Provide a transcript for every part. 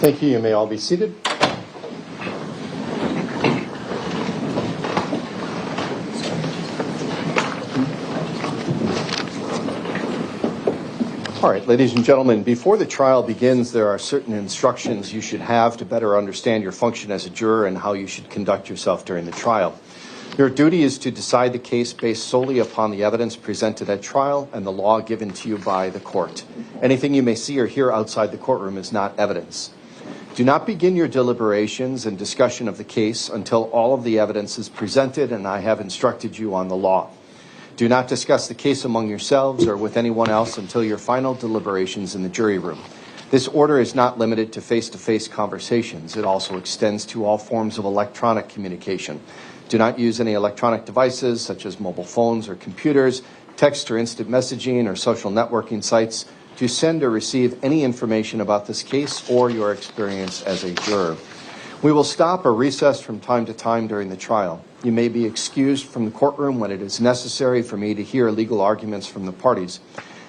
Thank you. You may all be seated. All right, ladies and gentlemen, before the trial begins, there are certain instructions you should have to better understand your function as a juror and how you should conduct yourself during the trial. Your duty is to decide the case based solely upon the evidence presented at trial and the law given to you by the court. Anything you may see or hear outside the courtroom is not evidence. Do not begin your deliberations and discussion of the case until all of the evidence is presented and I have instructed you on the law. Do not discuss the case among yourselves or with anyone else until your final deliberations in the jury room. This order is not limited to face-to-face conversations. It also extends to all forms of electronic communication. Do not use any electronic devices such as mobile phones or computers, text or instant messaging or social networking sites to send or receive any information about this case or your experience as a juror. We will stop or recess from time to time during the trial. You may be excused from the courtroom when it is necessary for me to hear legal arguments from the parties.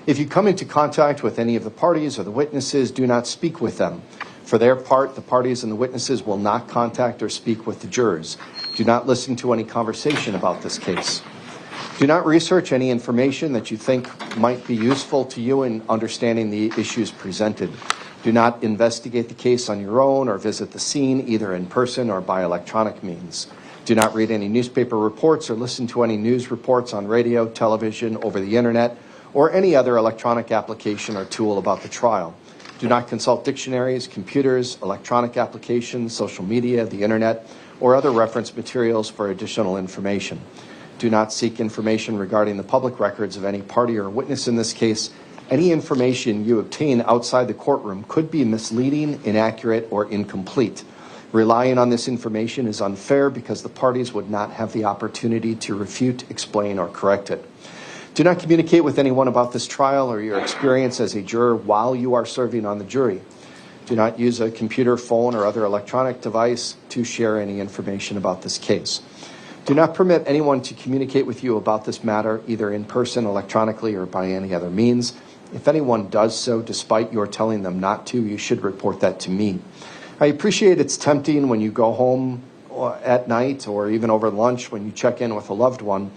If you come into contact with any of the parties or the witnesses, do not speak with them. For their part, the parties and the witnesses will not contact or speak with the jurors. Do not listen to any conversation about this case. Do not research any information that you think might be useful to you in understanding the issues presented. Do not investigate the case on your own or visit the scene either in person or by electronic means. Do not read any newspaper reports or listen to any news reports on radio, television, over the internet, or any other electronic application or tool about the trial. Do not consult dictionaries, computers, electronic applications, social media, the internet, or other reference materials for additional information. Do not seek information regarding the public records of any party or witness in this case. Any information you obtain outside the courtroom could be misleading, inaccurate, or incomplete. Relying on this information is unfair because the parties would not have the opportunity to refute, explain, or correct it. Do not communicate with anyone about this trial or your experience as a juror while you are serving on the jury. Do not use a computer, phone, or other electronic device to share any information about this case. Do not permit anyone to communicate with you about this matter, either in person, electronically, or by any other means. If anyone does so, despite your telling them not to, you should report that to me. I appreciate it's tempting when you go home at night or even over lunch when you check in with a loved one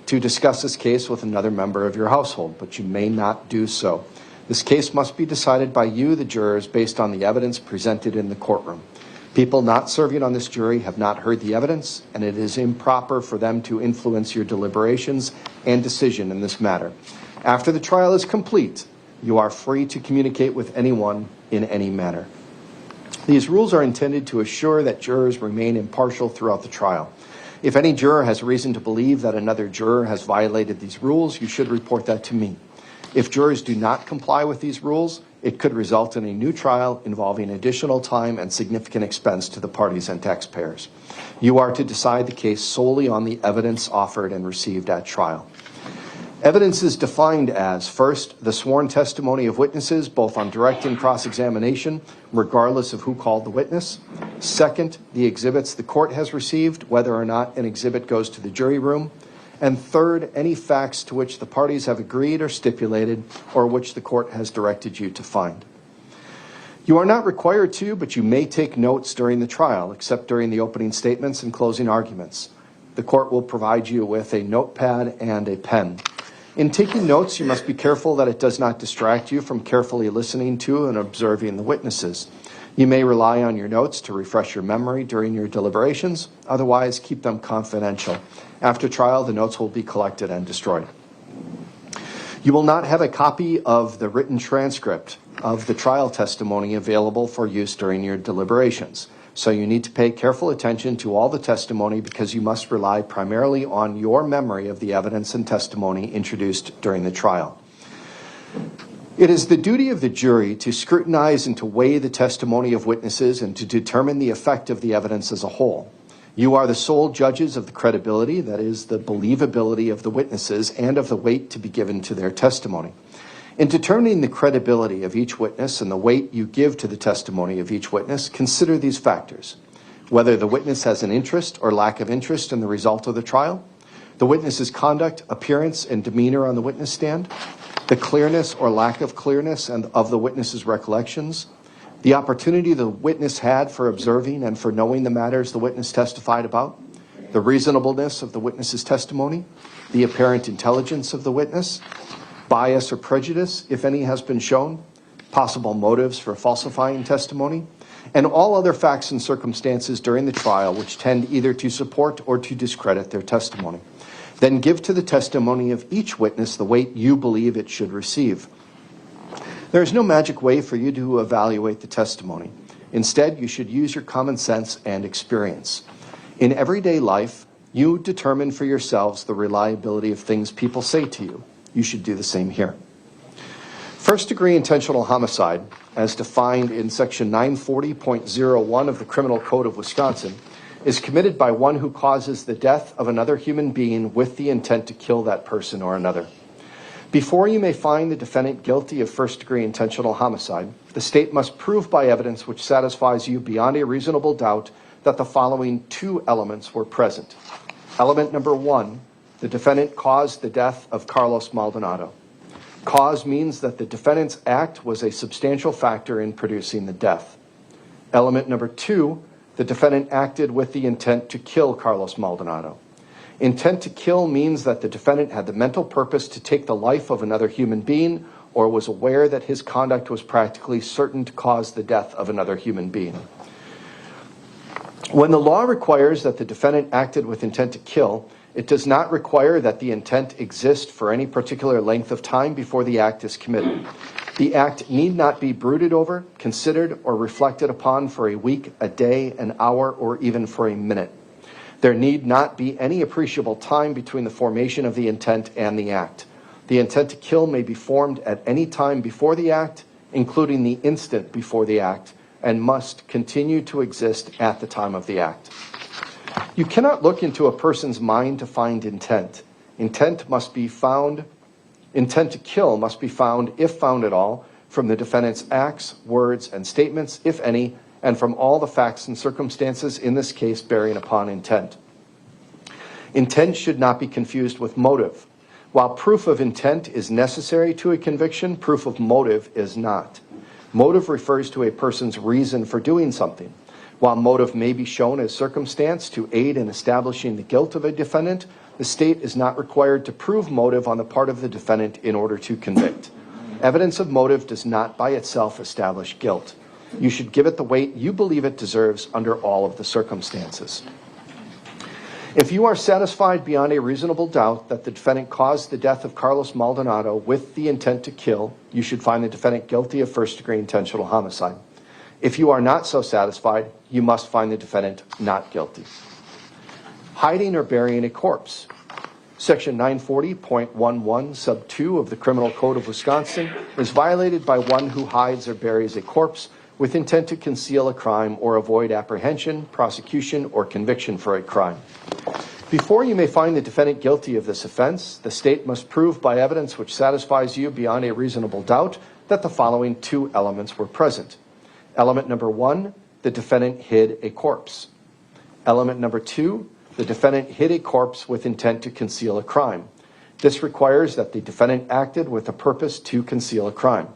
to discuss this case with another member of your household, but you may not do so. This case must be decided by you, the jurors, based on the evidence presented in the courtroom. People not serving on this jury have not heard the evidence, and it is improper for them to influence your deliberations and decision in this matter. After the trial is complete, you are free to communicate with anyone in any manner. These rules are intended to assure that jurors remain impartial throughout the trial. If any juror has reason to believe that another juror has violated these rules, you should report that to me. If jurors do not comply with these rules, it could result in a new trial involving additional time and significant expense to the parties and taxpayers. You are to decide the case solely on the evidence offered and received at trial. Evidence is defined as, first, the sworn testimony of witnesses, both on direct and cross-examination, regardless of who called the witness. Second, the exhibits the court has received, whether or not an exhibit goes to the jury room. And third, any facts to which the parties have agreed or stipulated, or which the court has directed you to find. You are not required to, but you may take notes during the trial, except during the opening statements and closing arguments. The court will provide you with a notepad and a pen. In taking notes, you must be careful that it does not distract you from carefully listening to and observing the witnesses. You may rely on your notes to refresh your memory during your deliberations. Otherwise, keep them confidential. After trial, the notes will be collected and destroyed. You will not have a copy of the written transcript of the trial testimony available for use during your deliberations. So you need to pay careful attention to all the testimony because you must rely primarily on your memory of the evidence and testimony introduced during the trial. It is the duty of the jury to scrutinize and to weigh the testimony of witnesses and to determine the effect of the evidence as a whole. You are the sole judges of the credibility, that is, the believability of the witnesses and of the weight to be given to their testimony. In determining the credibility of each witness and the weight you give to the testimony of each witness, consider these factors: whether the witness has an interest or lack of interest in the result of the trial, the witness's conduct, appearance, and demeanor on the witness stand, the clearness or lack of clearness and of the witness's recollections, the opportunity the witness had for observing and for knowing the matters the witness testified about, the reasonableness of the witness's testimony, the apparent intelligence of the witness, bias or prejudice, if any, has been shown, possible motives for falsifying testimony, and all other facts and circumstances during the trial which tend either to support or to discredit their testimony. Then give to the testimony of each witness the weight you believe it should receive. There is no magic way for you to evaluate the testimony. Instead, you should use your common sense and experience. In everyday life, you determine for yourselves the reliability of things people say to you. You should do the same here. First-degree intentional homicide, as defined in Section 940.01 of the Criminal Code of Wisconsin, is committed by one who causes the death of another human being with the intent to kill that person or another. Before you may find the defendant guilty of first-degree intentional homicide, the state must prove by evidence which satisfies you beyond a reasonable doubt that the following two elements were present. Element number one, the defendant caused the death of Carlos Maldonado. Cause means that the defendant's act was a substantial factor in producing the death. Element number two, the defendant acted with the intent to kill Carlos Maldonado. Intent to kill means that the defendant had the mental purpose to take the life of another human being or was aware that his conduct was practically certain to cause the death of another human being. When the law requires that the defendant acted with intent to kill, it does not require that the intent exist for any particular length of time before the act is committed. The act need not be brooded over, considered, or reflected upon for a week, a day, an hour, or even for a minute. There need not be any appreciable time between the formation of the intent and the act. The intent to kill may be formed at any time before the act, including the instant before the act, and must continue to exist at the time of the act. You cannot look into a person's mind to find intent. Intent to kill must be found, if found at all, from the defendant's acts, words, and statements, if any, and from all the facts and circumstances in this case bearing upon intent. Intent should not be confused with motive. While proof of intent is necessary to a conviction, proof of motive is not. Motive refers to a person's reason for doing something. While motive may be shown as circumstance to aid in establishing the guilt of a defendant, the state is not required to prove motive on the part of the defendant in order to convict. Evidence of motive does not by itself establish guilt. You should give it the weight you believe it deserves under all of the circumstances. If you are satisfied beyond a reasonable doubt that the defendant caused the death of Carlos Maldonado with the intent to kill, you should find the defendant guilty of first-degree intentional homicide. If you are not so satisfied, you must find the defendant not guilty. Hiding or burying a corpse. Section 940.11 sub 2 of the Criminal Code of Wisconsin is violated by one who hides or buries a corpse with intent to conceal a crime or avoid apprehension, prosecution, or conviction for a crime. Before you may find the defendant guilty of this offense, the state must prove by evidence which satisfies you beyond a reasonable doubt that the following two elements were present. Element number one, the defendant hid a corpse. Element number two, the defendant hid a corpse with intent to conceal a crime. This requires that the defendant acted with a purpose to conceal a crime.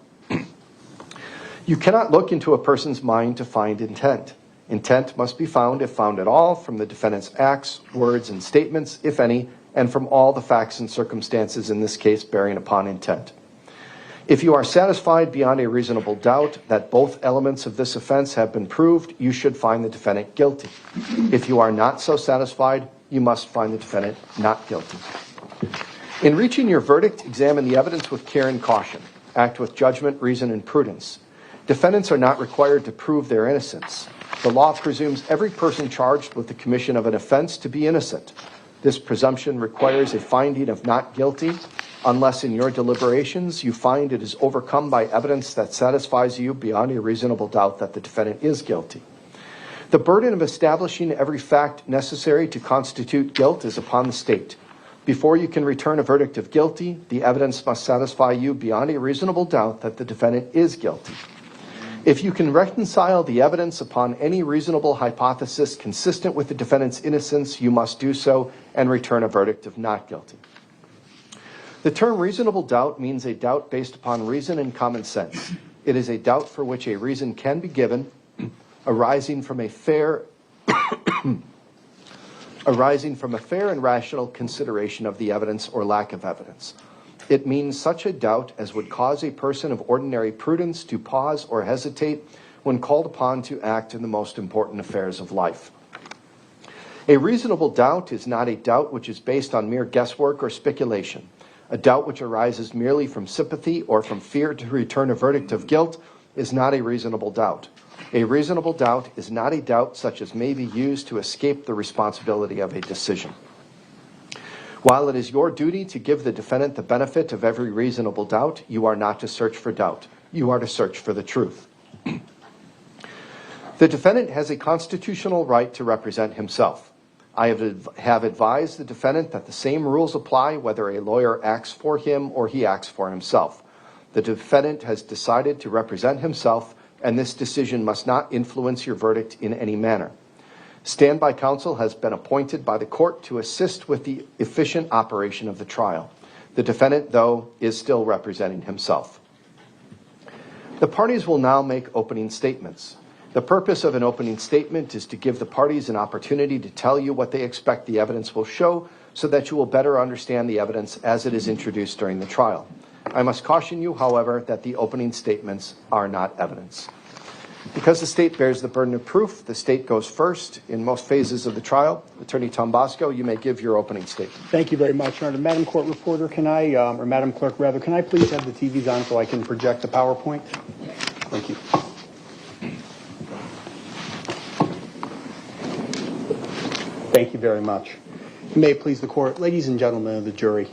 You cannot look into a person's mind to find intent. Intent must be found, if found at all, from the defendant's acts, words, and statements, if any, and from all the facts and circumstances in this case bearing upon intent. If you are satisfied beyond a reasonable doubt that both elements of this offense have been proved, you should find the defendant guilty. If you are not so satisfied, you must find the defendant not guilty. In reaching your verdict, examine the evidence with care and caution. Act with judgment, reason, and prudence. Defendants are not required to prove their innocence. The law presumes every person charged with the commission of an offense to be innocent. This presumption requires a finding of not guilty unless in your deliberations you find it is overcome by evidence that satisfies you beyond a reasonable doubt that the defendant is guilty. The burden of establishing every fact necessary to constitute guilt is upon the state. Before you can return a verdict of guilty, the evidence must satisfy you beyond a reasonable doubt that the defendant is guilty. If you can reconcile the evidence upon any reasonable hypothesis consistent with the defendant's innocence, you must do so and return a verdict of not guilty. The term reasonable doubt means a doubt based upon reason and common sense. It is a doubt for which a reason can be given, arising from a fair and rational consideration of the evidence or lack of evidence. It means such a doubt as would cause a person of ordinary prudence to pause or hesitate when called upon to act in the most important affairs of life. A reasonable doubt is not a doubt which is based on mere guesswork or speculation. A doubt which arises merely from sympathy or from fear to return a verdict of guilt is not a reasonable doubt. A reasonable doubt is not a doubt such as may be used to escape the responsibility of a decision. While it is your duty to give the defendant the benefit of every reasonable doubt, you are not to search for doubt. You are to search for the truth. The defendant has a constitutional right to represent himself. I have advised the defendant that the same rules apply whether a lawyer acts for him or he acts for himself. The defendant has decided to represent himself, and this decision must not influence your verdict in any manner. Standby counsel has been appointed by the court to assist with the efficient operation of the trial. The defendant, though, is still representing himself. The parties will now make opening statements. The purpose of an opening statement is to give the parties an opportunity to tell you what they expect the evidence will show so that you will better understand the evidence as it is introduced during the trial. I must caution you, however, that the opening statements are not evidence. Because the state bears the burden of proof, the state goes first in most phases of the trial. Attorney Tom Bosco, you may give your opening statement. Thank you very much, Your Honor. Madam Court Reporter, can I, or Madam Clerk rather, can I please have the TVs on so I can project the PowerPoint? Thank you. Thank you very much. May it please the court, ladies and gentlemen of the jury,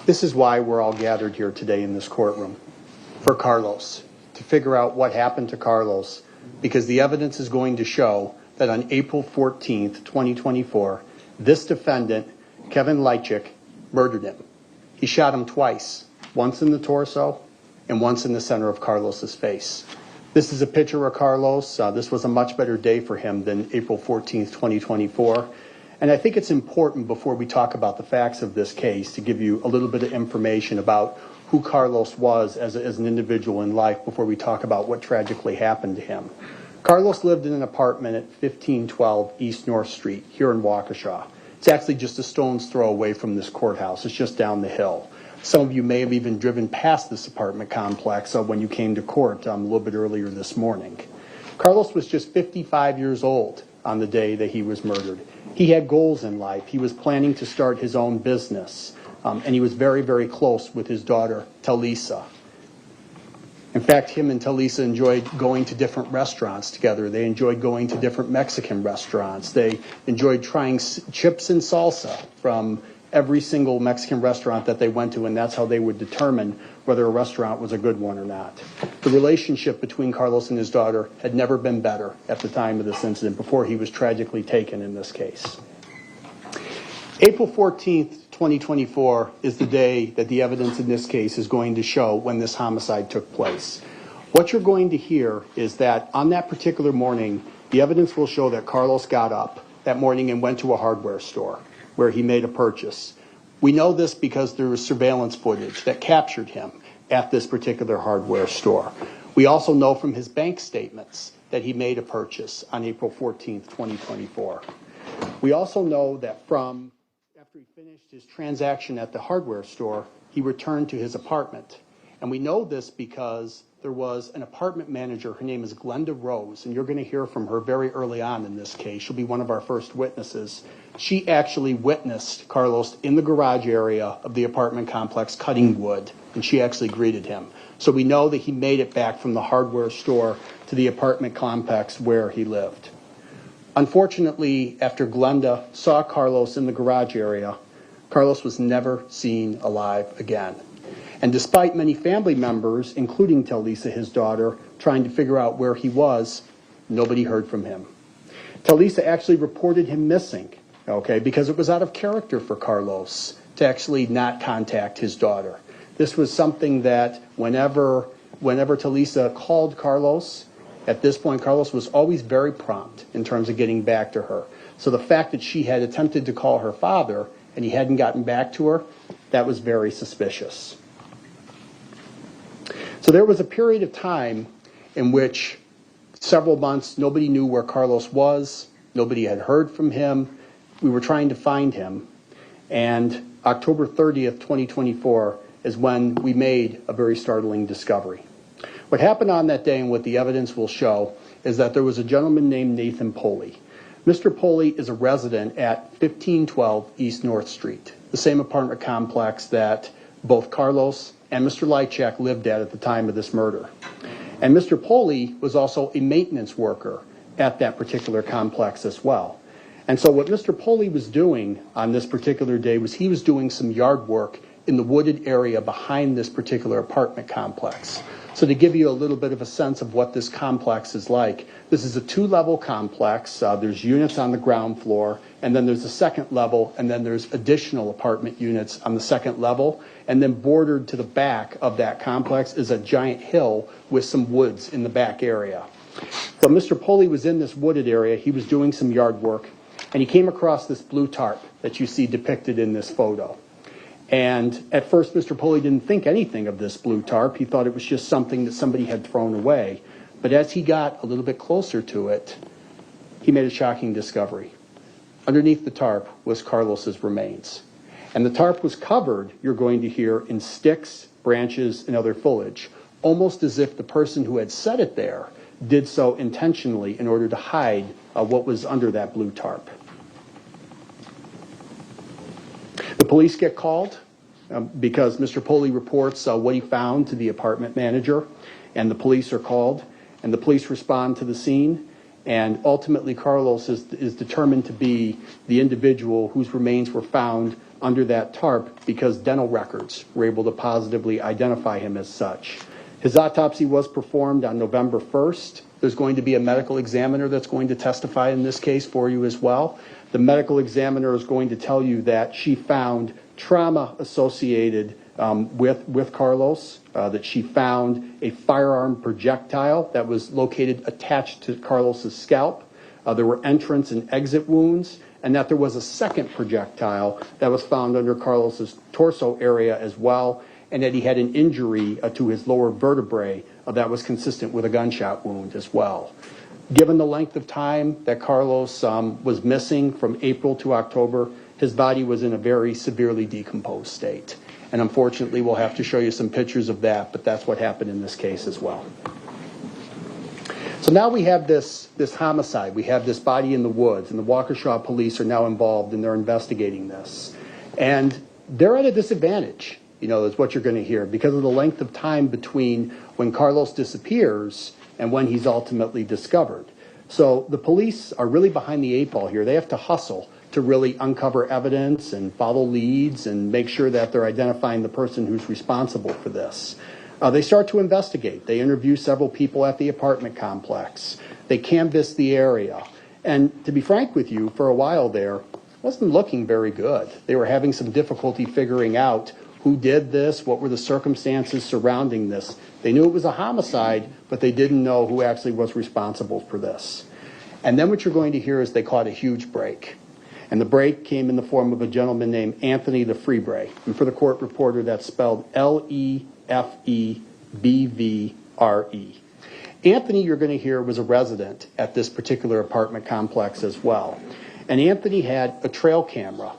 this is why we're all gathered here today in this courtroom. For Carlos, to figure out what happened to Carlos, because the evidence is going to show that on April 14th, 2024, this defendant, Kevin Lychwick, murdered him. He shot him twice, once in the torso and once in the center of Carlos's face. This is a picture of Carlos. This was a much better day for him than April 14th, 2024. And I think it's important before we talk about the facts of this case to give you a little bit of information about who Carlos was as an individual in life before we talk about what tragically happened to him. Carlos lived in an apartment at 1512 East North Street here in Waukesha. It's actually just a stone's throw away from this courthouse. It's just down the hill. Some of you may have even driven past this apartment complex when you came to court a little bit earlier this morning. Carlos was just 55 years old on the day that he was murdered. He had goals in life. He was planning to start his own business, and he was very, very close with his daughter, Talisa. In fact, him and Talisa enjoyed going to different restaurants together. They enjoyed going to different Mexican restaurants. They enjoyed trying chips and salsa from every single Mexican restaurant that they went to, and that's how they would determine whether a restaurant was a good one or not. The relationship between Carlos and his daughter had never been better at the time of this incident, before he was tragically taken in this case. April 14th, 2024 is the day that the evidence in this case is going to show when this homicide took place. What you're going to hear is that on that particular morning, the evidence will show that Carlos got up that morning and went to a hardware store where he made a purchase. We know this because there was surveillance footage that captured him at this particular hardware store. We also know from his bank statements that he made a purchase on April 14th, 2024. We also know that after he finished his transaction at the hardware store, he returned to his apartment. And we know this because there was an apartment manager. Her name is Glenda Rose, and you're going to hear from her very early on in this case. She'll be one of our first witnesses. She actually witnessed Carlos in the garage area of the apartment complex cutting wood, and she actually greeted him. So we know that he made it back from the hardware store to the apartment complex where he lived. Unfortunately, after Glenda saw Carlos in the garage area, Carlos was never seen alive again. And despite many family members, including Talisa, his daughter, trying to figure out where he was, nobody heard from him. Talisa actually reported him missing, because it was out of character for Carlos to actually not contact his daughter. This was something that whenever Talisa called Carlos, at this point, Carlos was always very prompt in terms of getting back to her. So the fact that she had attempted to call her father and he hadn't gotten back to her, that was very suspicious. So there was a period of time in which several months nobody knew where Carlos was, nobody had heard from him. We were trying to find him. And October 30th, 2024 is when we made a very startling discovery. What happened on that day and what the evidence will show is that there was a gentleman named Nathan Poley. Mr. Poley is a resident at 1512 East North Street, the same apartment complex that both Carlos and Mr. Lychwick lived at the time of this murder. And Mr. Poley was also a maintenance worker at that particular complex as well. And so what Mr. Poley was doing on this particular day was he was doing some yard work in the wooded area behind this particular apartment complex. So to give you a little bit of a sense of what this complex is like, this is a two-level complex. There's units on the ground floor, and then there's a second level, and then there's additional apartment units on the second level. And then bordered to the back of that complex is a giant hill with some woods in the back area. So Mr. Poley was in this wooded area. He was doing some yard work, and he came across this blue tarp that you see depicted in this photo. And at first, Mr. Poley didn't think anything of this blue tarp. He thought it was just something that somebody had thrown away. But as he got a little bit closer to it, he made a shocking discovery. Underneath the tarp was Carlos's remains. And the tarp was covered, you're going to hear, in sticks, branches, and other foliage, almost as if the person who had set it there did so intentionally in order to hide what was under that blue tarp. The police get called because Mr. Poley reports what he found to the apartment manager, and the police are called, and the police respond to the scene, and ultimately Carlos is determined to be the individual whose remains were found under that tarp because dental records were able to positively identify him as such. His autopsy was performed on November 1st. There's going to be a medical examiner that's going to testify in this case for you as well. The medical examiner is going to tell you that she found trauma associated with Carlos, that she found a firearm projectile that was located attached to Carlos's scalp. There were entrance and exit wounds, and that there was a second projectile that was found under Carlos's torso area as well, and that he had an injury to his lower vertebrae that was consistent with a gunshot wound as well. Given the length of time that Carlos was missing from April to October, his body was in a very severely decomposed state. And unfortunately, we'll have to show you some pictures of that, but that's what happened in this case as well. So now we have this homicide. We have this body in the woods, and the Waukesha police are now involved, and they're investigating this. And they're at a disadvantage, that's what you're going to hear, because of the length of time between when Carlos disappears and when he's ultimately discovered. So the police are really behind the eight ball here. They have to hustle to really uncover evidence and follow leads and make sure that they're identifying the person who's responsible for this. They start to investigate. They interview several people at the apartment complex. They canvass the area. And to be frank with you, for a while there, it wasn't looking very good. They were having some difficulty figuring out who did this, what were the circumstances surrounding this. They knew it was a homicide, but they didn't know who actually was responsible for this. And then what you're going to hear is they caught a huge break. And the break came in the form of a gentleman named Anthony the Freebray. And for the court reporter, that's spelled Lefebvre. Anthony, you're going to hear, was a resident at this particular apartment complex as well. And Anthony had a trail camera.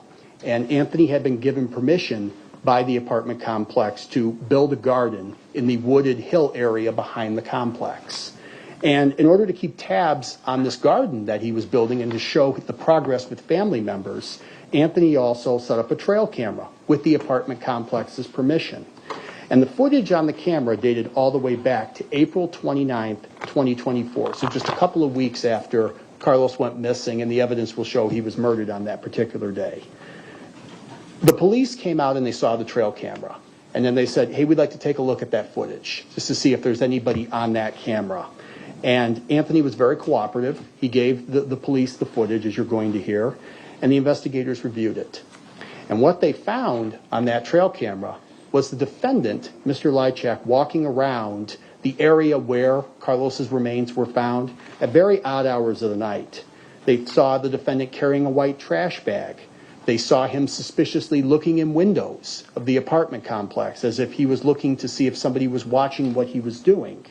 And Anthony had been given permission by the apartment complex to build a garden in the wooded hill area behind the complex. And in order to keep tabs on this garden that he was building and to show the progress with family members, Anthony also set up a trail camera with the apartment complex's permission. And the footage on the camera dated all the way back to April 29th, 2024. So just a couple of weeks after Carlos went missing, and the evidence will show he was murdered on that particular day. The police came out and they saw the trail camera. And then they said, hey, we'd like to take a look at that footage just to see if there's anybody on that camera. And Anthony was very cooperative. He gave the police the footage, as you're going to hear, and the investigators reviewed it. And what they found on that trail camera was the defendant, Mr. Lychwick, walking around the area where Carlos's remains were found at very odd hours of the night. They saw the defendant carrying a white trash bag. They saw him suspiciously looking in windows of the apartment complex as if he was looking to see if somebody was watching what he was doing.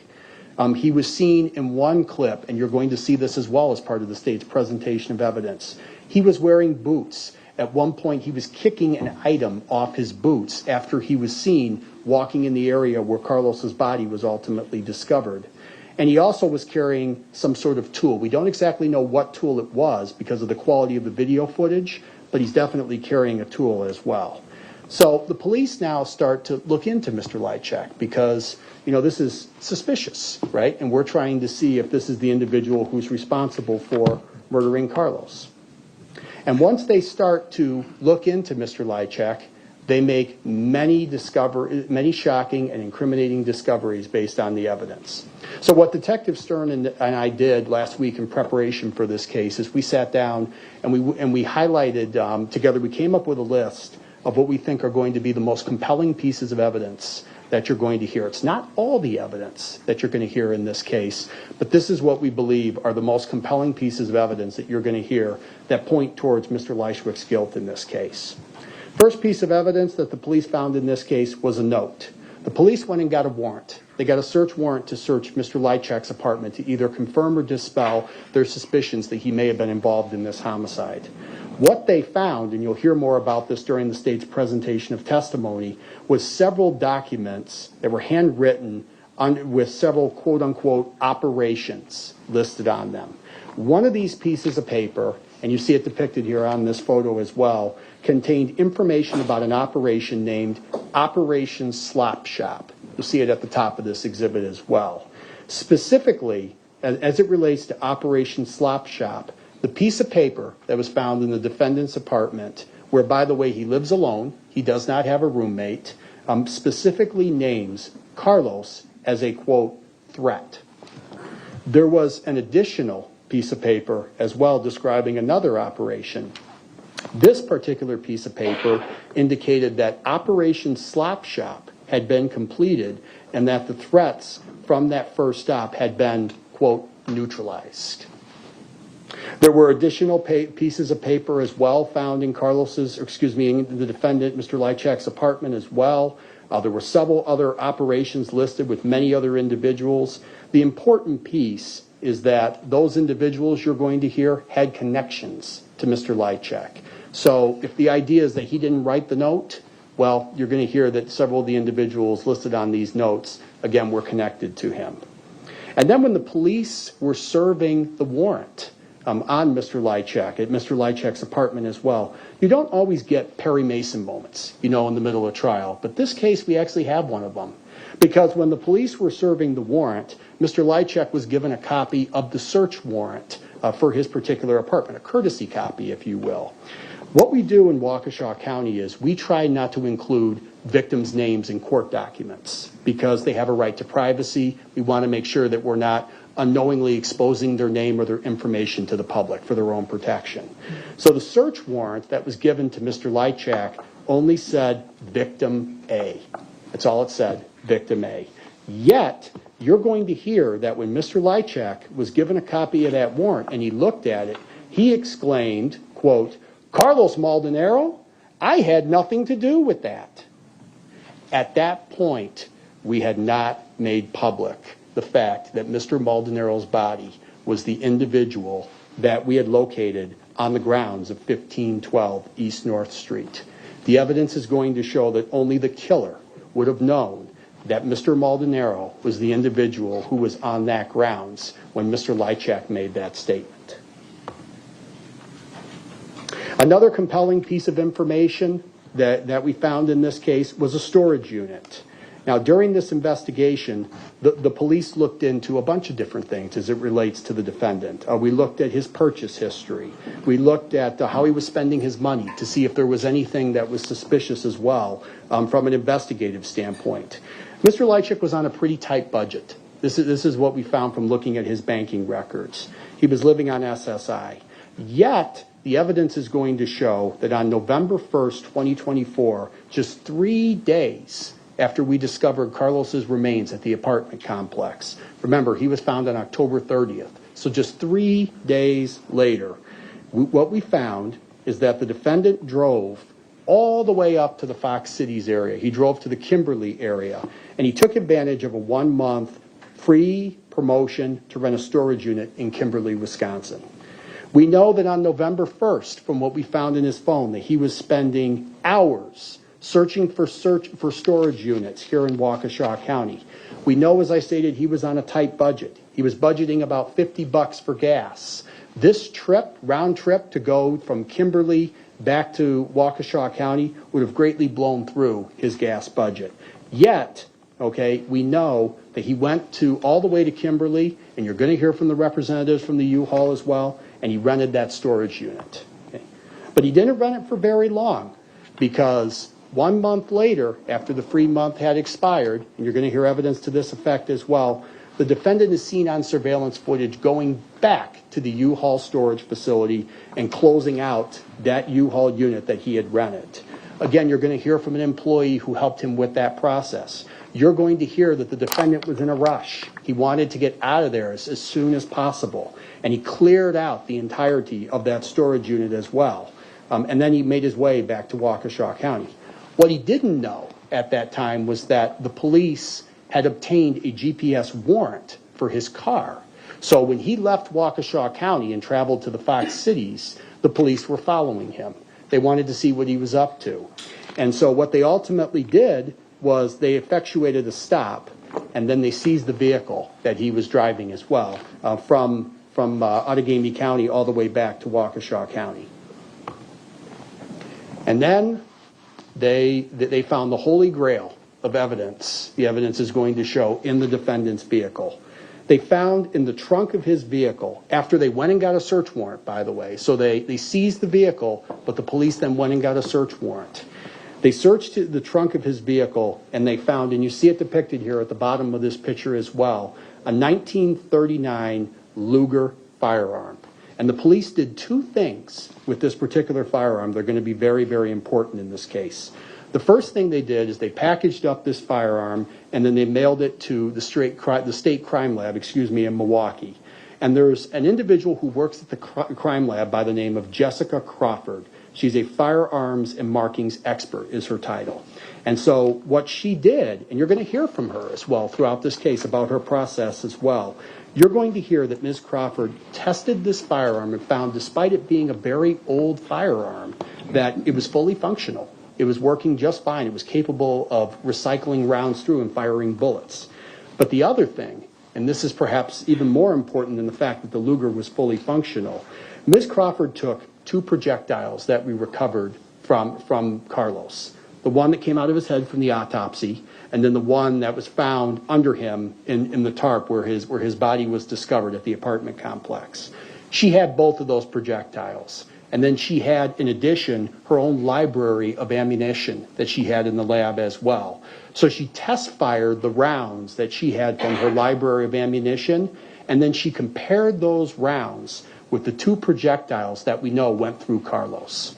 He was seen in one clip, and you're going to see this as well as part of the state's presentation of evidence. He was wearing boots. At one point, he was kicking an item off his boots after he was seen walking in the area where Carlos's body was ultimately discovered. And he also was carrying some sort of tool. We don't exactly know what tool it was because of the quality of the video footage, but he's definitely carrying a tool as well. So the police now start to look into Mr. Lychwick because, this is suspicious, right? And we're trying to see if this is the individual who's responsible for murdering Carlos. And once they start to look into Mr. Lychwick, they make many shocking and incriminating discoveries based on the evidence. So what Detective Stern and I did last week in preparation for this case is we sat down and we highlighted together, we came up with a list of what we think are going to be the most compelling pieces of evidence that you're going to hear. It's not all the evidence that you're going to hear in this case, but this is what we believe are the most compelling pieces of evidence that you're going to hear that point towards Mr. Lychwick's guilt in this case. First piece of evidence that the police found in this case was a note. The police went and got a warrant. They got a search warrant to search Mr. Lychwick's apartment to either confirm or dispel their suspicions that he may have been involved in this homicide. What they found, and you'll hear more about this during the state's presentation of testimony, was several documents that were handwritten with several quote-unquote operations listed on them. One of these pieces of paper, and you see it depicted here on this photo as well, contained information about an operation named Operation Slop Shop. You'll see it at the top of this exhibit as well. Specifically, as it relates to Operation Slop Shop, the piece of paper that was found in the defendant's apartment, where, by the way, he lives alone, he does not have a roommate, specifically names Carlos as a, quote, threat. There was an additional piece of paper as well describing another operation. This particular piece of paper indicated that Operation Slop Shop had been completed and that the threats from that first stop had been, quote, neutralized. There were additional pieces of paper as well found in in the defendant, Mr. Lychwick's apartment as well. There were several other operations listed with many other individuals. The important piece is that those individuals you're going to hear had connections to Mr. Lychwick. So if the idea is that he didn't write the note, well, you're going to hear that several of the individuals listed on these notes, again, were connected to him. And then when the police were serving the warrant on Mr. Lychwick, at Mr. Lychwick's apartment as well, you don't always get Perry Mason moments, in the middle of trial. But this case, we actually have one of them. Because when the police were serving the warrant, Mr. Lychwick was given a copy of the search warrant for his particular apartment, a courtesy copy, if you will. What we do in Waukesha County is we try not to include victims' names in court documents because they have a right to privacy. We want to make sure that we're not unknowingly exposing their name or their information to the public for their own protection. So the search warrant that was given to Mr. Lychwick only said Victim A. That's all it said, Victim A. Yet, you're going to hear that when Mr. Lychwick was given a copy of that warrant and he looked at it, he exclaimed, quote, "Carlos Maldonado, I had nothing to do with that." At that point, we had not made public the fact that Mr. Maldonado's body was the individual that we had located on the grounds of 1512 East North Street. The evidence is going to show that only the killer would have known that Mr. Maldonado was the individual who was on that grounds when Mr. Lychwick made that statement. Another compelling piece of information that we found in this case was a storage unit. Now, during this investigation, the police looked into a bunch of different things as it relates to the defendant. We looked at his purchase history. We looked at how he was spending his money to see if there was anything that was suspicious as well from an investigative standpoint. Mr. Lychwick was on a pretty tight budget. This is what we found from looking at his banking records. He was living on SSI. Yet, the evidence is going to show that on November 1st, 2024, just 3 days after we discovered Carlos's remains at the apartment complex. Remember, he was found on October 30th. So just 3 days later, what we found is that the defendant drove all the way up to the Fox Cities area. He drove to the Kimberly area, and he took advantage of a 1-month free promotion to rent a storage unit in Kimberly, Wisconsin. We know that on November 1st, from what we found in his phone, that he was spending hours searching for storage units here in Waukesha County. We know, as I stated, he was on a tight budget. He was budgeting about $50 for gas. This trip, round trip, to go from Kimberly back to Waukesha County would have greatly blown through his gas budget. Yet, okay, we know that he went all the way to Kimberly, and you're going to hear from the representatives from the U-Haul as well, and he rented that storage unit. Okay. But he didn't rent it for very long, because 1 month later, after the free month had expired, and you're going to hear evidence to this effect as well, the defendant is seen on surveillance footage going back to the U-Haul storage facility and closing out that U-Haul unit that he had rented. Again, you're going to hear from an employee who helped him with that process. You're going to hear that the defendant was in a rush. He wanted to get out of there as soon as possible, and he cleared out the entirety of that storage unit as well. And then he made his way back to Waukesha County. What he didn't know at that time was that the police had obtained a GPS warrant for his car. So when he left Waukesha County and traveled to the Fox Cities, the police were following him. They wanted to see what he was up to. And so what they ultimately did was they effectuated a stop, and then they seized the vehicle that he was driving as well, from Outagamie County all the way back to Waukesha County. And then they found the holy grail of evidence. The evidence is going to show in the defendant's vehicle. They found in the trunk of his vehicle, after they went and got a search warrant, by the way, so they seized the vehicle, but the police then went and got a search warrant. They searched the trunk of his vehicle, and they found, and you see it depicted here at the bottom of this picture as well, a 1939 Luger firearm. And the police did two things with this particular firearm. They're going to be very, very important in this case. The first thing they did is they packaged up this firearm, and then they mailed it to the state crime lab, in Milwaukee. And there's an individual who works at the crime lab by the name of Jessica Crawford. She's a firearms and markings expert is her title. And so what she did, and you're going to hear from her as well throughout this case about her process as well, you're going to hear that Ms. Crawford tested this firearm and found, despite it being a very old firearm, that it was fully functional. It was working just fine. It was capable of recycling rounds through and firing bullets. But the other thing, and this is perhaps even more important than the fact that the Luger was fully functional, Ms. Crawford took two projectiles that we recovered from Carlos. The one that came out of his head from the autopsy, and then the one that was found under him in the tarp where his body was discovered at the apartment complex. She had both of those projectiles. And then she had, in addition, her own library of ammunition that she had in the lab as well. So she test fired the rounds that she had from her library of ammunition, and then she compared those rounds with the two projectiles that we know went through Carlos.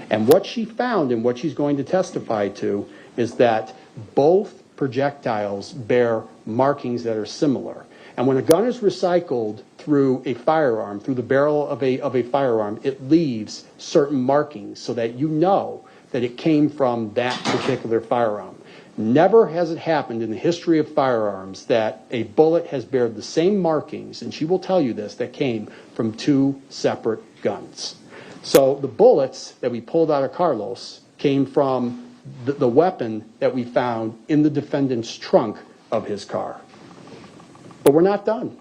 And what she found, and what she's going to testify to, is that both projectiles bear markings that are similar. And when a gun is recycled through a firearm, through the barrel of a firearm, it leaves certain markings so that you know that it came from that particular firearm. Never has it happened in the history of firearms that a bullet has bared the same markings, and she will tell you this, that came from two separate guns. So the bullets that we pulled out of Carlos came from the weapon that we found in the defendant's trunk of his car. But we're not done,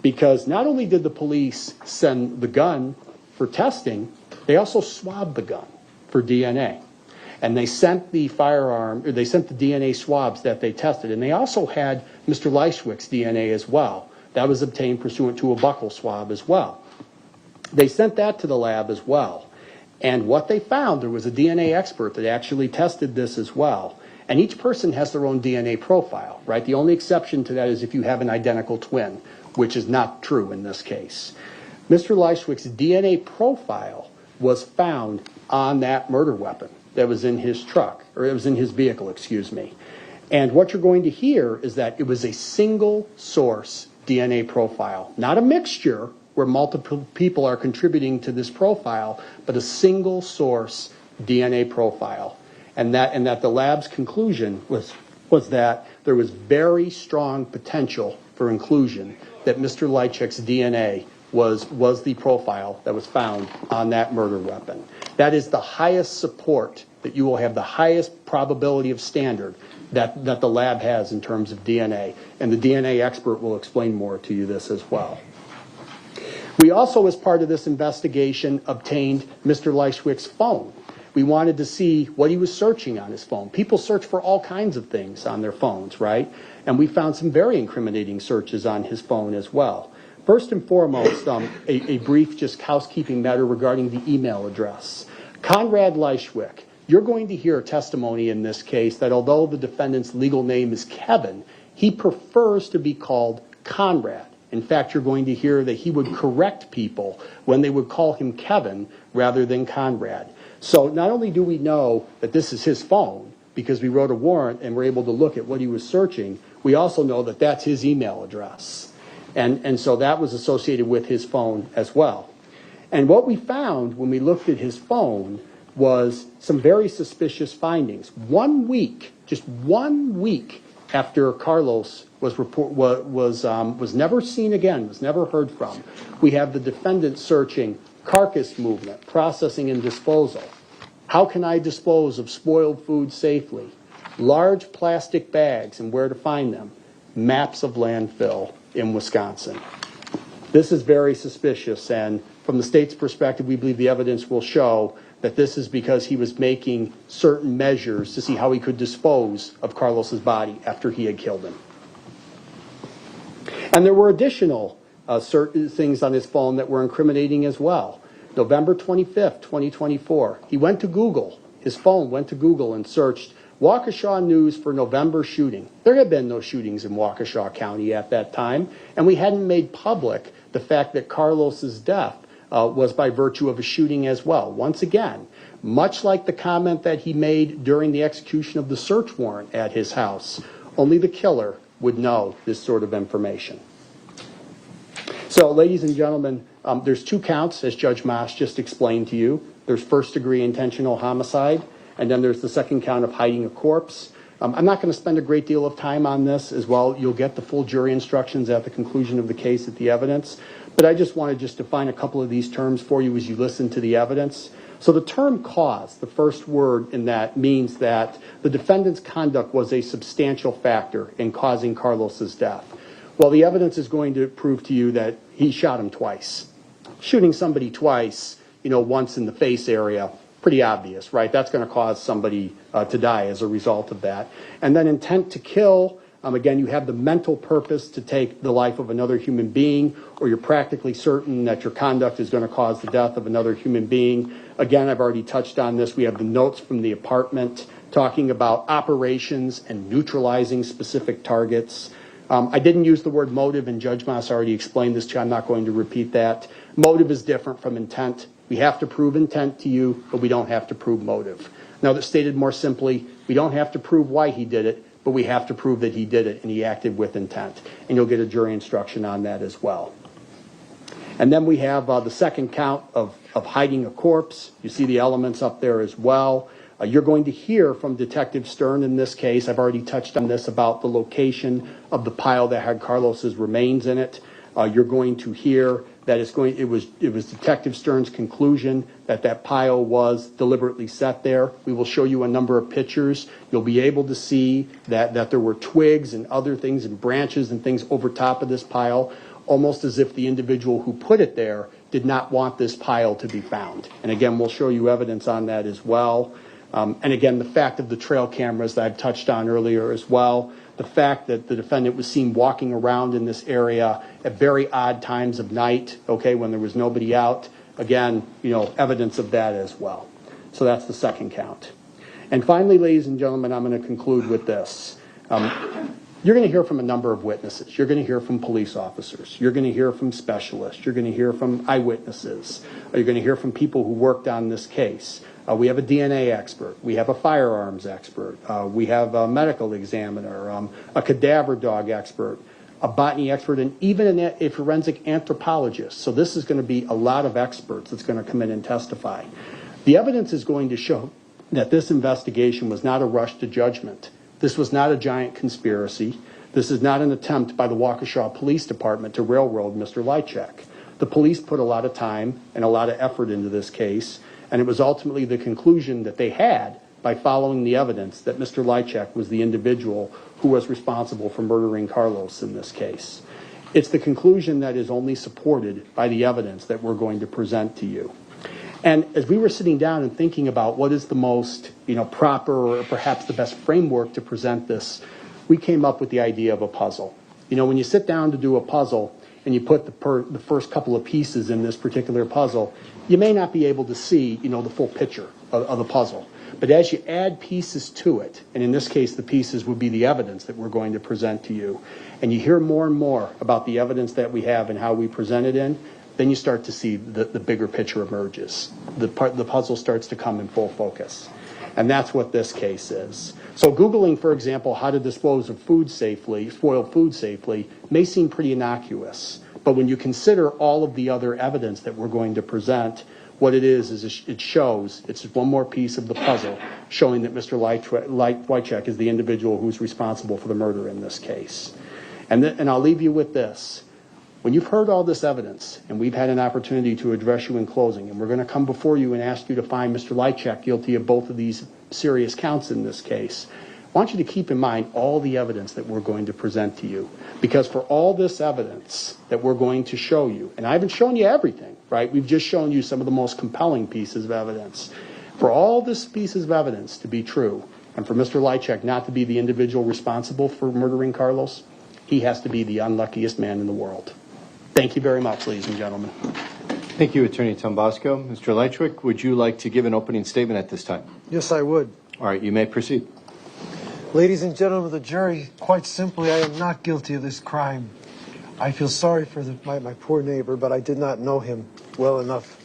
because not only did the police send the gun for testing, they also swabbed the gun for DNA. And they sent the DNA swabs that they tested, and they also had Mr. Lychwick's DNA as well. That was obtained pursuant to a buccal swab as well. They sent that to the lab as well. And what they found, there was a DNA expert that actually tested this as well. And each person has their own DNA profile, right? The only exception to that is if you have an identical twin, which is not true in this case. Mr. Lychwick's DNA profile was found on that murder weapon that was in his truck, or it was in his vehicle, And what you're going to hear is that it was a single source DNA profile, not a mixture where multiple people are contributing to this profile, but a single source DNA profile. And that the lab's conclusion was that there was very strong potential for inclusion, that Mr. Lychwick's DNA was the profile that was found on that murder weapon. That is the highest support, that you will have the highest probability of standard that the lab has in terms of DNA. And the DNA expert will explain more to you this as well. We also, as part of this investigation, obtained Mr. Lychwick's phone. We wanted to see what he was searching on his phone. People search for all kinds of things on their phones, right? And we found some very incriminating searches on his phone as well. First and foremost, a brief just housekeeping matter regarding the email address. Conrad Lychwick, you're going to hear testimony in this case that although the defendant's legal name is Kevin, he prefers to be called Conrad. In fact, you're going to hear that he would correct people when they would call him Kevin rather than Conrad. So not only do we know that this is his phone because we wrote a warrant and were able to look at what he was searching, we also know that that's his email address. And so that was associated with his phone as well. And what we found when we looked at his phone was some very suspicious findings. 1 week, just 1 week after Carlos was never seen again, was never heard from, we have the defendant searching carcass movement, processing and disposal. How can I dispose of spoiled food safely? Large plastic bags and where to find them. Maps of landfill in Wisconsin. This is very suspicious, and from the state's perspective, we believe the evidence will show that this is because he was making certain measures to see how he could dispose of Carlos's body after he had killed him. And there were additional certain things on his phone that were incriminating as well. November 25th, 2024, he went to Google. His phone went to Google and searched Waukesha News for November shooting. There had been no shootings in Waukesha County at that time, and we hadn't made public the fact that Carlos's death was by virtue of a shooting as well. Once again, much like the comment that he made during the execution of the search warrant at his house, only the killer would know this sort of information. So, ladies and gentlemen, there's 2 counts, as Judge Moss just explained to you. There's first-degree intentional homicide, and then there's the second count of hiding a corpse. I'm not going to spend a great deal of time on this as well. You'll get the full jury instructions at the conclusion of the case at the evidence. But I just want to just define a couple of these terms for you as you listen to the evidence. So the term cause, the first word in that, means that the defendant's conduct was a substantial factor in causing Carlos's death. Well, the evidence is going to prove to you that he shot him twice. Shooting somebody twice, once in the face area, pretty obvious, right? That's going to cause somebody to die as a result of that. And then intent to kill, again, you have the mental purpose to take the life of another human being, or you're practically certain that your conduct is going to cause the death of another human being. Again, I've already touched on this. We have the notes from the apartment talking about operations and neutralizing specific targets. I didn't use the word motive, and Judge Moss already explained this to you. I'm not going to repeat that. Motive is different from intent. We have to prove intent to you, but we don't have to prove motive. Now, that's stated more simply, we don't have to prove why he did it, but we have to prove that he did it and he acted with intent. And you'll get a jury instruction on that as well. And then we have the second count of hiding a corpse. You see the elements up there as well. You're going to hear from Detective Stern in this case. I've already touched on this about the location of the pile that had Carlos's remains in it. You're going to hear that it was Detective Stern's conclusion that that pile was deliberately set there. We will show you a number of pictures. You'll be able to see that there were twigs and other things and branches and things over top of this pile, almost as if the individual who put it there did not want this pile to be found. And again, we'll show you evidence on that as well. And again, the fact of the trail cameras that I've touched on earlier as well, the fact that the defendant was seen walking around in this area at very odd times of night, when there was nobody out. Again, evidence of that as well. So that's the second count. And finally, ladies and gentlemen, I'm going to conclude with this. You're going to hear from a number of witnesses. You're going to hear from police officers. You're going to hear from specialists. You're going to hear from eyewitnesses. You're going to hear from people who worked on this case. We have a DNA expert. We have a firearms expert. We have a medical examiner, a cadaver dog expert. a botany expert, and even a forensic anthropologist. So this is going to be a lot of experts that's going to come in and testify. The evidence is going to show that this investigation was not a rush to judgment. This was not a giant conspiracy. This is not an attempt by the Waukesha Police Department to railroad Mr. Lychwick. The police put a lot of time and a lot of effort into this case, and it was ultimately the conclusion that they had by following the evidence that Mr. Lychwick was the individual who was responsible for murdering Carlos in this case. It's the conclusion that is only supported by the evidence that we're going to present to you. And as we were sitting down and thinking about what is the most, proper or perhaps the best framework to present this, we came up with the idea of a puzzle. When you sit down to do a puzzle and you put the first couple of pieces in this particular puzzle, you may not be able to see, the full picture of the puzzle. But as you add pieces to it, and in this case the pieces would be the evidence that we're going to present to you, and you hear more and more about the evidence that we have and how we present it in, then you start to see the bigger picture emerges. The puzzle starts to come in full focus. And that's what this case is. So Googling, for example, how to dispose of spoiled food safely, may seem pretty innocuous. But when you consider all of the other evidence that we're going to present, what it is it shows, it's one more piece of the puzzle showing that Mr. Lychwick is the individual who's responsible for the murder in this case. And I'll leave you with this. When you've heard all this evidence, and we've had an opportunity to address you in closing, and we're going to come before you and ask you to find Mr. Lychwick guilty of both of these serious counts in this case, I want you to keep in mind all the evidence that we're going to present to you. Because for all this evidence that we're going to show you, and I haven't shown you everything, right? We've just shown you some of the most compelling pieces of evidence. For all this pieces of evidence to be true, and for Mr. Lychwick not to be the individual responsible for murdering Carlos, he has to be the unluckiest man in the world. Thank you very much, ladies and gentlemen. Thank you, Attorney Tombasco. Mr. Lychwick, would you like to give an opening statement at this time? Yes, I would. All right, you may proceed. Ladies and gentlemen of the jury, quite simply, I am not guilty of this crime. I feel sorry for my poor neighbor, but I did not know him well enough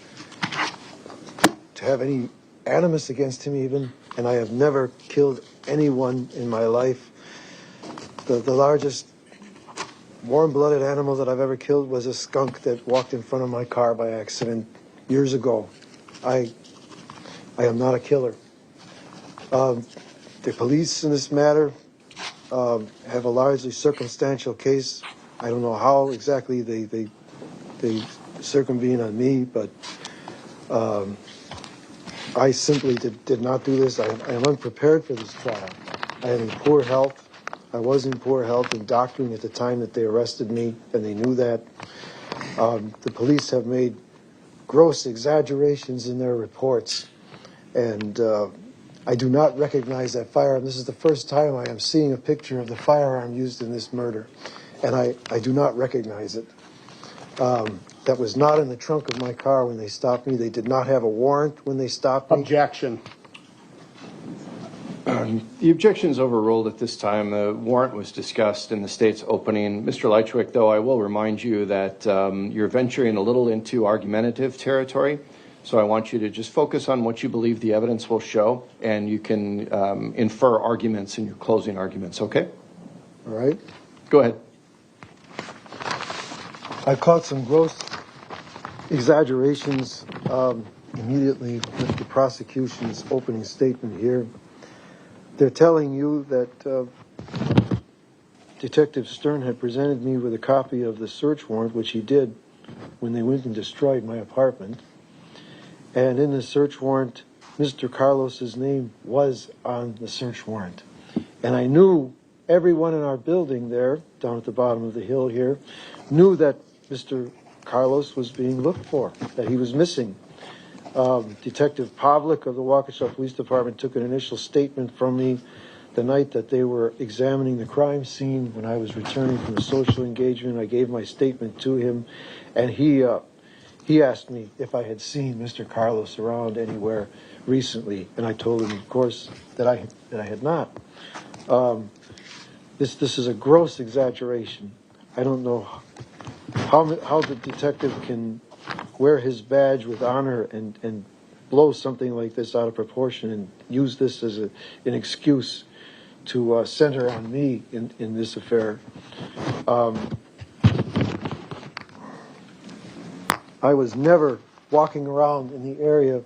to have any animus against him even, and I have never killed anyone in my life. The largest warm-blooded animal that I've ever killed was a skunk that walked in front of my car by accident years ago. I am not a killer. The police in this matter have a largely circumstantial case. I don't know how exactly they circumvene on me, but I simply did not do this. I am unprepared for this trial. I am in poor health. I was in poor health and doctoring at the time that they arrested me, and they knew that. The police have made gross exaggerations in their reports, and I do not recognize that firearm. This is the first time I am seeing a picture of the firearm used in this murder, and I do not recognize it. That was not in the trunk of my car when they stopped me. They did not have a warrant when they stopped me. Objection. The objection is overruled at this time. The warrant was discussed in the state's opening. Mr. Lychwick, though, I will remind you that you're venturing a little into argumentative territory. So I want you to just focus on what you believe the evidence will show, and you can infer arguments in your closing arguments, okay? All right. Go ahead. I caught some gross exaggerations immediately with the prosecution's opening statement here. They're telling you that Detective Stern had presented me with a copy of the search warrant, which he did when they went and destroyed my apartment. And in the search warrant, Mr. Carlos's name was on the search warrant. And I knew everyone in our building there, down at the bottom of the hill here, knew that Mr. Carlos was being looked for, that he was missing. Detective Pavlik of the Waukesha Police Department took an initial statement from me the night that they were examining the crime scene when I was returning from a social engagement. I gave my statement to him, and he asked me if I had seen Mr. Carlos around anywhere recently, and I told him, of course, that I had not. This is a gross exaggeration. I don't know how the detective can wear his badge with honor and blow something like this out of proportion and use this as an excuse to center on me in this affair. I was never walking around in the area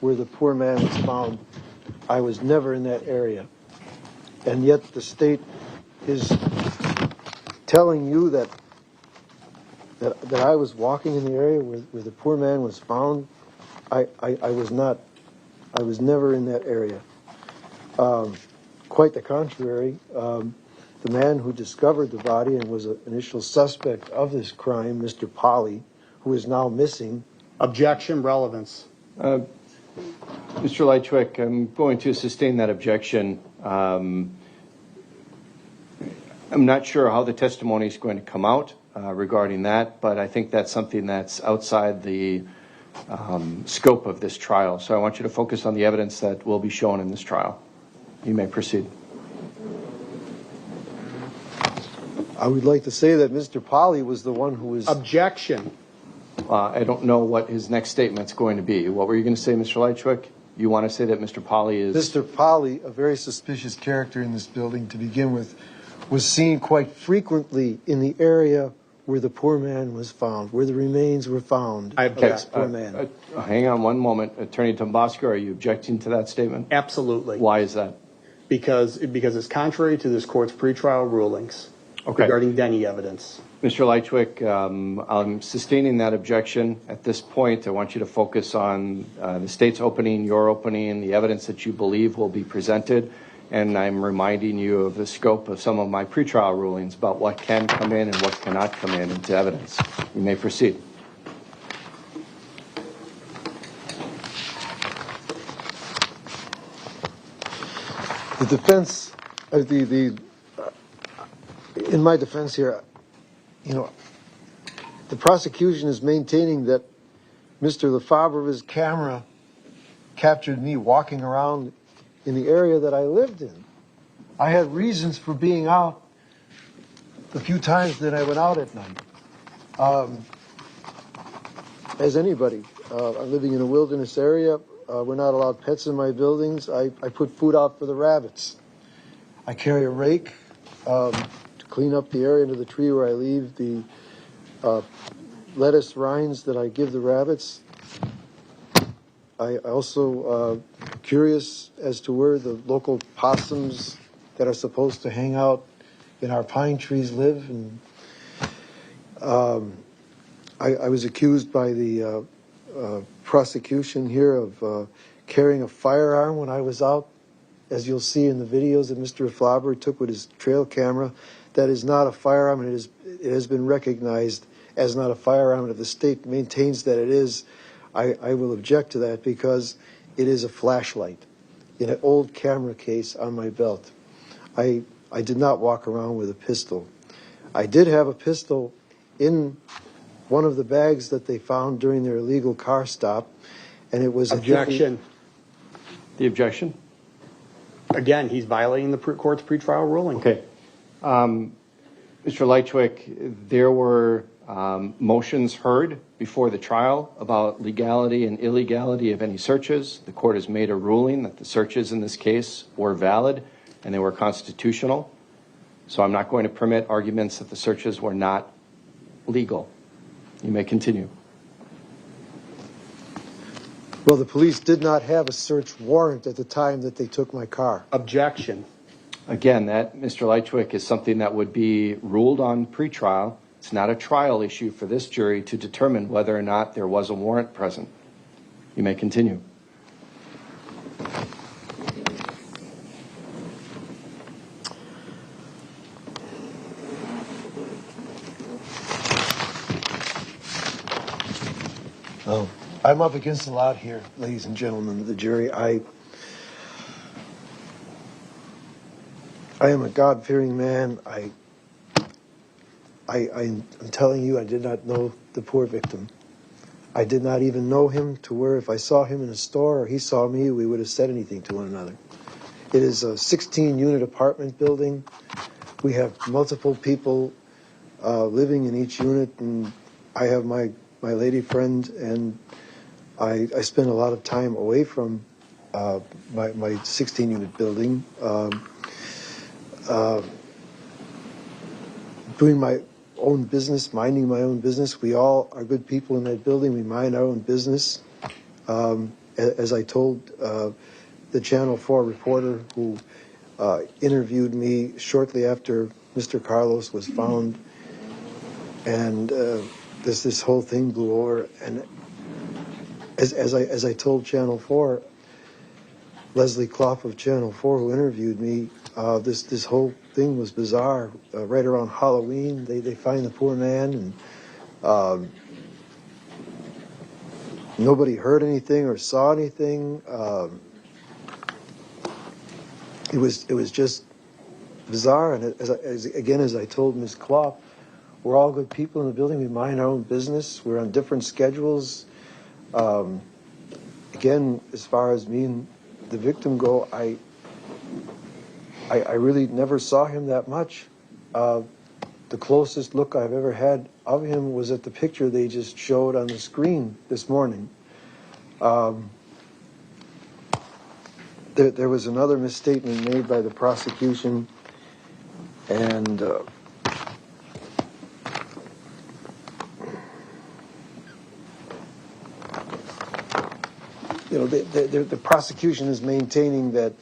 where the poor man was found. I was never in that area. And yet the state is telling you that I was walking in the area where the poor man was found. I was not. I was never in that area. Quite the contrary. The man who discovered the body and was an initial suspect of this crime, Mr. Polly, who is now missing. Objection, relevance. Mr. Lychwick, I'm going to sustain that objection. I'm not sure how the testimony is going to come out regarding that, but I think that's something that's outside the scope of this trial. So I want you to focus on the evidence that will be shown in this trial. You may proceed. I would like to say that Mr. Polly was the one who was... Objection. I don't know what his next statement's going to be. What were you going to say, Mr. Lychwick? You want to say that Mr. Polly is... Mr. Polly, a very suspicious character in this building to begin with, was seen quite frequently in the area where the poor man was found, where the remains were found. I object. Of this poor man. Hang on one moment. Attorney Tombosco, are you objecting to that statement? Absolutely. Why is that? Because it's contrary to this court's pretrial rulings regarding Denny evidence. Mr. Lychwick, I'm sustaining that objection. At this point, I want you to focus on the state's opening, your opening, the evidence that you believe will be presented, and I'm reminding you of the scope of some of my pretrial rulings about what can come in and what cannot come in into evidence. You may proceed. The defense, in my defense here, the prosecution is maintaining that Mr. Lefebvre's camera captured me walking around in the area that I lived in. I had reasons for being out the few times that I went out at night. As anybody, I'm living in a wilderness area. We're not allowed pets in my buildings. I put food out for the rabbits. I carry a rake to clean up the area under the tree where I leave the lettuce rinds that I give the rabbits. I also curious as to where the local possums that are supposed to hang out in our pine trees live. And I was accused by the prosecution here of carrying a firearm when I was out. As you'll see in the videos that Mr. Lefebvre took with his trail camera, that is not a firearm, and it has been recognized as not a firearm. And if the state maintains that it is, I will object to that because it is a flashlight in an old camera case on my belt. I did not walk around with a pistol. I did have a pistol in one of the bags that they found during their illegal car stop, and it was Objection. The objection? Again, he's violating the court's pretrial ruling. Okay. Mr. Lychwick, there were motions heard before the trial about legality and illegality of any searches. The court has made a ruling that the searches in this case were valid and they were constitutional. So I'm not going to permit arguments that the searches were not legal. You may continue. Well, the police did not have a search warrant at the time that they took my car. Objection. Again, that, Mr. Lychwick, is something that would be ruled on pretrial. It's not a trial issue for this jury to determine whether or not there was a warrant present. You may continue. Oh, I'm up against a lot here, ladies and gentlemen of the jury. I am a God-fearing man. I'm telling you, I did not know the poor victim. I did not even know him to where if I saw him in a store or he saw me, we would have said anything to one another. It is a 16-unit apartment building. We have multiple people living in each unit, and I have my lady friend, and I spend a lot of time away from my 16-unit building. doing my own business, minding my own business. We all are good people in that building. We mind our own business. As I told the Channel 4 reporter who interviewed me shortly after Mr. Carlos was found, and this whole thing blew over. And as I told Channel 4, Leslie Clough of Channel 4, who interviewed me, this whole thing was bizarre. Right around Halloween, they find the poor man, and nobody heard anything or saw anything. It was just bizarre. And as I told Ms. Clough, we're all good people in the building. We mind our own business. We're on different schedules. Again, as far as me and the victim go, I really never saw him that much. The closest look I've ever had of him was at the picture they just showed on the screen this morning. There was another misstatement made by the prosecution, and the prosecution is maintaining that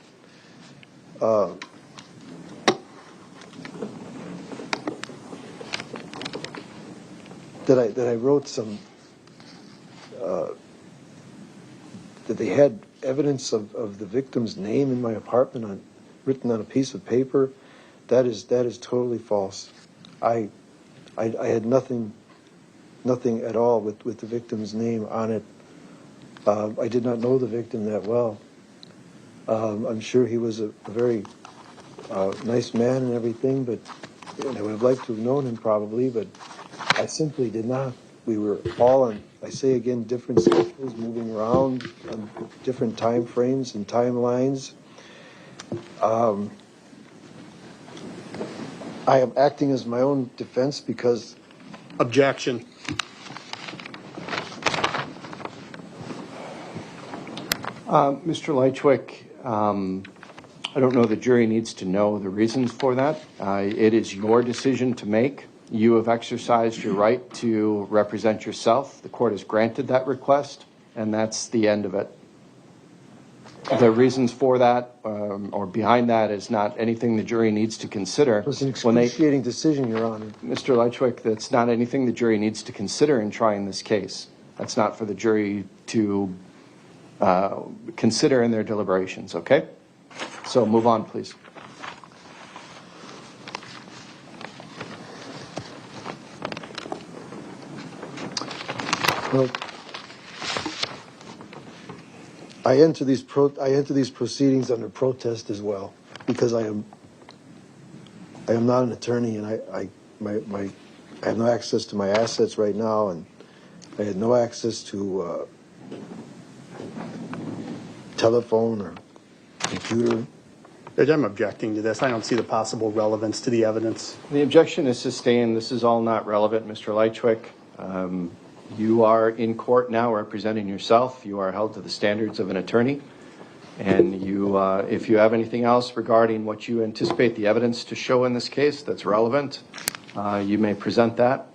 that I wrote some that they had evidence of the victim's name in my apartment written on a piece of paper. That is totally false. I had nothing at all with the victim's name on it. I did not know the victim that well. I'm sure he was a very nice man and everything, but I would have liked to have known him probably, but I simply did not. We were all on, I say again, different schedules, moving around on different time frames and timelines. I am acting as my own defense because... Objection. Mr. Lychwick, I don't know the jury needs to know the reasons for that. It is your decision to make. You have exercised your right to represent yourself. The court has granted that request, and that's the end of it. The reasons for that or behind that is not anything the jury needs to consider. It was an excruciating decision, Your Honor. Mr. Lychwick, that's not anything the jury needs to consider in trying this case. That's not for the jury to consider in their deliberations, okay? So move on, please. Well, I enter these proceedings under protest as well, because I am not an attorney, and I have no access to my assets right now, and I had no access to telephone or computer. I'm objecting to this. I don't see the possible relevance to the evidence. The objection is sustained. This is all not relevant, Mr. Lychwick. You are in court now representing yourself. You are held to the standards of an attorney. And you, if you have anything else regarding what you anticipate the evidence to show in this case that's relevant, you may present that.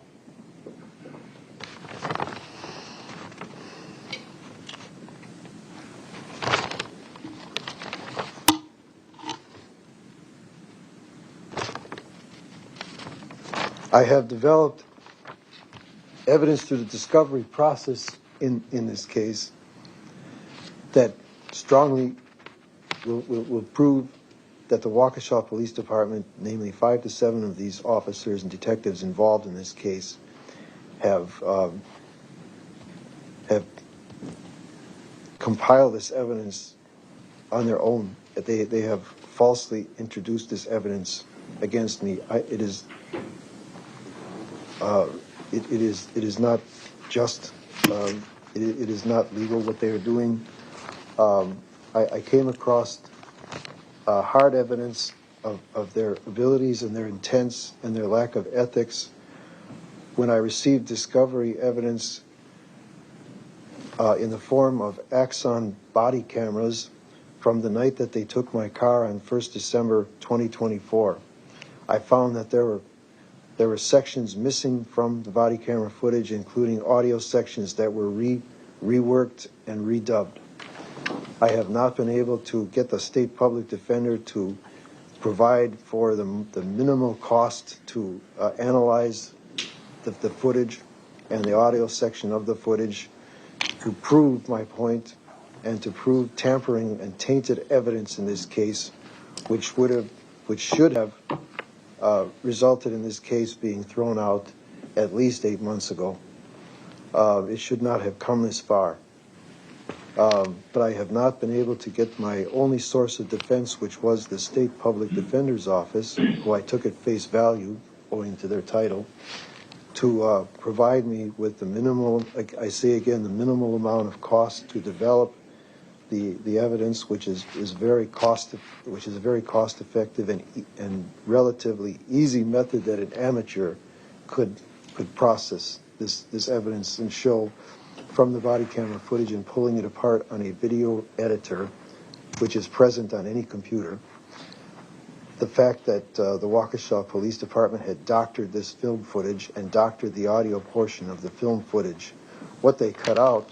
I have developed evidence through the discovery process in this case that strongly will prove that the Waukesha Police Department, namely 5 to 7 of these officers and detectives involved in this case, have compiled this evidence on their own. That they have falsely introduced this evidence against me. It is not just. It is not legal what they are doing. I came across hard evidence of their abilities and their intents and their lack of ethics when I received discovery evidence in the form of Axon body cameras from the night that they took my car on 1st December 2024. I found that there were There were sections missing from the body camera footage, including audio sections that were reworked and redubbed. I have not been able to get the state public defender to provide for the minimal cost to analyze the footage and the audio section of the footage to prove my point and to prove tampering and tainted evidence in this case, which should have resulted in this case being thrown out at least 8 months ago. It should not have come this far. But I have not been able to get my only source of defense, which was the State Public Defender's Office, who I took at face value, owing to their title, to provide me with the minimal, I say again, the minimal amount of cost to develop the evidence, which is a very cost effective and relatively easy method that an amateur could process this evidence and show from the body camera footage and pulling it apart on a video editor, which is present on any computer. The fact that the Waukesha Police Department had doctored this film footage and doctored the audio portion of the film footage. What they cut out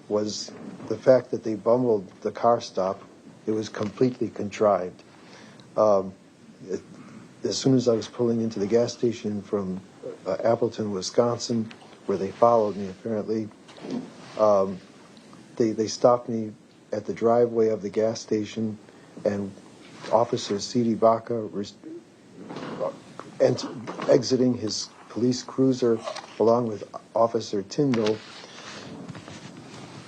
was the fact that they bumbled the car stop. It was completely contrived. As soon as I was pulling into the gas station from Appleton, Wisconsin, where they followed me apparently, they stopped me at the driveway of the gas station, and Officer C.D. Baca exiting his police cruiser along with Officer Tyndall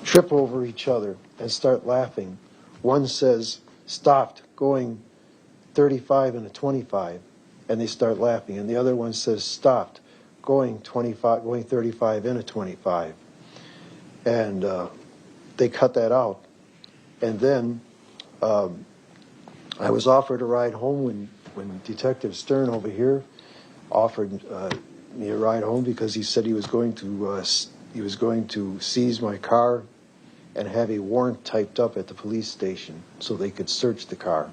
trip over each other and start laughing. One says, "Stopped going 35 and a 25," and they start laughing. And the other one says, "Stopped going 35 and a 25." And they cut that out. And then I was offered a ride home when Detective Stern over here offered me a ride home, because he said he was going to seize my car and have a warrant typed up at the police station so they could search the car.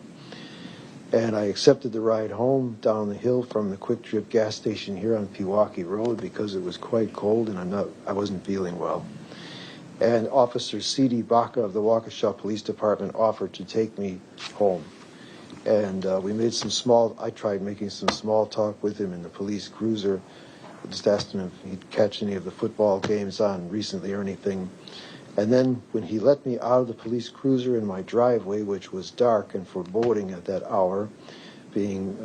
And I accepted the ride home down the hill from the Quick Trip gas station here on Pewaukee Road, because it was quite cold and I wasn't feeling well. And Officer C.D. Baca of the Waukesha Police Department offered to take me home. And I tried making some small talk with him in the police cruiser. I just asked him if he'd catch any of the football games on recently or anything. And then when he let me out of the police cruiser in my driveway, which was dark and foreboding at that hour, being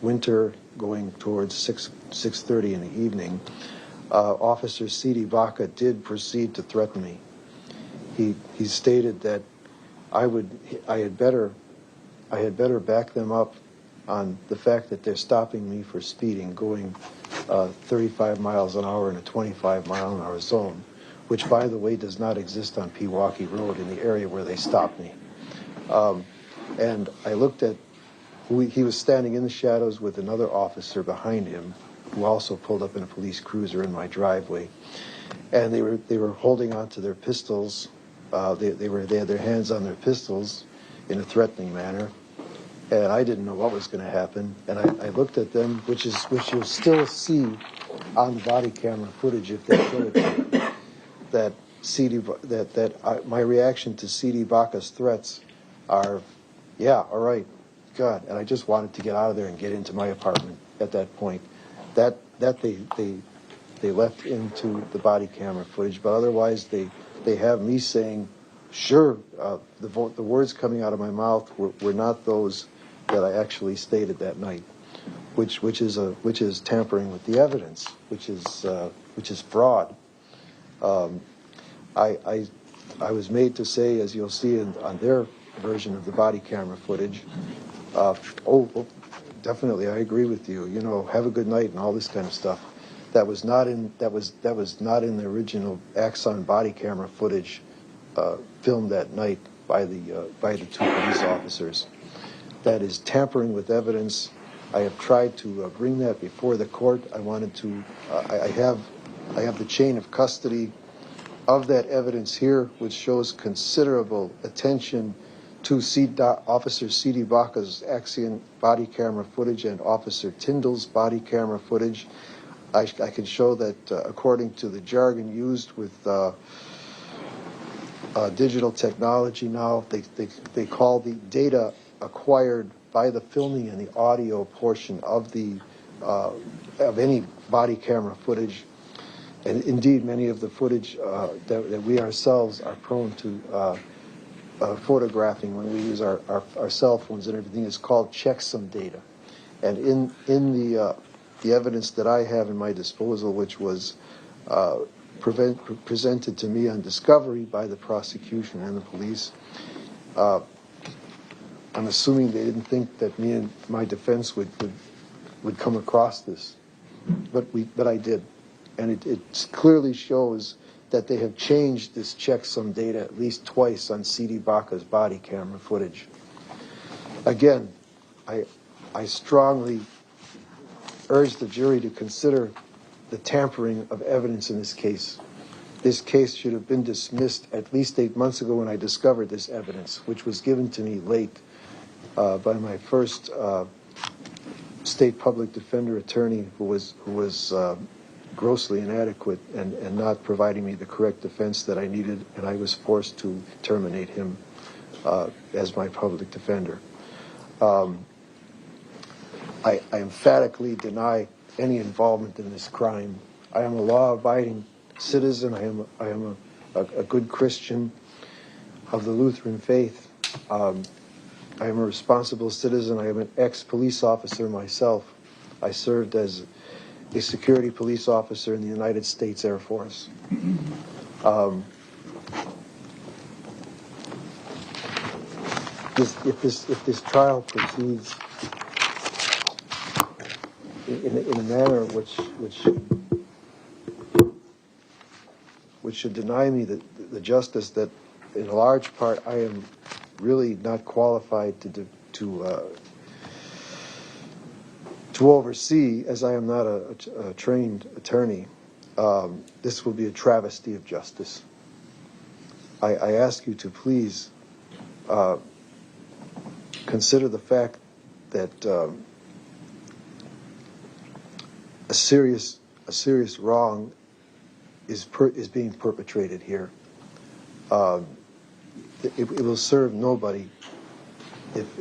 winter going towards 6:30 in the evening, Officer C.D. Baca did proceed to threaten me. He stated that I had better back them up on the fact that they're stopping me for speeding, going 35 miles an hour in a 25-mile-an-hour zone, which, by the way, does not exist on Pewaukee Road in the area where they stopped me. And I looked at he was standing in the shadows with another officer behind him, who also pulled up in a police cruiser in my driveway. And they were holding onto their pistols. They had their hands on their pistols in a threatening manner. And I didn't know what was going to happen. And I looked at them, which you'll still see on the body camera footage if they show it to you, my reaction to C.D. Baca's threats are, yeah, all right, God. And I just wanted to get out of there and get into my apartment at that point. That they left into the body camera footage, but otherwise they have me saying, sure, the words coming out of my mouth were not those that I actually stated that night, which is tampering with the evidence, which is fraud. I was made to say, as you'll see on their version of the body camera footage, definitely, I agree with you. You know, have a good night and all this kind of stuff. That was not in the original Axon body camera footage filmed that night by the two police officers. That is tampering with evidence. I have tried to bring that before the court. I wanted to. I have the chain of custody of that evidence here, which shows considerable attention Officer C.D. Baca's Axion body camera footage and Officer Tyndall's body camera footage. I can show that according to the jargon used with digital technology now, they call the data acquired by the filming and the audio portion of any body camera footage, and indeed many of the footage that we ourselves are prone to photographing when we use our cell phones and everything is called checksum data. And in the evidence that I have in my disposal, which was presented to me on discovery by the prosecution and the police, I'm assuming they didn't think that me and my defense would come across this, but I did, and it clearly shows that they have changed this checksum data at least twice on C.D. Baca's body camera footage. Again, I strongly urge the jury to consider the tampering of evidence in this case. This case should have been dismissed at least 8 months ago when I discovered this evidence, which was given to me late by my first state public defender attorney, who was grossly inadequate and not providing me the correct defense that I needed, and I was forced to terminate him as my public defender. I emphatically deny any involvement in this crime. I am a law-abiding citizen. I am a good Christian of the Lutheran faith. I am a responsible citizen. I am an ex-police officer myself. I served as a security police officer in the United States Air Force. If this trial proceeds in a manner which should deny me the justice that, in large part, I am really not qualified to oversee, as I am not a trained attorney, this will be a travesty of justice. I ask you to please consider the fact that a serious wrong is being perpetrated here. It will serve nobody if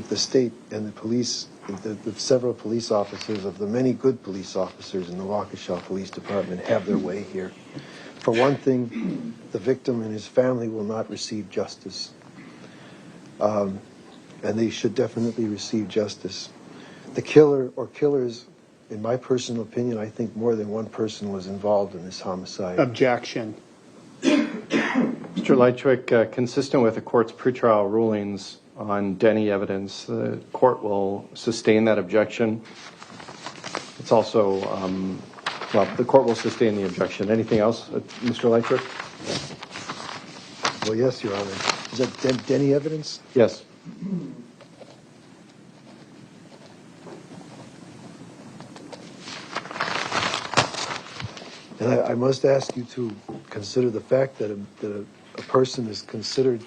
the state and the police, the several police officers of the many good police officers in the Waukesha Police Department have their way here. For one thing, the victim and his family will not receive justice. And they should definitely receive justice. The killer or killers, in my personal opinion, I think more than one person was involved in this homicide. Objection. Mr. Lychwick, consistent with the court's pretrial rulings on Denny evidence, the court will sustain that objection. It's also, the court will sustain the objection. Anything else, Mr. Lychwick? Well, yes, Your Honor. Is that Denny evidence? Yes. And I must ask you to consider the fact that a person is considered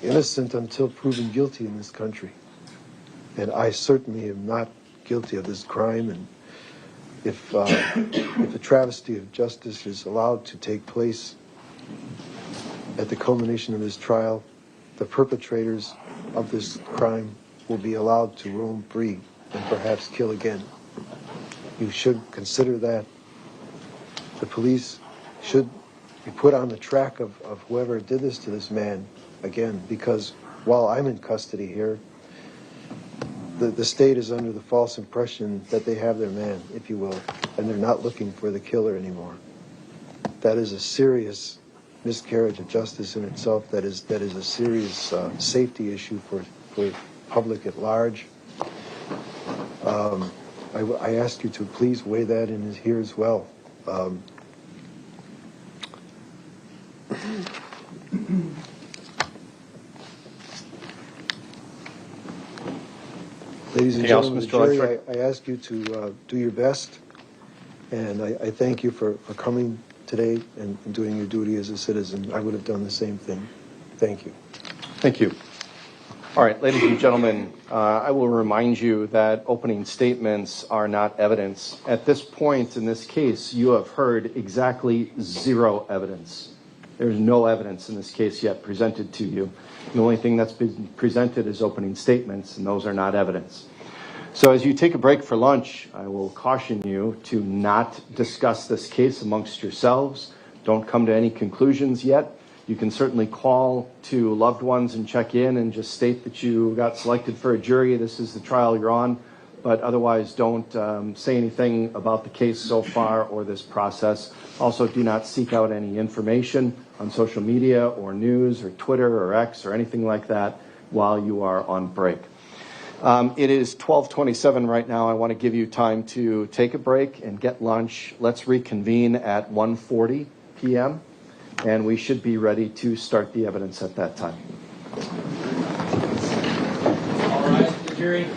innocent until proven guilty in this country. And I certainly am not guilty of this crime. And if a travesty of justice is allowed to take place at the culmination of this trial, the perpetrators of this crime will be allowed to roam free and perhaps kill again. You should consider that. The police should be put on the track of whoever did this to this man again, because while I'm in custody here, the state is under the false impression that they have their man, if you will, and they're not looking for the killer anymore. That is a serious miscarriage of justice in itself. That is a serious safety issue for public at large. I ask you to please weigh that in here as well. Ladies and gentlemen of the jury, I ask you to do your best, and I thank you for coming today and doing your duty as a citizen. I would have done the same thing. Thank you. Thank you. All right, ladies and gentlemen, I will remind you that opening statements are not evidence. At this point in this case, you have heard exactly zero evidence. There's no evidence in this case yet presented to you. The only thing that's been presented is opening statements, and those are not evidence. So as you take a break for lunch, I will caution you to not discuss this case amongst yourselves. Don't come to any conclusions yet. You can certainly call to loved ones and check in and just state that you got selected for a jury. This is the trial you're on. But otherwise, don't say anything about the case so far or this process. Also, do not seek out any information on social media or news or Twitter or X or anything like that while you are on break. It is 12:27 right now. I want to give you time to take a break and get lunch. Let's reconvene at 1:40 p.m. and we should be ready to start the evidence at that time. All right, the jury.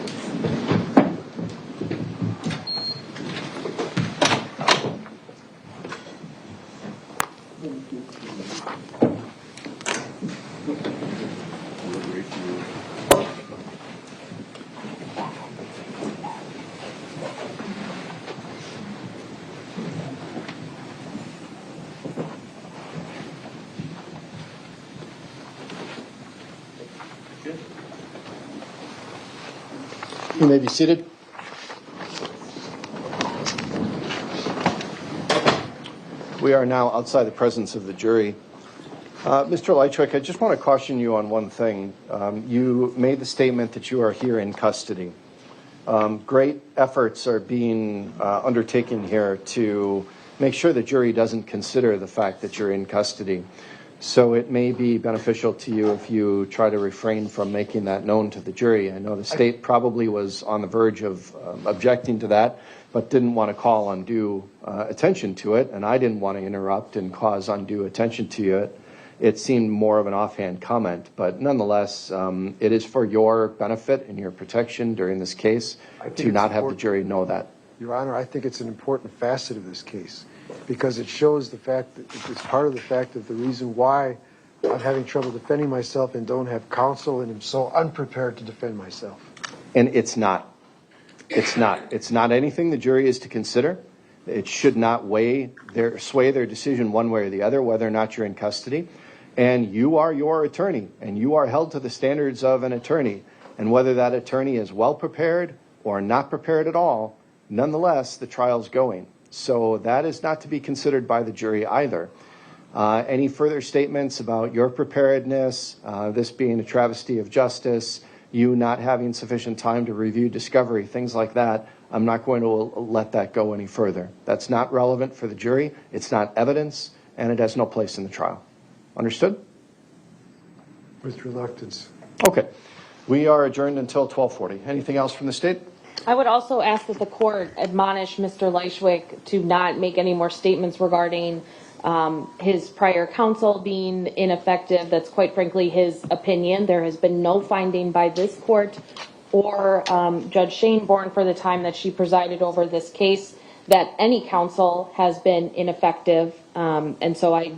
You may be seated. We are now outside the presence of the jury. Mr. Lychwick, I just want to caution you on one thing. You made the statement that you are here in custody. Great efforts are being undertaken here to make sure the jury doesn't consider the fact that you're in custody. So it may be beneficial to you if you try to refrain from making that known to the jury. I know the state probably was on the verge of objecting to that, but didn't want to call undue attention to it, and I didn't want to interrupt and cause undue attention to it. It seemed more of an offhand comment, but nonetheless, it is for your benefit and your protection during this case to not have the jury know that. Your Honor, I think it's an important facet of this case because it shows the fact that it's part of the fact of the reason why I'm having trouble defending myself and don't have counsel and am so unprepared to defend myself. And it's not. It's not. It's not anything the jury is to consider. It should not sway their decision one way or the other, whether or not you're in custody. And you are your attorney, and you are held to the standards of an attorney. And whether that attorney is well prepared or not prepared at all, nonetheless, the trial's going. So that is not to be considered by the jury either. Any further statements about your preparedness, this being a travesty of justice, you not having sufficient time to review discovery, things like that, I'm not going to let that go any further. That's not relevant for the jury. It's not evidence, and it has no place in the trial. Understood? With reluctance. Okay. We are adjourned until 12:40. Anything else from the state? I would also ask that the court admonish Mr. Lychwick to not make any more statements regarding his prior counsel being ineffective. That's quite frankly his opinion. There has been no finding by this court or Judge Shaneborn for the time that she presided over this case that any counsel has been ineffective. And so I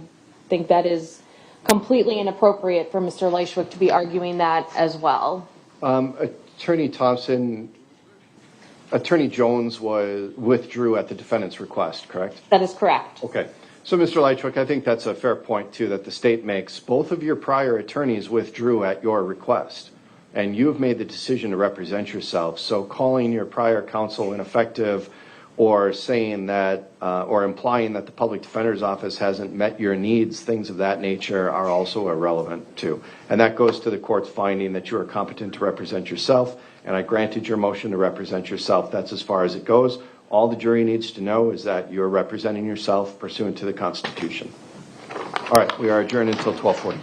think that is completely inappropriate for Mr. Lychwick to be arguing that as well. Attorney Thompson, Attorney Jones withdrew at the defendant's request, correct? That is correct. Okay. So, Mr. Lychwick, I think that's a fair point, too, that the state makes. Both of your prior attorneys withdrew at your request, and you've made the decision to represent yourself. So calling your prior counsel ineffective or saying that or implying that the public defender's office hasn't met your needs, things of that nature are also irrelevant, too. And that goes to the court's finding that you are competent to represent yourself, and I granted your motion to represent yourself. That's as far as it goes. All the jury needs to know is that you're representing yourself pursuant to the Constitution. All right, we are adjourned until 12:40.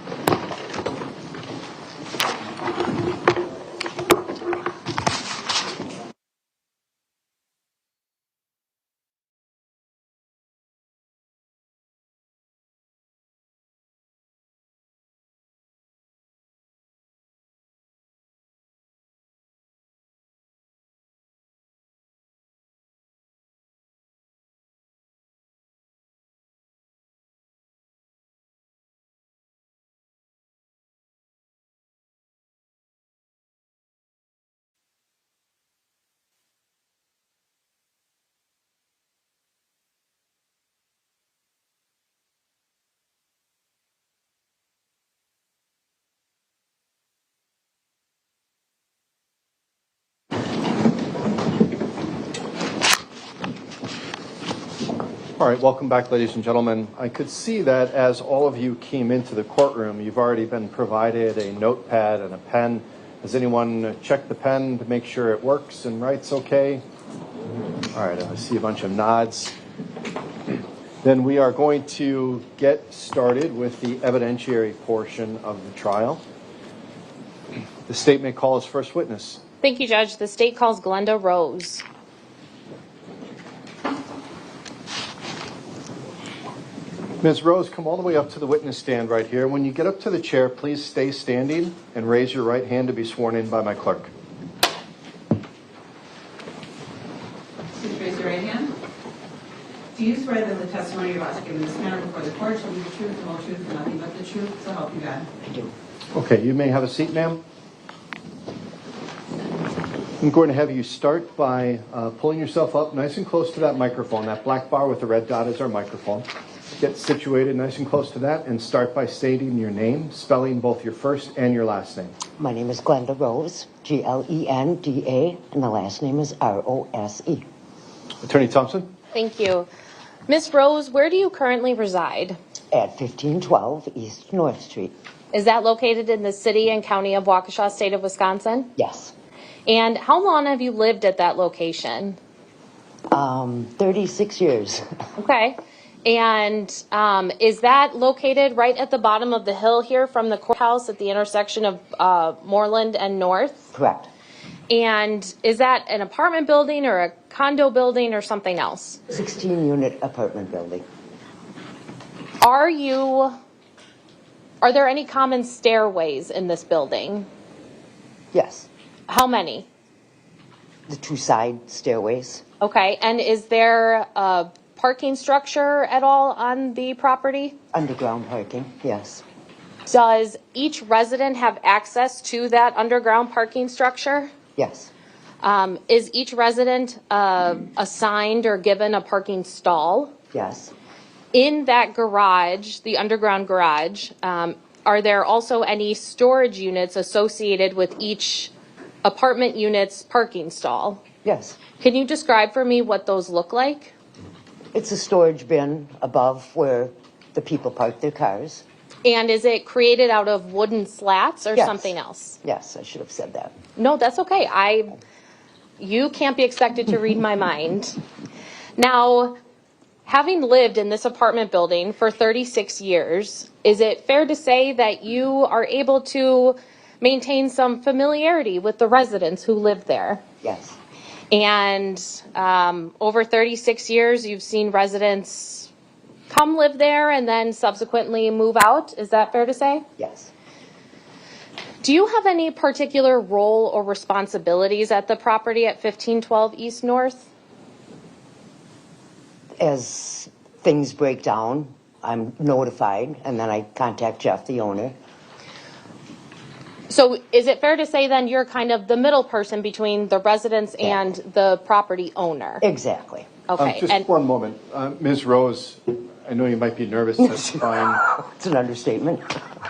All right, welcome back, ladies and gentlemen. I could see that as all of you came into the courtroom, you've already been provided a notepad and a pen. Has anyone checked the pen to make sure it works and writes okay? All right, I see a bunch of nods. Then we are going to get started with the evidentiary portion of the trial. The state may call its first witness. Thank you, Judge. The state calls Glenda Rose. Ms. Rose, come all the way up to the witness stand right here. When you get up to the chair, please stay standing and raise your right hand to be sworn in by my clerk. Please raise your right hand. Do you swear that the testimony you're about to give in this matter before the court shall be the truth, the whole truth, and nothing but the truth, so help you God? I do. Okay, you may have a seat, ma'am. I'm going to have you start by pulling yourself up nice and close to that microphone. That black bar with the red dot is our microphone. Get situated nice and close to that and start by stating your name, spelling both your first and your last name. My name is Glenda Rose, Glenda, and the last name is Rose. Attorney Thompson? Thank you. Ms. Rose, where do you currently reside? At 1512 East North Street. Is that located in the city and county of Waukesha, state of Wisconsin? Yes. And how long have you lived at that location? 36 years. Okay. And is that located right at the bottom of the hill here from the courthouse at the intersection of Moreland and North? Correct. And is that an apartment building or a condo building or something else? 16-unit apartment building. Are there any common stairways in this building? Yes. How many? The two side stairways. Okay. And is there a parking structure at all on the property? Underground parking, yes. Does each resident have access to that underground parking structure? Yes. Is each resident assigned or given a parking stall? Yes. In that garage, the underground garage, are there also any storage units associated with each apartment unit's parking stall? Yes. Can you describe for me what those look like? It's a storage bin above where the people park their cars. And is it created out of wooden slats or Yes. something else? Yes, I should have said that. No, that's okay. You can't be expected to read my mind. Now, having lived in this apartment building for 36 years, is it fair to say that you are able to maintain some familiarity with the residents who live there? Yes. And over 36 years, you've seen residents come live there and then subsequently move out. Is that fair to say? Yes. Do you have any particular role or responsibilities at the property at 1512 East North? As things break down, I'm notified, and then I contact Jeff, the owner. So is it fair to say then you're kind of the middle person between the residents and the property owner? Exactly. Okay. Just one moment. Ms. Rose, I know you might be nervous. That's fine. It's an understatement.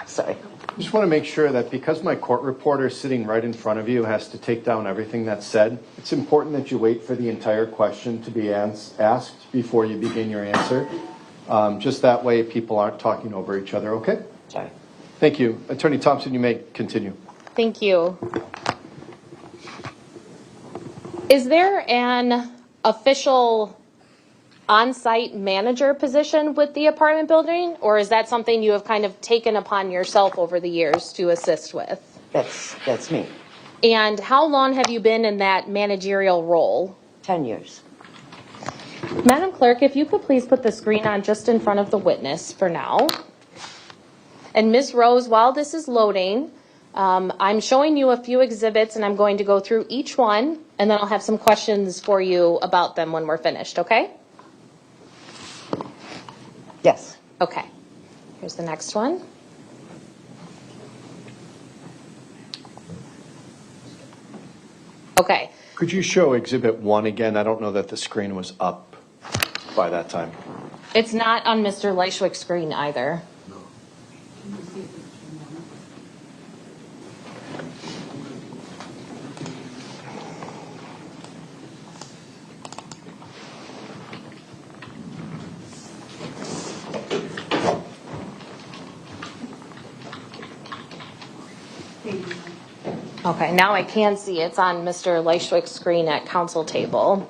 Sorry. I just want to make sure that because my court reporter sitting right in front of you has to take down everything that's said, it's important that you wait for the entire question to be asked before you begin your answer. Just that way people aren't talking over each other, okay? Sorry. Thank you. Attorney Thompson, you may continue. Thank you. Is there an official on-site manager position with the apartment building, or is that something you have kind of taken upon yourself over the years to assist with? That's me. And how long have you been in that managerial role? 10 years. Madam Clerk, if you could please put the screen on just in front of the witness for now. And Ms. Rose, while this is loading, I'm showing you a few exhibits and I'm going to go through each one and then I'll have some questions for you about them when we're finished, okay? Yes. Okay. Here's the next one. Okay. Could you show Exhibit 1 again? I don't know that the screen was up by that time. It's not on Mr. Lychwick's screen either. Okay, now I can see it's on Mr. Lychwick's screen at council table.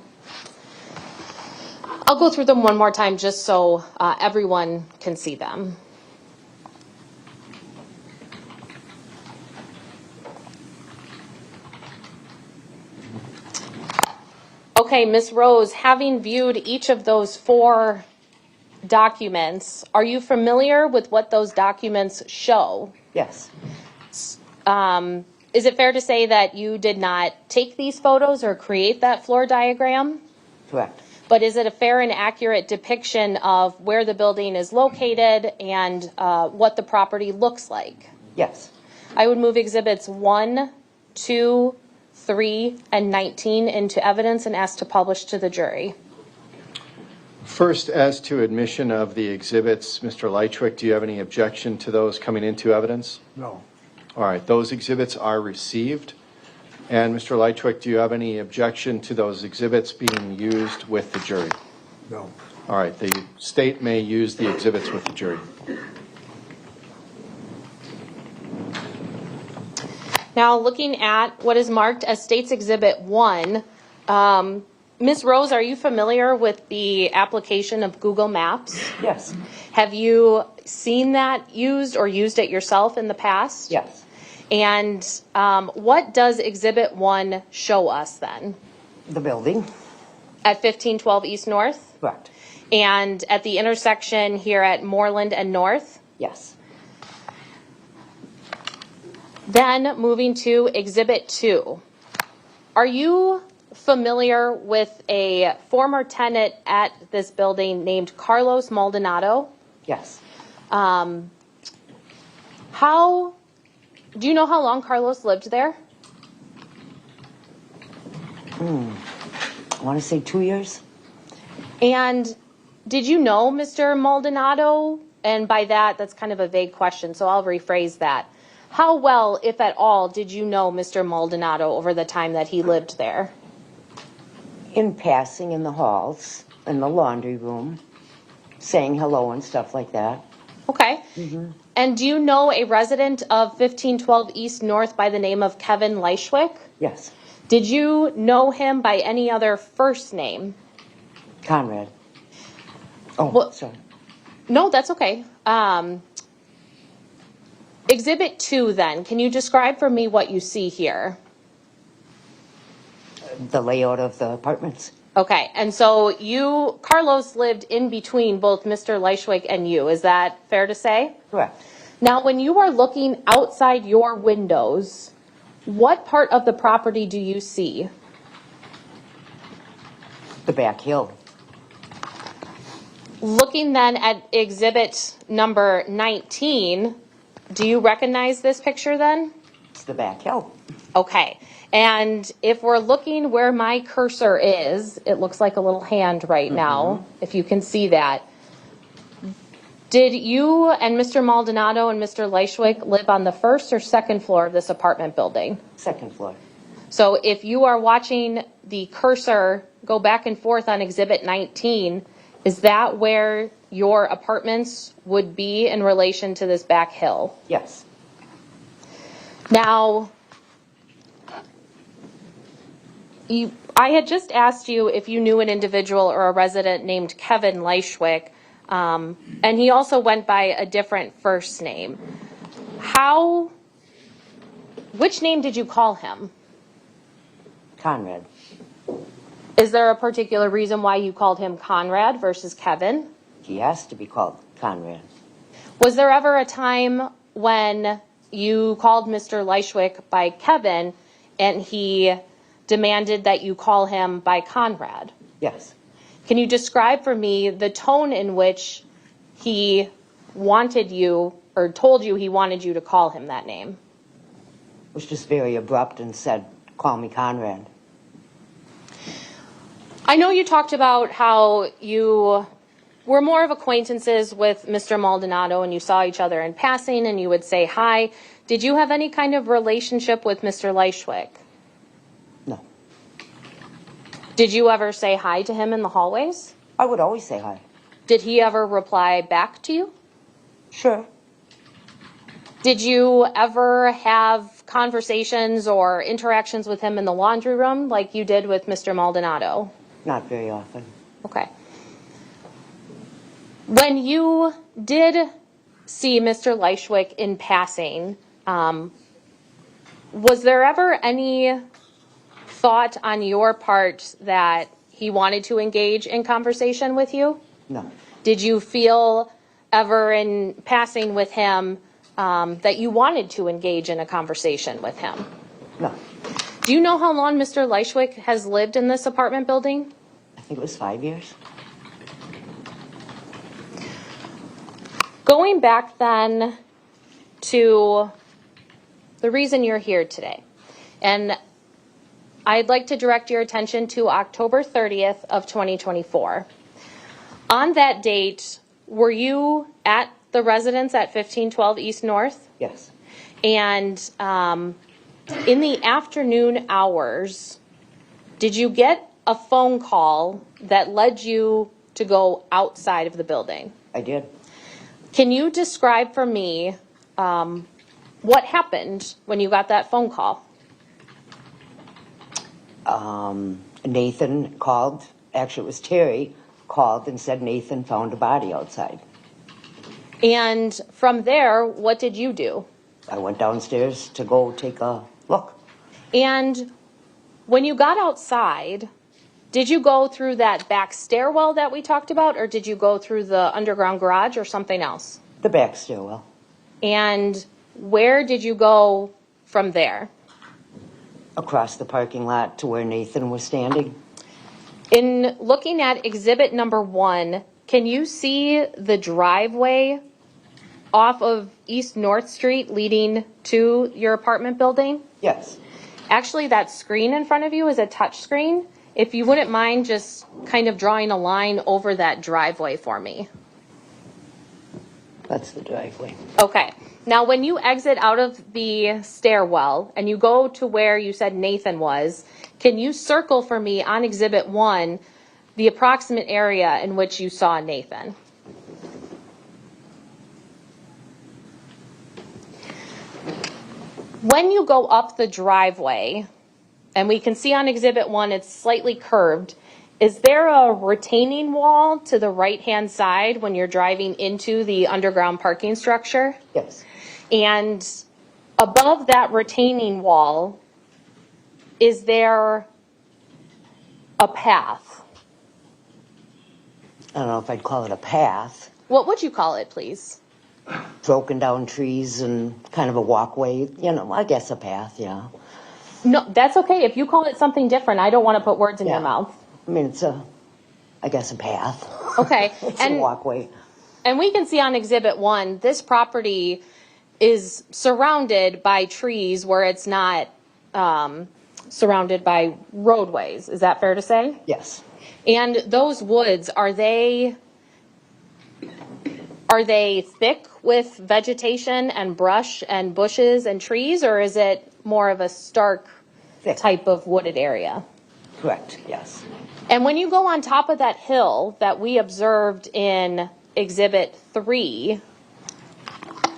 I'll go through them one more time just so everyone can see them. Okay, Ms. Rose, having viewed each of those 4 documents, are you familiar with what those documents show? Yes. Is it fair to say that you did not take these photos or create that floor diagram? Correct. But is it a fair and accurate depiction of where the building is located and what the property looks like? Yes. I would move exhibits 1, 2, 3, and 19 into evidence and ask to publish to the jury. First, as to admission of the exhibits, Mr. Lychwick, do you have any objection to those coming into evidence? No. All right, those exhibits are received. And Mr. Lychwick, do you have any objection to those exhibits being used with the jury? No. All right, the state may use the exhibits with the jury. Now, looking at what is marked as State's Exhibit 1, Ms. Rose, are you familiar with the application of Google Maps? Yes. Have you seen that used or used it yourself in the past? Yes. And what does Exhibit 1 show us then? The building. At 1512 East North? Correct. And at the intersection here at Moreland and North? Yes. Then moving to Exhibit 2. Are you familiar with a former tenant at this building named Carlos Maldonado? Yes. Do you know how long Carlos lived there? I want to say 2 years. And did you know Mr. Maldonado? And by that, that's kind of a vague question, so I'll rephrase that. How well, if at all, did you know Mr. Maldonado over the time that he lived there? In passing in the halls, in the laundry room, saying hello and stuff like that. Okay. Mm-hmm. And do you know a resident of 1512 East North by the name of Kevin Lychwick? Yes. Did you know him by any other first name? Conrad. Oh, Well- sorry. No, that's okay. Exhibit 2 then, can you describe for me what you see here? The layout of the apartments. Okay, and so Carlos lived in between both Mr. Lychwick and you, is that fair to say? Correct. Now, when you are looking outside your windows, what part of the property do you see? The back hill. Looking then at exhibit number 19, do you recognize this picture then? It's the back hill. Okay, and if we're looking where my cursor is, it looks like a little hand right now, if you can see that. Did you and Mr. Maldonado and Mr. Lychwick live on the first or second floor of this apartment building? Second floor. So if you are watching the cursor go back and forth on exhibit 19, is that where your apartments would be in relation to this back hill? Yes. Now, I had just asked you if you knew an individual or a resident named Kevin Lychwick, and he also went by a different first name. Which name did you call him? Conrad. Is there a particular reason why you called him Conrad versus Kevin? He has to be called Conrad. Was there ever a time when you called Mr. Lychwick by Kevin and he demanded that you call him by Conrad? Yes. Can you describe for me the tone in which he wanted you or told you he wanted you to call him that name? It was just very abrupt and said, call me Conrad. I know you talked about how you were more of acquaintances with Mr. Maldonado and you saw each other in passing and you would say hi. Did you have any kind of relationship with Mr. Lychwick? No. Did you ever say hi to him in the hallways? I would always say hi. Did he ever reply back to you? Sure. Did you ever have conversations or interactions with him in the laundry room like you did with Mr. Maldonado? Not very often. Okay. When you did see Mr. Lychwick in passing, was there ever any thought on your part that he wanted to engage in conversation with you? No. Did you feel ever in passing with him that you wanted to engage in a conversation with him? No. Do you know how long Mr. Lychwick has lived in this apartment building? I think it was 5 years. Going back then to the reason you're here today, and I'd like to direct your attention to October 30th of 2024. On that date, were you at the residence at 1512 East North? Yes. And in the afternoon hours, did you get a phone call that led you to go outside of the building? I did. Can you describe for me what happened when you got that phone call? Nathan called, actually it was Terry, called and said Nathan found a body outside. And from there, what did you do? I went downstairs to go take a look. And when you got outside, did you go through that back stairwell that we talked about, or did you go through the underground garage or something else? The back stairwell. And where did you go from there? Across the parking lot to where Nathan was standing. In looking at exhibit number 1, can you see the driveway off of East North Street leading to your apartment building? Yes. Actually, that screen in front of you is a touch screen. If you wouldn't mind just kind of drawing a line over that driveway for me. That's the driveway. Okay. Now, when you exit out of the stairwell and you go to where you said Nathan was, can you circle for me on exhibit 1 the approximate area in which you saw Nathan? When you go up the driveway, and we can see on exhibit 1 it's slightly curved, is there a retaining wall to the right-hand side when you're driving into the underground parking structure? Yes. And above that retaining wall, is there a path? I don't know if I'd call it a path. What would you call it, please? Broken down trees and kind of a walkway. You know, I guess a path, yeah. No, that's okay. If you call it something different, I don't want to put words in your mouth. I mean, it's I guess a path. Okay. It's a walkway. And we can see on exhibit 1, this property is surrounded by trees where it's not surrounded by roadways. Is that fair to say? Yes. And those woods, are they thick with vegetation and brush and bushes and trees, or is it more of a stark Thick. type of wooded area? Correct, yes. And when you go on top of that hill that we observed in exhibit 3,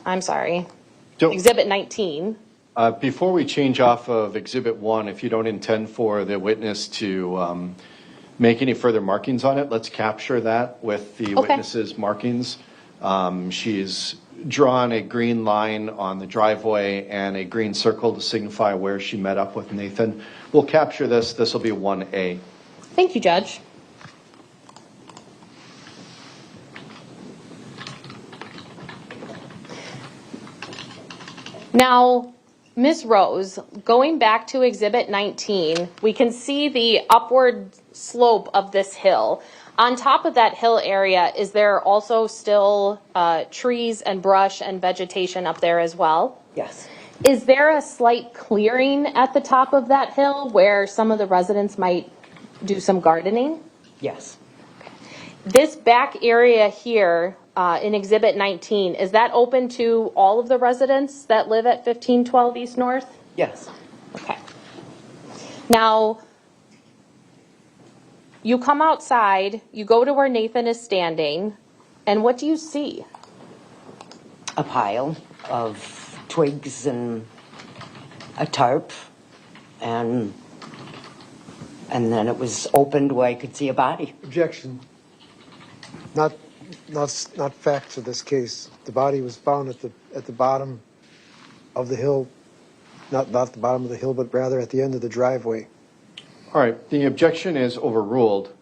I'm sorry, exhibit 19. Before we change off of exhibit 1, if you don't intend for the witness to make any further markings on it, let's capture that with the witness's markings. She's drawn a green line on the driveway and a green circle to signify where she met up with Nathan. We'll capture this. This will be 1A. Thank you, Judge. Now, Ms. Rose, going back to exhibit 19, we can see the upward slope of this hill. On top of that hill area, is there also still trees and brush and vegetation up there as well? Yes. Is there a slight clearing at the top of that hill where some of the residents might do some gardening? Yes. This back area here in exhibit 19, is that open to all of the residents that live at 1512 East North? Yes. Okay. Now, you come outside, you go to where Nathan is standing, and what do you see? A pile of twigs and a tarp, and then it was opened where I could see a body. Objection. Not facts of this case. The body was found at the bottom of the hill, not the bottom of the hill, but rather at the end of the driveway. All right, the objection is overruled.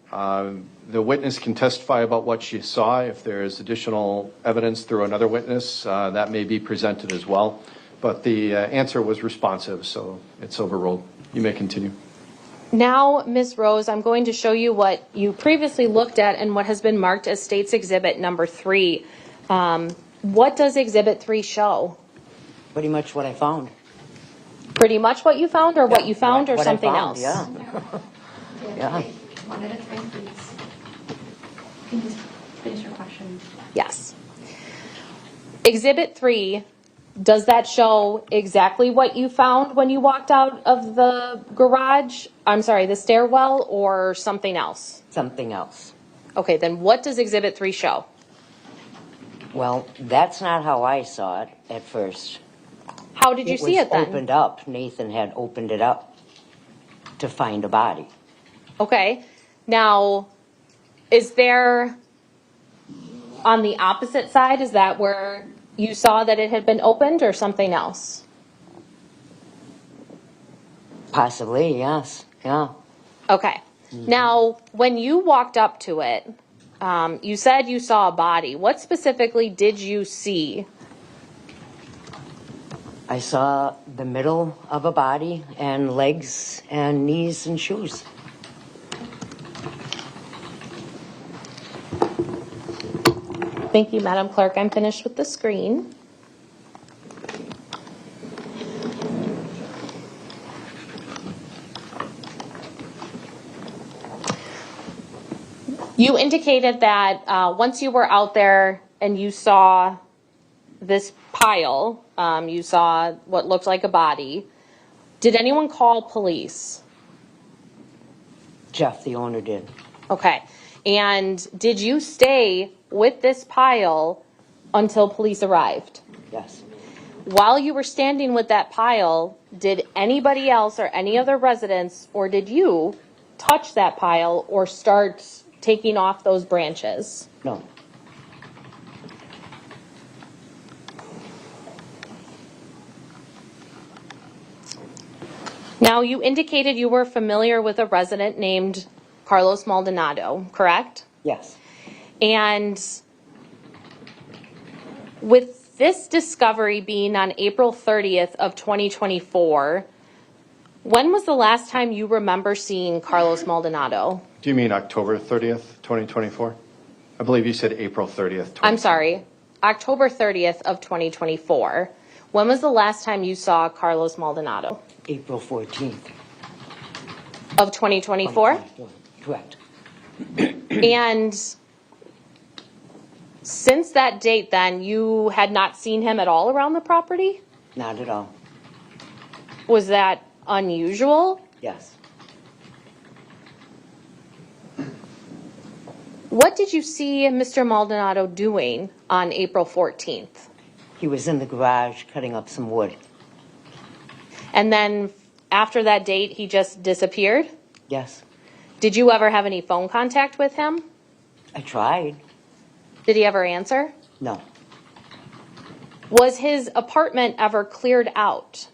The witness can testify about what she saw. If there is additional evidence through another witness, that may be presented as well. But the answer was responsive, so it's overruled. You may continue. Now, Ms. Rose, I'm going to show you what you previously looked at and what has been marked as State's Exhibit number 3. What does Exhibit 3 show? Pretty much what I found. Pretty much what you found, or what you found, or What I something found, else? Yeah. Yeah. One at a time, please. You can just finish your question. Yes. Exhibit 3, does that show exactly what you found when you walked out of the garage? I'm sorry, the stairwell, or something else? Something else. Okay, then what does Exhibit 3 show? Well, that's not how I saw it at first. How did you see it then? It was opened up. Nathan had opened it up to find a body. Okay. Now, is there, on the opposite side, is that where you saw that it had been opened, or something else? Possibly, yes. Yeah. Okay. Now, when you walked up to it, you said you saw a body. What specifically did you see? I saw the middle of a body and legs and knees and shoes. Thank you, Madam Clerk. I'm finished with the screen. You indicated that once you were out there and you saw this pile, you saw what looked like a body. Did anyone call police? Jeff, the owner, did. Okay. And did you stay with this pile until police arrived? Yes. While you were standing with that pile, did anybody else or any other residents, or did you touch that pile or start taking off those branches? No. Now, you indicated you were familiar with a resident named Carlos Maldonado, correct? Yes. And with this discovery being on April 30th of 2024, when was the last time you remember seeing Carlos Maldonado? Do you mean October 30th, 2024? I believe you said April 30th. I'm sorry, October 30th of 2024. When was the last time you saw Carlos Maldonado? April 14th. Of 2024? Correct. And since that date then, you had not seen him at all around the property? Not at all. Was that unusual? Yes. What did you see Mr. Maldonado doing on April 14th? He was in the garage cutting up some wood. And then after that date, he just disappeared? Yes. Did you ever have any phone contact with him? I tried. Did he ever answer? No. Was his apartment ever cleared out?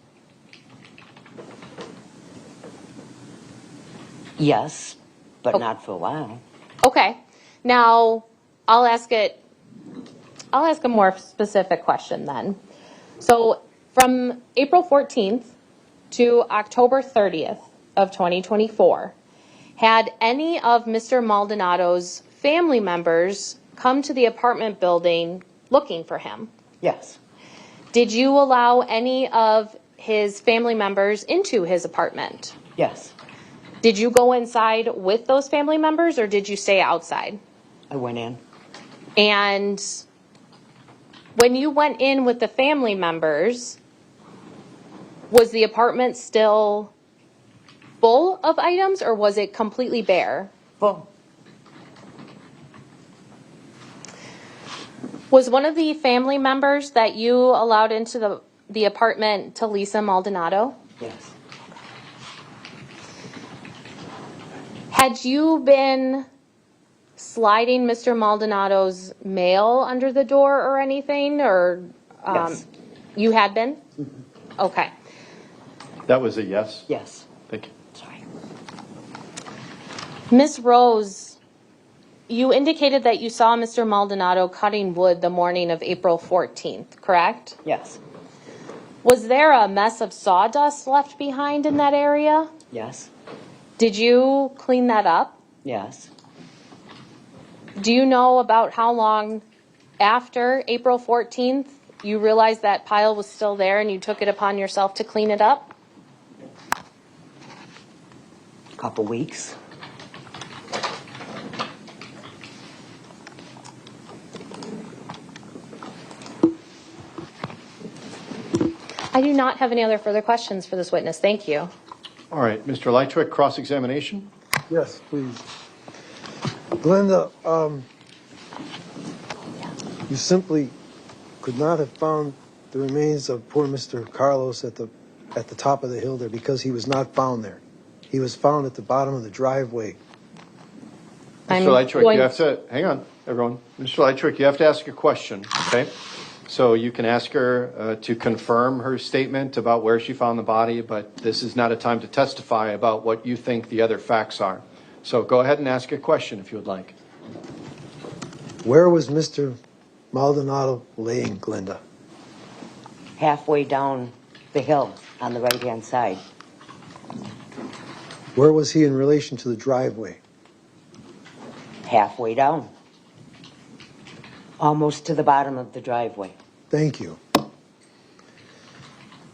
Yes, but not for a while. Okay. Now, I'll ask a more specific question then. So from April 14th to October 30th of 2024, had any of Mr. Maldonado's family members come to the apartment building looking for him? Yes. Did you allow any of his family members into his apartment? Yes. Did you go inside with those family members, or did you stay outside? I went in. And when you went in with the family members, was the apartment still full of items, or was it completely bare? Full. Was one of the family members that you allowed into the apartment to Lisa Maldonado? Yes. Had you been sliding Mr. Maldonado's mail under the door or anything, or Yes. you had been? Okay. That was a yes? Yes. Thank you. Sorry. Miss Rose, you indicated that you saw Mr. Maldonado cutting wood the morning of April 14th, correct? Yes. Was there a mess of sawdust left behind in that area? Yes. Did you clean that up? Yes. Do you know about how long after April 14th you realized that pile was still there and you took it upon yourself to clean it up? A couple weeks. I do not have any other further questions for this witness. Thank you. All right, Mr. Lychwick, cross-examination. Yes, please. Glenda, you simply could not have found the remains of poor Mr. Carlos at the top of the hill there because he was not found there. He was found at the bottom of the driveway. Mr. Lychwick, you have to, hang on, everyone. Mr. Lychwick, you have to ask a question, okay? So you can ask her to confirm her statement about where she found the body, but this is not a time to testify about what you think the other facts are. So go ahead and ask a question if you would like. Where was Mr. Maldonado laying, Glenda? Halfway down the hill on the right-hand side. Where was he in relation to the driveway? Halfway down. Almost to the bottom of the driveway. Thank you.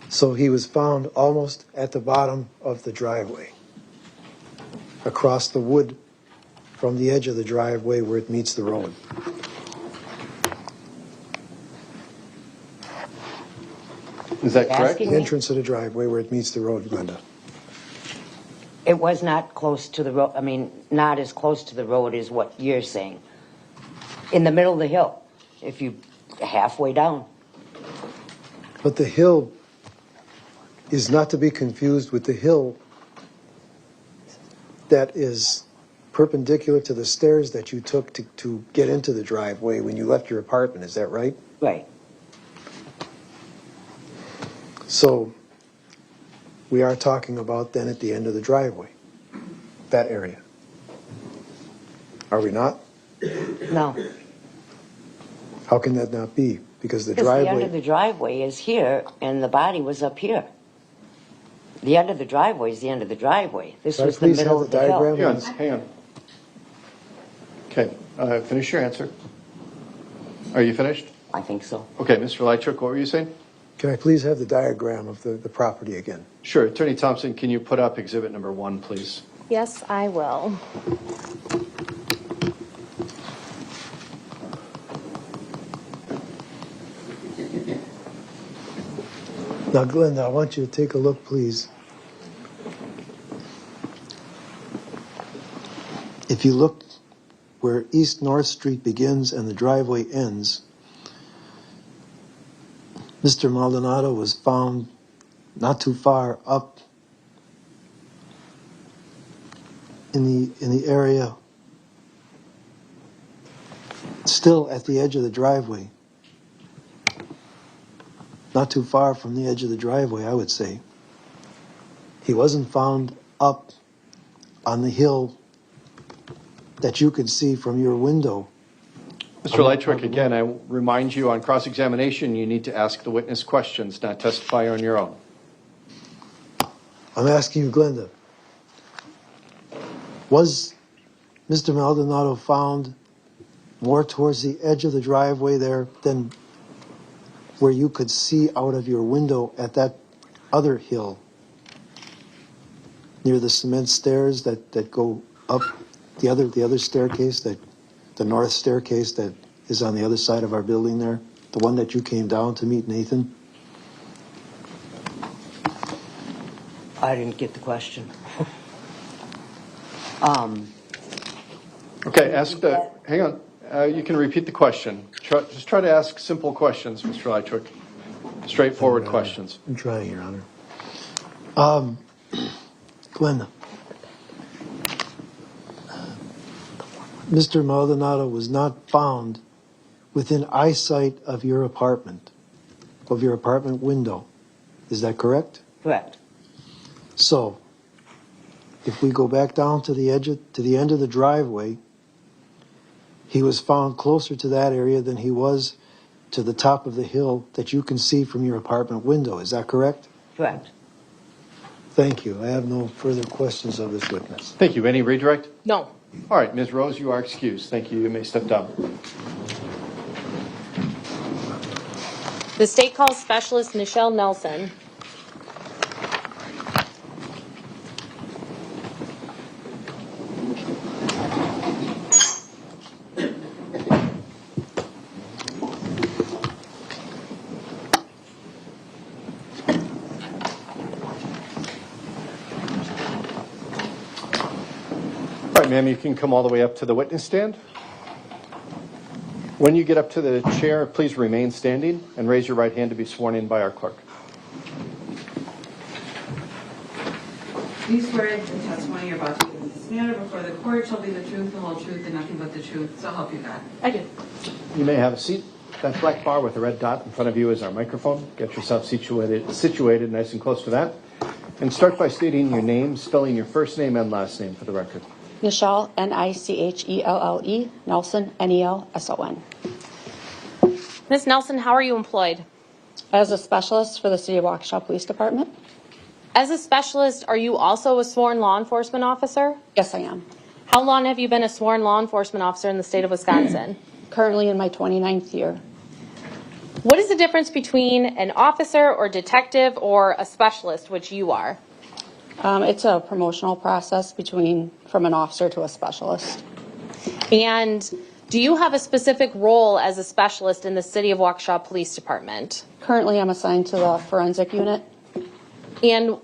So he was found almost at the bottom of the driveway, across the wood from the edge of the driveway where it meets the road. Is that correct? Asking The me? entrance of the driveway where it meets the road, Glenda. It was not close to the road. I mean, not as close to the road as what you're saying. In the middle of the hill, if you halfway down. But the hill is not to be confused with the hill that is perpendicular to the stairs that you took to get into the driveway when you left your apartment. Is that right? Right. So we are talking about then at the end of the driveway, that area. Are we not? No. How can that not be? Because the Because the end of driveway, the driveway is here, and the body was up here. The end of the driveway is the end of the driveway. This Can I was the please middle have of the the hill. diagram? Hang on. Okay, finish your answer. Are you finished? I think so. Okay, Mr. Lychwick, what were you saying? can I please have the diagram of the property again? Sure. Attorney Thompson, can you put up exhibit number 1, please? Yes, I will. Now, Glenda, I want you to take a look, please. If you look where East North Street begins and the driveway ends, Mr. Maldonado was found not too far up in the area, still at the edge of the driveway. Not too far from the edge of the driveway, I would say. He wasn't found up on the hill that you could see from your window. Mr. Lychwick, again, I remind you on cross-examination, you need to ask the witness questions, not testify on your own. I'm asking you, Glenda, was Mr. Maldonado found more towards the edge of the driveway there than where you could see out of your window at that other hill near the cement stairs that go up the other staircase, the north staircase that is on the other side of our building there, the one that you came down to meet Nathan? I didn't get the question. Okay, hang on. You can repeat the question. Just try to ask simple questions, Mr. Lychwick. Straightforward questions. I'm trying, Your Honor. Glenn, Mr. Maldonado was not found within eyesight of your apartment window. Is that correct? Correct. So, if we go back down to the end of the driveway, he was found closer to that area than he was to the top of the hill that you can see from your apartment window. Is that correct? Correct. Thank you. I have no further questions of this witness. Thank you. Any redirect? No. All right, Ms. Rose, you are excused. Thank you. You may step down. The state calls Specialist Nichelle Nelson. All right, ma'am, you can come all the way up to the witness stand. When you get up to the chair, please remain standing and raise your right hand to be sworn in by our clerk. Do you swear that the testimony you're about to give in this matter before the court shall be the truth, the whole truth, and nothing but the truth, so help you God? I do. You may have a seat. That black bar with the red dot in front of you is our microphone. Get yourself situated nice and close to that. And start by stating your name, spelling your first name and last name for the record. Nichelle, Nichelle, Nelson, Nelson. Ms. Nelson, how are you employed? As a specialist for the City of Waukesha Police Department? As a specialist, are you also a sworn law enforcement officer? Yes, I am. How long have you been a sworn law enforcement officer in the state of Wisconsin? Currently in my 29th year. What is the difference between an officer or detective or a specialist, which you are? It's a promotional process from an officer to a specialist. And do you have a specific role as a specialist in the City of Waukesha Police Department? Currently, I'm assigned to the forensic unit. And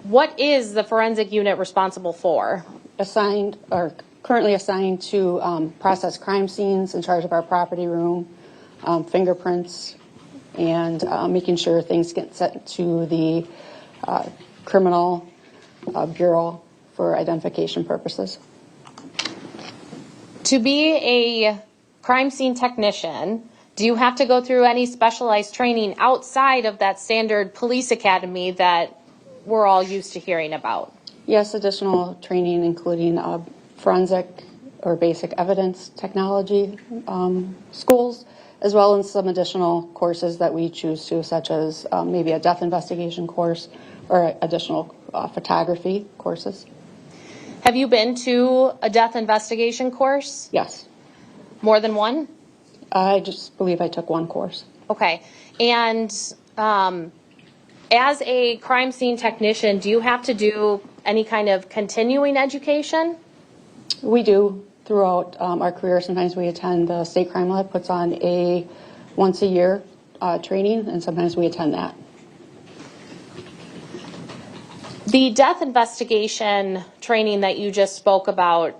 what is the forensic unit responsible for? Currently assigned to process crime scenes, in charge of our property room, fingerprints, and making sure things get sent to the criminal bureau for identification purposes. To be a crime scene technician, do you have to go through any specialized training outside of that standard police academy that we're all used to hearing about? Yes, additional training including forensic or basic evidence technology schools, as well as some additional courses that we choose to, such as maybe a death investigation course or additional photography courses. Have you been to a death investigation course? Yes. More than one? I just believe I took one course. Okay. And as a crime scene technician, do you have to do any kind of continuing education? We do throughout our career. Sometimes we attend the State Crime Lab, puts on a once a year training, and sometimes we attend that. The death investigation training that you just spoke about,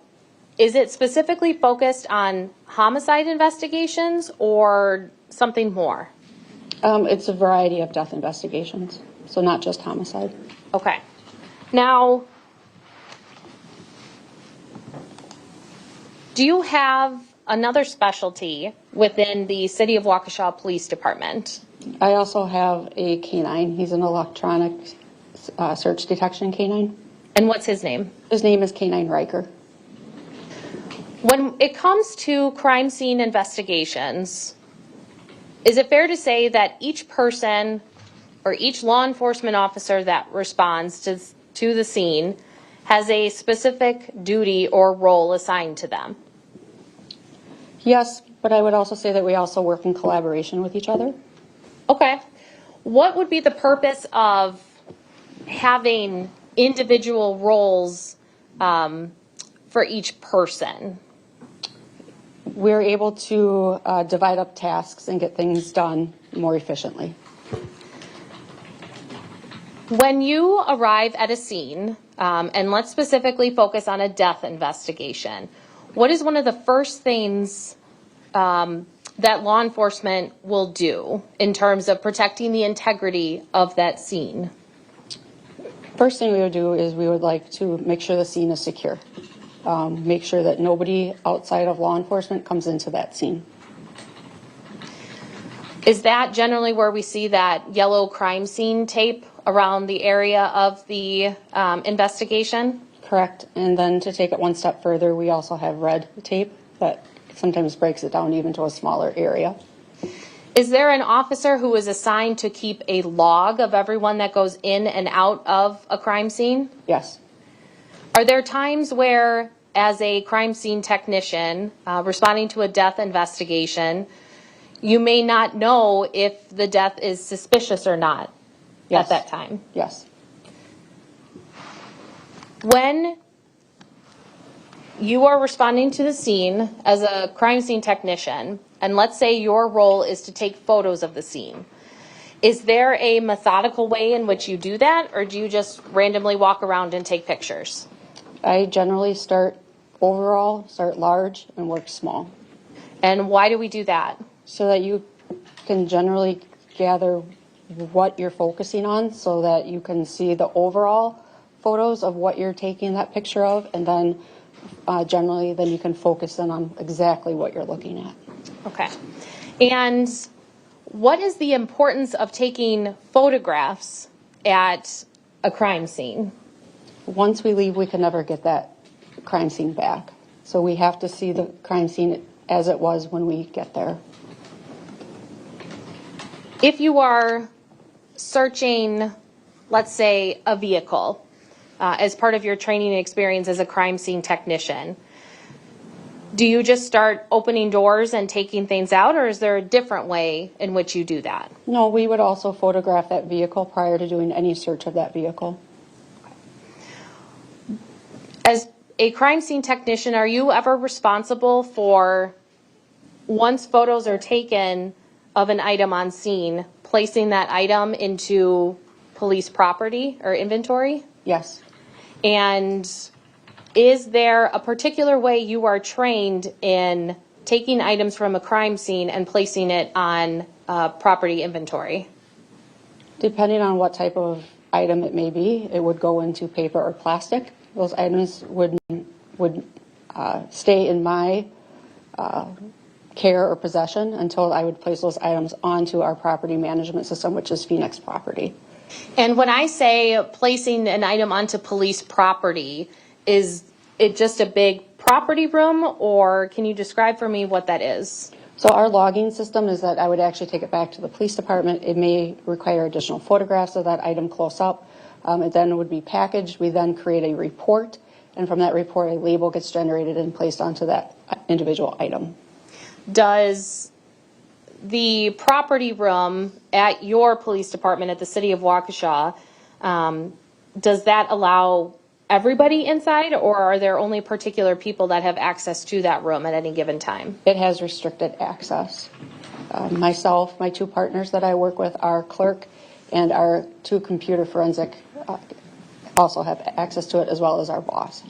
is it specifically focused on homicide investigations or something more? It's a variety of death investigations, so not just homicide. Okay. Now, do you have another specialty within the City of Waukesha Police Department? I also have a canine. He's an electronic search detection canine. And what's his name? His name is Canine Riker. When it comes to crime scene investigations, is it fair to say that each person or each law enforcement officer that responds to the scene has a specific duty or role assigned to them? Yes, but I would also say that we also work in collaboration with each other. Okay. What would be the purpose of having individual roles for each person? We're able to divide up tasks and get things done more efficiently. When you arrive at a scene, and let's specifically focus on a death investigation, what is one of the first things that law enforcement will do in terms of protecting the integrity of that scene? First thing we would do is we would like to make sure the scene is secure. Make sure that nobody outside of law enforcement comes into that scene. Is that generally where we see that yellow crime scene tape around the area of the investigation? Correct. And then to take it one step further, we also have red tape that sometimes breaks it down even to a smaller area. Is there an officer who is assigned to keep a log of everyone that goes in and out of a crime scene? Yes. Are there times where, as a crime scene technician responding to a death investigation, you may not know if the death is suspicious or not at that time? Yes. When you are responding to the scene as a crime scene technician, and let's say your role is to take photos of the scene, is there a methodical way in which you do that, or do you just randomly walk around and take pictures? I generally start large, and work small. And why do we do that? So that you can generally gather what you're focusing on so that you can see the overall photos of what you're taking that picture of, and then generally then you can focus in on exactly what you're looking at. Okay. And what is the importance of taking photographs at a crime scene? Once we leave, we can never get that crime scene back. So we have to see the crime scene as it was when we get there. If you are searching, let's say, a vehicle as part of your training and experience as a crime scene technician, do you just start opening doors and taking things out, or is there a different way in which you do that? No, we would also photograph that vehicle prior to doing any search of that vehicle. As a crime scene technician, are you ever responsible for, once photos are taken of an item on scene, placing that item into police property or inventory? Yes. And is there a particular way you are trained in taking items from a crime scene and placing it on property inventory? Depending on what type of item it may be, it would go into paper or plastic. Those items would stay in my care or possession until I would place those items onto our property management system, which is Phoenix Property. And when I say placing an item onto police property, is it just a big property room, or can you describe for me what that is? So our logging system is that I would actually take it back to the police department. It may require additional photographs of that item close up. It then would be packaged. We then create a report, and from that report, a label gets generated and placed onto that individual item. Does the property room at your police department at the city of Waukesha, does that allow everybody inside, or are there only particular people that have access to that room at any given time? It has restricted access. Myself, my two partners that I work with, our clerk and our two computer forensic also have access to it, as well as our boss.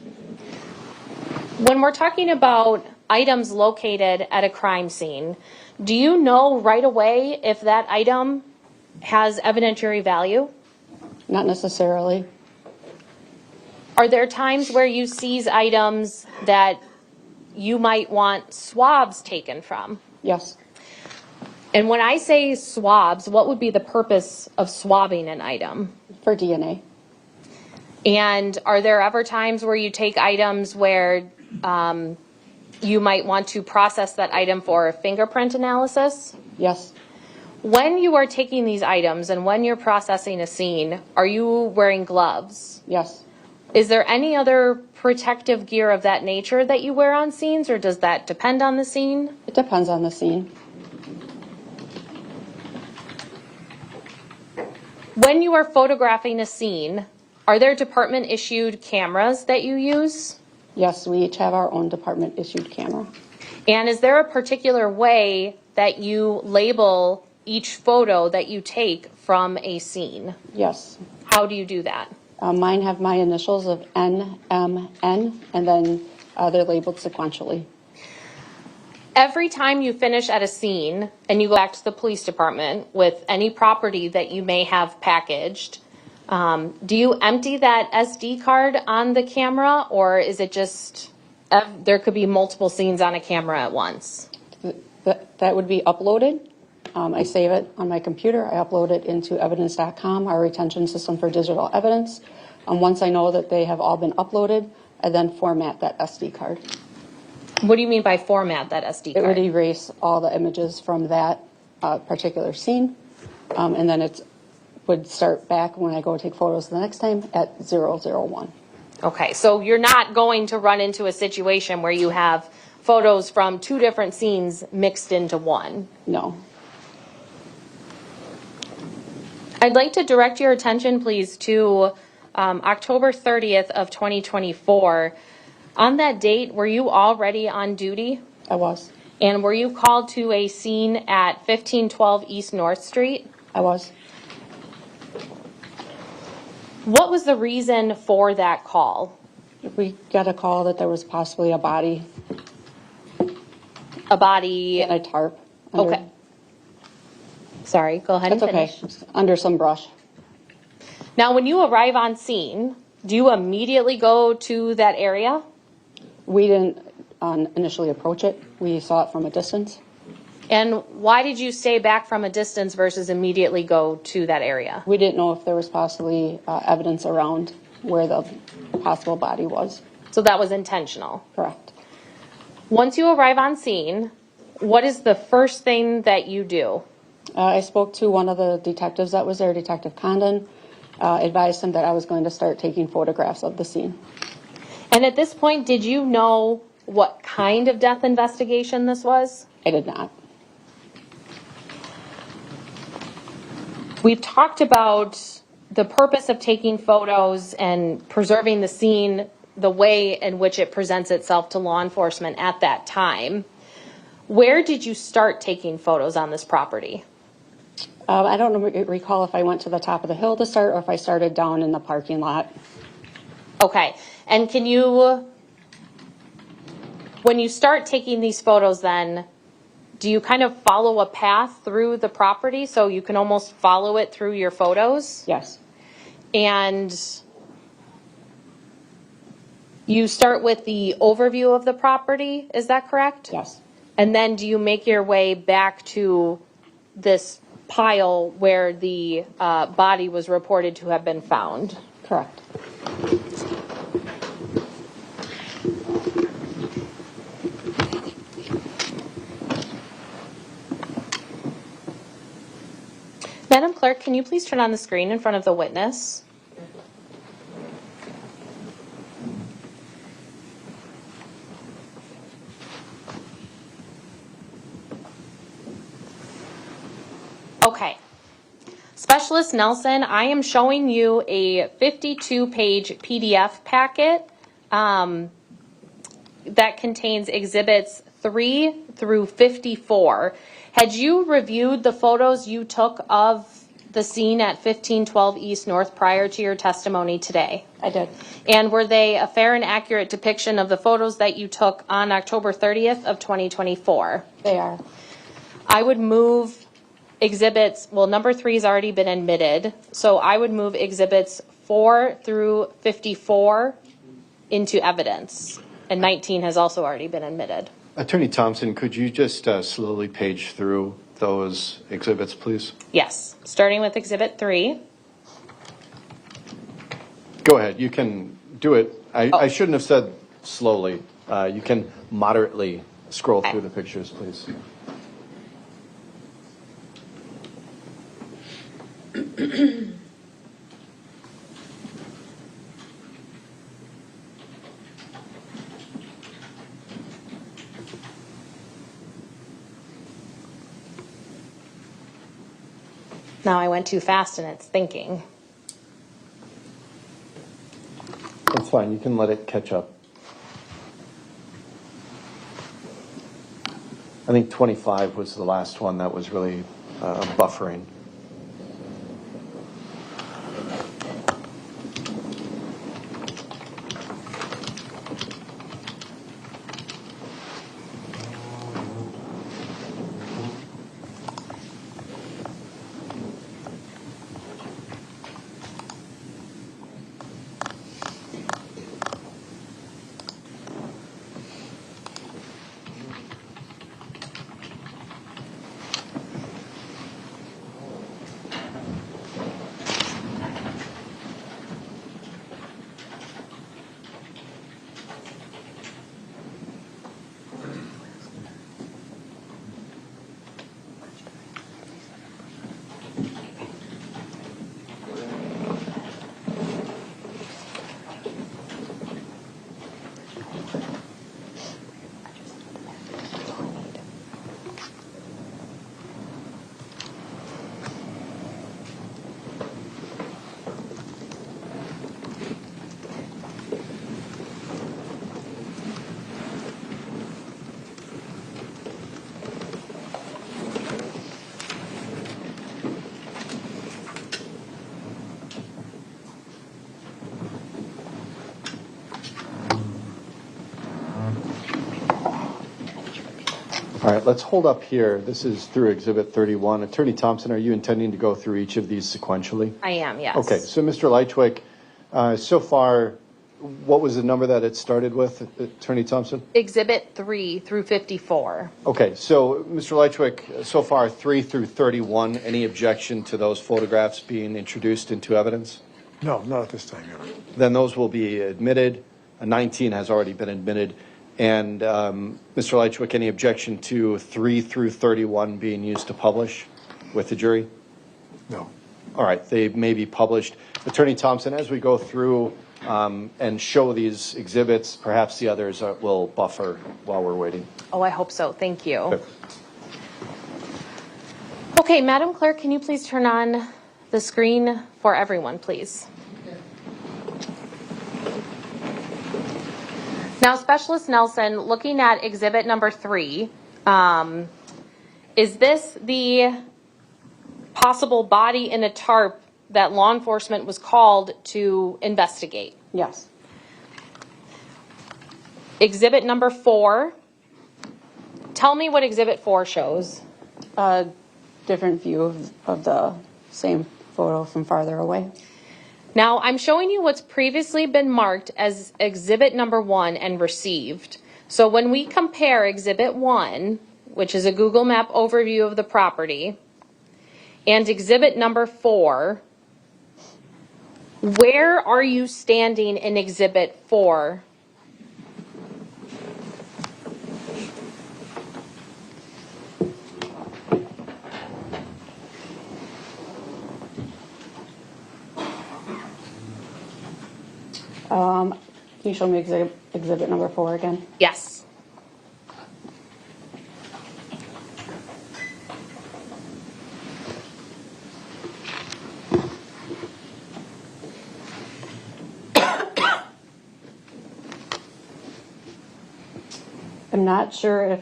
When we're talking about items located at a crime scene, do you know right away if that item has evidentiary value? Not necessarily. Are there times where you seize items that you might want swabs taken from? Yes. And when I say swabs, what would be the purpose of swabbing an item? For DNA. And are there ever times where you take items where you might want to process that item for fingerprint analysis? Yes. When you are taking these items and when you're processing a scene, are you wearing gloves? Yes. Is there any other protective gear of that nature that you wear on scenes, or does that depend on the scene? It depends on the scene. When you are photographing a scene, are there department-issued cameras that you use? Yes, we each have our own department-issued camera. And is there a particular way that you label each photo that you take from a scene? Yes. How do you do that? Mine have my initials of NMN, and then they're labeled sequentially. Every time you finish at a scene and you go back to the police department with any property that you may have packaged, Do you empty that SD card on the camera, or is it just, there could be multiple scenes on a camera at once? That would be uploaded. I save it on my computer. I upload it into evidence.com, our retention system for digital evidence. Once I know that they have all been uploaded, I then format that SD card. What do you mean by format that SD It would card? erase all the images from that particular scene, and then it would start back when I go take photos the next time at 001. Okay, so you're not going to run into a situation where you have photos from two different scenes mixed into one? No. I'd like to direct your attention, please, to October 30th of 2024. On that date, were you already on duty? I was. And were you called to a scene at 1512 East North Street? I was. What was the reason for that call? We got a call that there was possibly a body A body? in a tarp. Under, Okay. Sorry, go ahead and That's okay. finish. Under some brush. Now, when you arrive on scene, do you immediately go to that area? We didn't initially approach it. We saw it from a distance. And why did you stay back from a distance versus immediately go to that area? We didn't know if there was possibly evidence around where the possible body was. So that was intentional. Correct. Once you arrive on scene, what is the first thing that you do? I spoke to one of the detectives that was there, Detective Condon, advised him that I was going to start taking photographs of the scene. And at this point, did you know what kind of death investigation this was? I did not. We've talked about the purpose of taking photos and preserving the scene the way in which it presents itself to law enforcement at that time. Where did you start taking photos on this property? I don't recall if I went to the top of the hill to start or if I started down in the parking lot. Okay. And can you, when you start taking these photos then, do you kind of follow a path through the property so you can almost follow it through your photos? Yes. And you start with the overview of the property, is that correct? Yes. And then do you make your way back to this pile where the body was reported to have been found? Correct. Madam Clerk, can you please turn on the screen in front of the witness? Okay. Specialist Nelson, I am showing you a 52-page PDF packet that contains exhibits 3 through 54. Had you reviewed the photos you took of the scene at 1512 East North prior to your testimony today? I did. And were they a fair and accurate depiction of the photos that you took on October 30th of 2024? They are. I would move exhibits, well, number 3 has already been admitted, so I would move exhibits 4 through 54 into evidence, and 19 has also already been admitted. Attorney Thompson, could you just slowly page through those exhibits, please? Yes, starting with exhibit 3. Go ahead. You can do it. I shouldn't have said slowly. You can moderately scroll through the pictures, please. Now I went too fast and it's thinking. That's fine. You can let it catch up. I think 25 was the last one that was really buffering. All right, let's hold up here. This is through Exhibit 31. Attorney Thompson, are you intending to go through each of these sequentially? I am, yes. Okay, so Mr. Lychwick, so far, what was the number that it started with, Attorney Thompson? Exhibit 3 through 54. Okay, so Mr. Lychwick, so far 3 through 31, any objection to those photographs being introduced into evidence? No, not at this time, Your Honor. Then those will be admitted. 19 has already been admitted. And Mr. Lychwick, any objection to 3 through 31 being used to publish with the jury? No. All right, they may be published. Attorney Thompson, as we go through and show these exhibits, perhaps the others will buffer while we're waiting. Oh, I hope so. Thank you. Okay. Okay, Madam Clerk, can you please turn on the screen for everyone, please? Now, Specialist Nelson, looking at exhibit number 3, is this the possible body in a tarp that law enforcement was called to investigate? Yes. Exhibit number 4, tell me what exhibit 4 shows. A different view of the same photo from farther away. Now, I'm showing you what's previously been marked as exhibit number 1 and received. So when we compare exhibit 1, which is a Google Map overview of the property, and exhibit number 4, where are you standing in exhibit 4? Can you show me exhibit number 4 again? Yes. I'm not sure if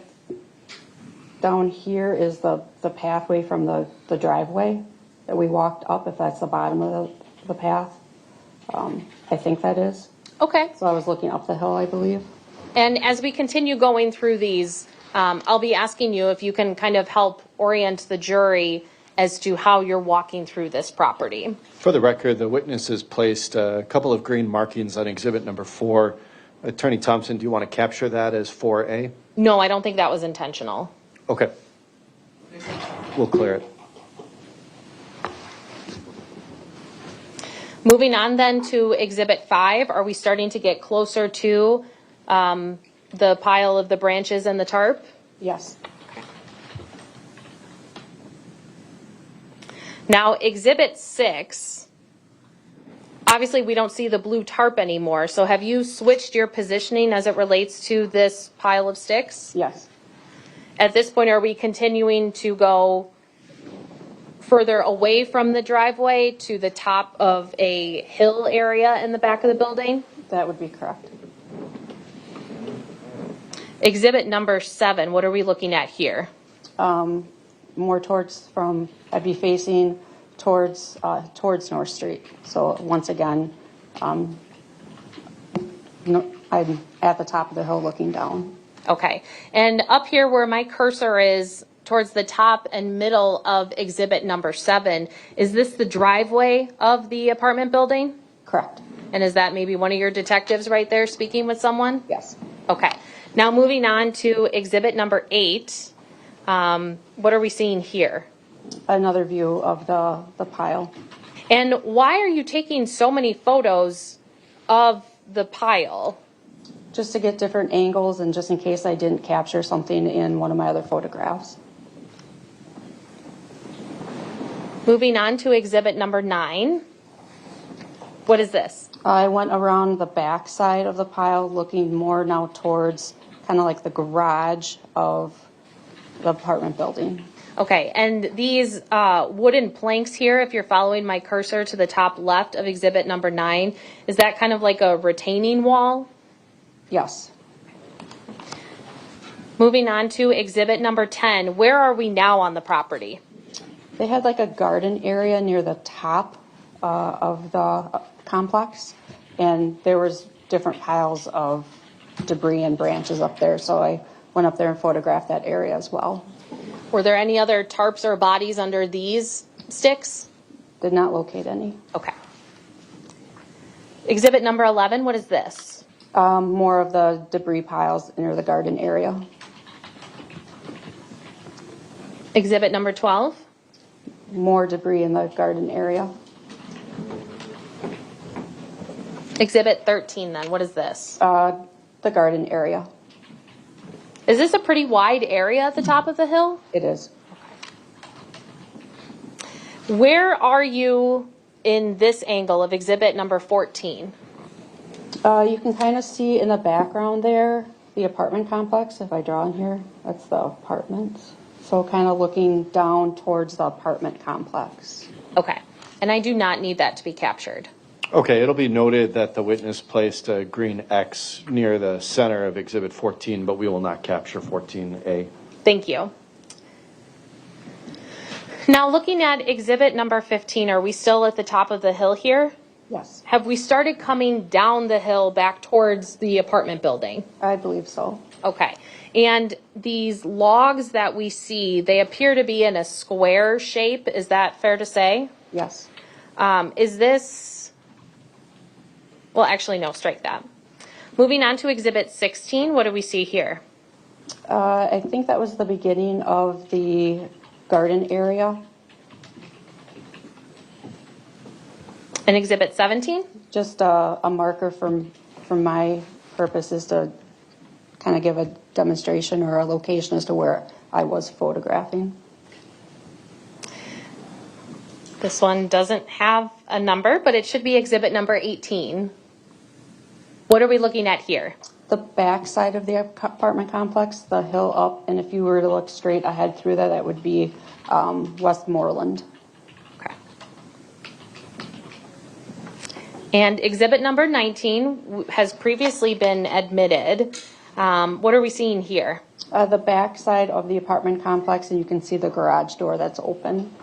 down here is the pathway from the driveway that we walked up, if that's the bottom of the path. I think that is. Okay. So I was looking up the hill, I believe. And as we continue going through these, I'll be asking you if you can kind of help orient the jury as to how you're walking through this property. For the record, the witness has placed a couple of green markings on exhibit number 4. Attorney Thompson, do you want to capture that as 4A? No, I don't think that was intentional. Okay. We'll clear it. Moving on then to exhibit 5, are we starting to get closer to the pile of the branches and the tarp? Yes. Now, exhibit 6, obviously we don't see the blue tarp anymore, so have you switched your positioning as it relates to this pile of sticks? Yes. At this point, are we continuing to go further away from the driveway to the top of a hill area in the back of the building? That would be correct. Exhibit number 7, what are we looking at here? More towards I'd be facing towards North Street. So once again, I'm at the top of the hill looking down. Okay, and up here where my cursor is towards the top and middle of exhibit number 7, is this the driveway of the apartment building? Correct. And is that maybe one of your detectives right there speaking with someone? Yes. Okay, now moving on to exhibit number 8, what are we seeing here? Another view of the pile. And why are you taking so many photos of the pile? Just to get different angles and just in case I didn't capture something in one of my other photographs. Moving on to exhibit number 9. What is this? I went around the back side of the pile looking more now towards kind of like the garage of the apartment building. Okay, and these wooden planks here, if you're following my cursor to the top left of exhibit number 9, is that kind of like a retaining wall? Yes. Moving on to exhibit number 10, where are we now on the property? They had like a garden area near the top of the complex, and there was different piles of debris and branches up there, so I went up there and photographed that area as well. Were there any other tarps or bodies under these sticks? Did not locate any. Okay. Exhibit number 11, what is this? More of the debris piles near the garden area. Exhibit number 12? More debris in the garden area. Exhibit 13 then, what is this? The garden area. Is this a pretty wide area at the top of the hill? It is. Where are you in this angle of exhibit number 14? You can kind of see in the background there the apartment complex. If I draw in here, that's the apartments. So kind of looking down towards the apartment complex. Okay, and I do not need that to be captured. Okay, it'll be noted that the witness placed a green X near the center of Exhibit 14, but we will not capture 14A. Thank you. Now looking at exhibit number 15, are we still at the top of the hill here? Yes, Have we started coming down the hill back towards the apartment building? I believe so. Okay. And these logs that we see, they appear to be in a square shape. Is that fair to say? Yes. Is this, well, actually, no, strike that. Moving on to exhibit 16, what do we see here? I think that was the beginning of the garden area. And exhibit 17? Just a marker from my purposes to kind of give a demonstration or a location as to where I was photographing. This one doesn't have a number, but it should be exhibit number 18. What are we looking at here? The back side of the apartment complex, the hill up, and if you were to look straight ahead through that, that would be Westmoreland. Okay. And exhibit number 19 has previously been admitted. What are we seeing here? The back side of the apartment complex, and you can see the garage door that's open.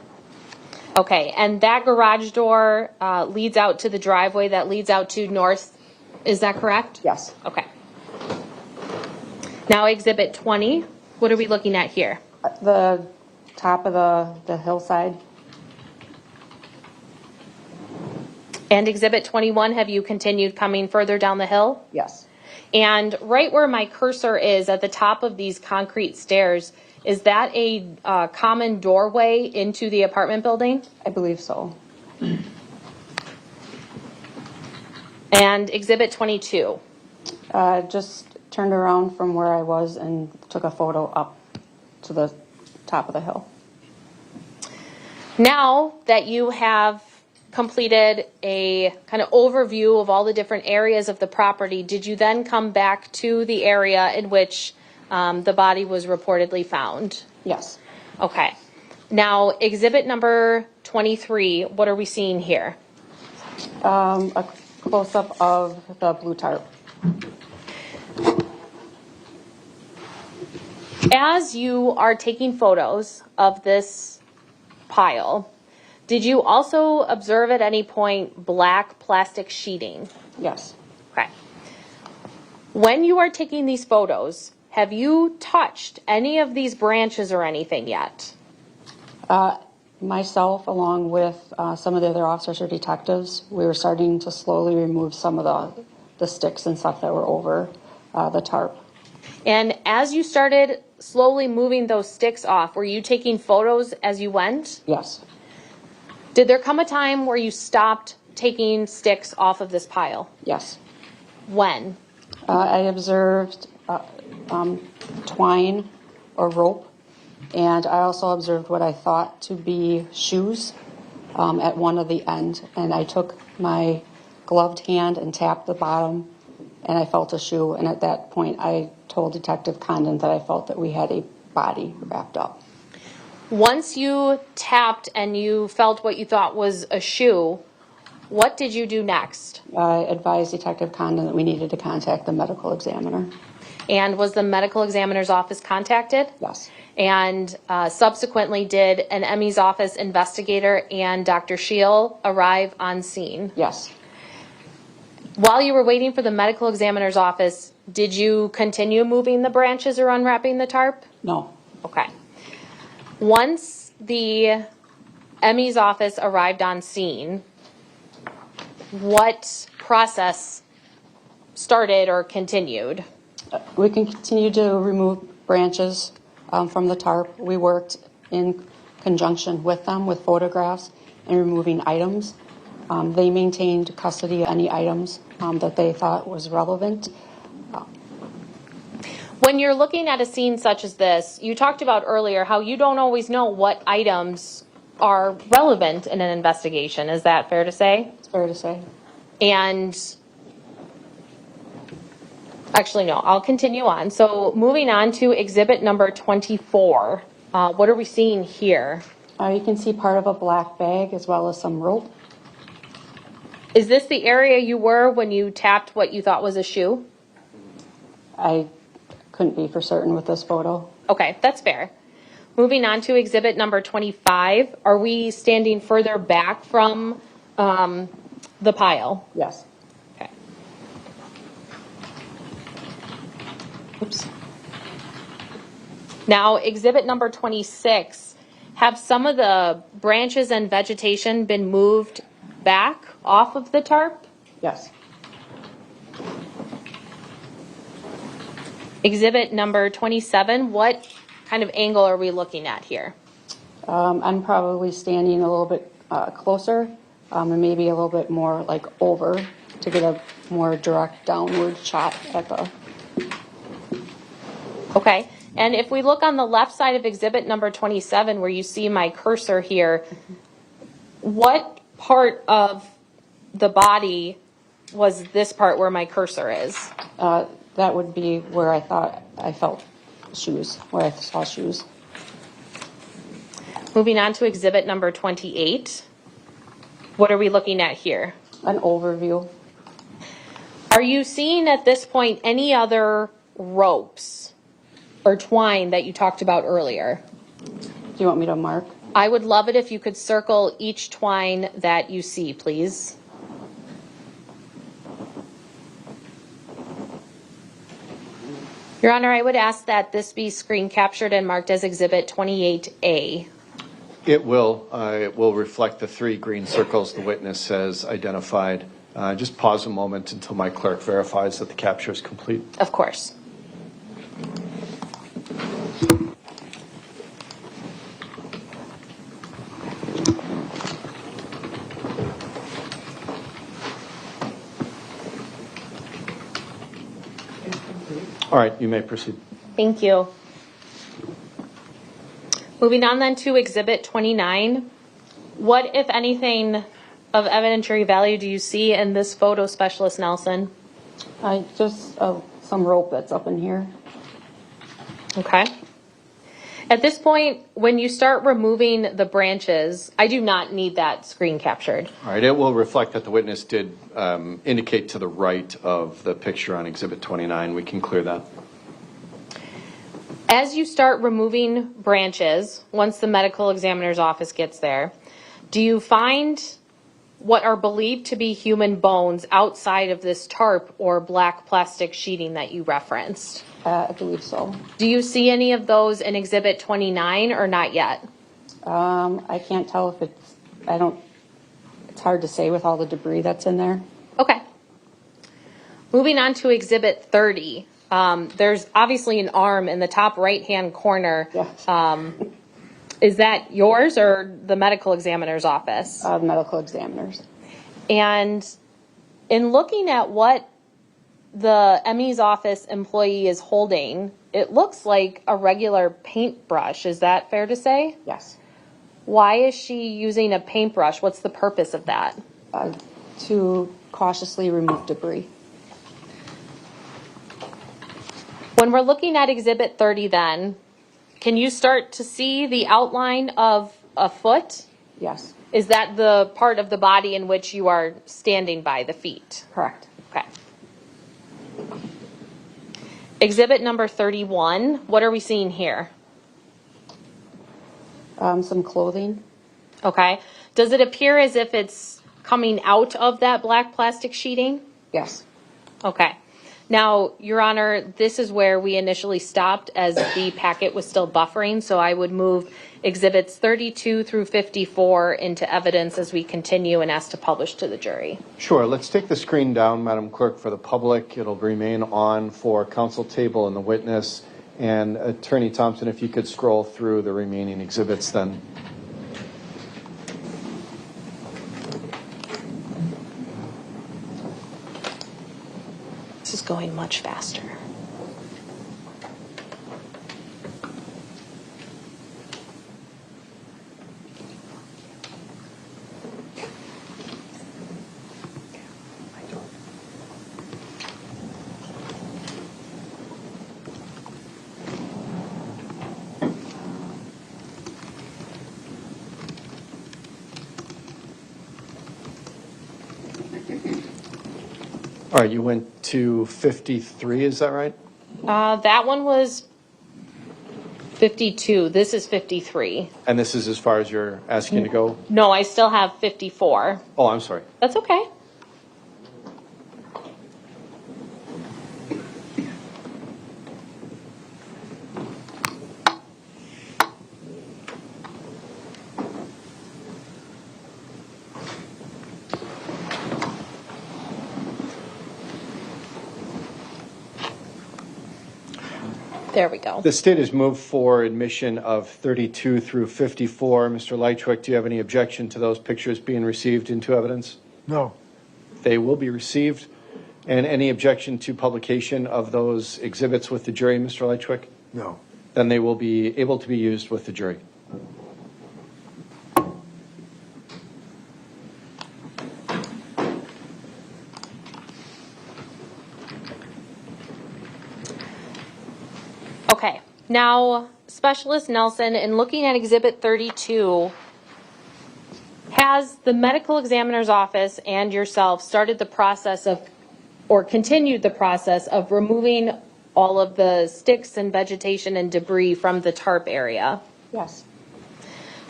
Okay, and that garage door leads out to the driveway that leads out to north. Is that correct? Yes. Okay. Now exhibit 20, what are we looking at here? The top of the hillside. And exhibit 21, have you continued coming further down the hill? Yes. And right where my cursor is at the top of these concrete stairs, is that a common doorway into the apartment building? I believe so. And exhibit 22. Just turned around from where I was and took a photo up to the top of the hill. Now that you have completed a kind of overview of all the different areas of the property, did you then come back to the area in which the body was reportedly found? Yes. Okay. Now, exhibit number 23, what are we seeing here? A close-up of the blue tarp. As you are taking photos of this pile, did you also observe at any point black plastic sheeting? Yes. Okay. When you are taking these photos, have you touched any of these branches or anything yet? Myself, along with some of the other officers or detectives, we were starting to slowly remove some of the sticks and stuff that were over the tarp. And as you started slowly moving those sticks off, were you taking photos as you went? Yes. Did there come a time where you stopped taking sticks off of this pile? Yes. When? I observed twine or rope, and I also observed what I thought to be shoes at one of the ends, and I took my gloved hand and tapped the bottom, and I felt a shoe, and at that point I told Detective Condon that I felt that we had a body wrapped up. Once you tapped and you felt what you thought was a shoe, what did you do next? I advised Detective Condon that we needed to contact the medical examiner. And was the medical examiner's office contacted? Yes. And subsequently, did an ME's office investigator and Dr. Scheel arrive on scene? Yes. While you were waiting for the medical examiner's office, Did you continue moving the branches or unwrapping the tarp? No. Okay. Once the ME's office arrived on scene, what process started or continued? We can continue to remove branches from the tarp. We worked in conjunction with them with photographs and removing items. They maintained custody of any items that they thought was relevant. When you're looking at a scene such as this, you talked about earlier how you don't always know what items are relevant in an investigation. Is that fair to say? It's fair to say. And actually, no, I'll continue on. So moving on to exhibit number 24. What are we seeing here? You can see part of a black bag as well as some rope. Is this the area you were when you tapped what you thought was a shoe? I couldn't be for certain with this photo. Okay, that's fair. Moving on to exhibit number 25. Are we standing further back from the pile? Yes. Okay. Oops. Now, exhibit number 26. Have some of the branches and vegetation been moved back off of the tarp? Yes. Exhibit number 27. What kind of angle are we looking at here? I'm probably standing a little bit closer and maybe a little bit more like over to get a more direct downward shot at the... Okay. And if we look on the left side of exhibit number 27, where you see my cursor here, what part of the body was this part where my cursor is? That would be where I thought I felt shoes, where I saw shoes. Moving on to exhibit number 28. What are we looking at here? An overview. Are you seeing at this point any other ropes or twine that you talked about earlier? Do you want me to mark? I would love it if you could circle each twine that you see, please. Your Honor, I would ask that this be screen captured and marked as Exhibit 28A. It will reflect the 3 green circles the witness has identified. Just pause a moment until my clerk verifies that the capture is complete. Of course. All right, you may proceed. Thank you. Moving on then to Exhibit 29. What, if anything, of evidentiary value do you see in this photo, Specialist Nelson? Just some rope that's up in here. Okay. At this point, when you start removing the branches, I do not need that screen captured. All right, it will reflect that the witness did indicate to the right of the picture on Exhibit 29. We can clear that. As you start removing branches, once the medical examiner's office gets there, do you find what are believed to be human bones outside of this tarp or black plastic sheeting that you referenced? I believe so. Do you see any of those in Exhibit 29 or not yet? I can't tell if it's hard to say with all the debris that's in there. Okay. Moving on to Exhibit 30. There's obviously an arm in the top right-hand corner. Yes. Is that yours or the medical examiner's office? Medical examiners. And in looking at what the ME's office employee is holding, it looks like a regular paintbrush. Is that fair to say? Yes. Why is she using a paintbrush? What's the purpose of that? To cautiously remove debris. When we're looking at Exhibit 30 then, can you start to see the outline of a foot? Yes. Is that the part of the body in which you are standing by, the feet? Correct. Okay. Exhibit number 31, what are we seeing here? Some clothing. Okay. Does it appear as if it's coming out of that black plastic sheeting? Yes. Okay. Now, Your Honor, this is where we initially stopped as the packet was still buffering, so I would move Exhibits 32 through 54 into evidence as we continue and ask to publish to the jury. Sure. Let's take the screen down, Madam Clerk, for the public. It'll remain on for counsel table and the witness. And Attorney Thompson, if you could scroll through the remaining exhibits then. This is going much faster. All right, you went to 53, is that right? That one was 52. This is 53. And this is as far as you're asking to go? No, I still have 54. Oh, I'm sorry. That's okay. There we go. The state has moved for admission of 32 through 54. Mr. Lychwick, do you have any objection to those pictures being received into evidence? No. They will be received. And any objection to publication of those exhibits with the jury, Mr. Lychwick? No. Then they will be able to be used with the jury. Okay, now Specialist Nelson, in looking at Exhibit 32, has the medical examiner's office and yourself started the process of, or continued the process of removing all of the sticks and vegetation and debris from the tarp area? Yes.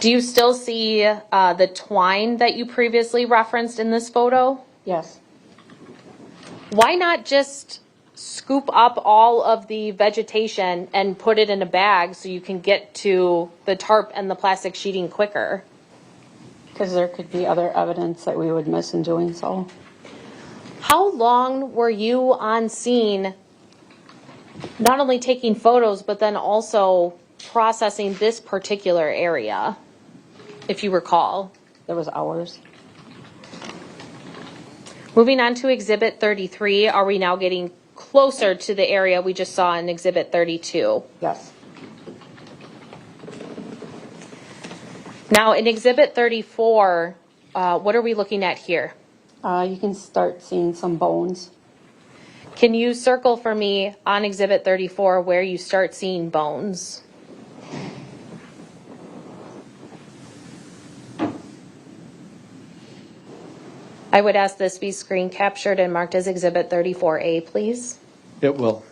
Do you still see the twine that you previously referenced in this photo? Yes. Why not just scoop up all of the vegetation and put it in a bag so you can get to the tarp and the plastic sheeting quicker? Because there could be other evidence that we would miss in doing so. How long were you on scene, not only taking photos, but then also processing this particular area, if you recall? There was hours. Moving on to Exhibit 33, are we now getting closer to the area we just saw in Exhibit 32? Yes. Now, in Exhibit 34, what are we looking at here? You can start seeing some bones. Can you circle for me on Exhibit 34 where you start seeing bones? I would ask this be screen captured and marked as Exhibit 34A, please. It will.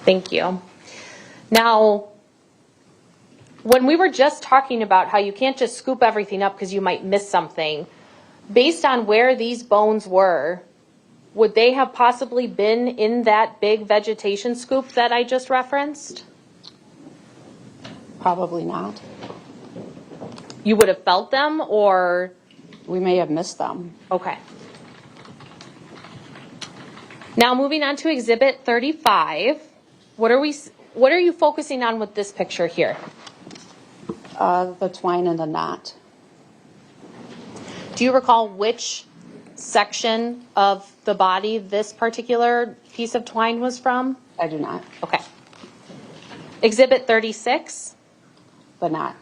Thank you. Now, when we were just talking about how you can't just scoop everything up because you might miss something, based on where these bones were, would they have possibly been in that big vegetation scoop that I just referenced? Probably not. You would have felt them, or? We may have missed them. Okay. Now moving on to Exhibit 35, what are you focusing on with this picture here? The twine and the knot. Do you recall which section of the body this particular piece of twine was from? I do not. Okay. Exhibit 36? The knot.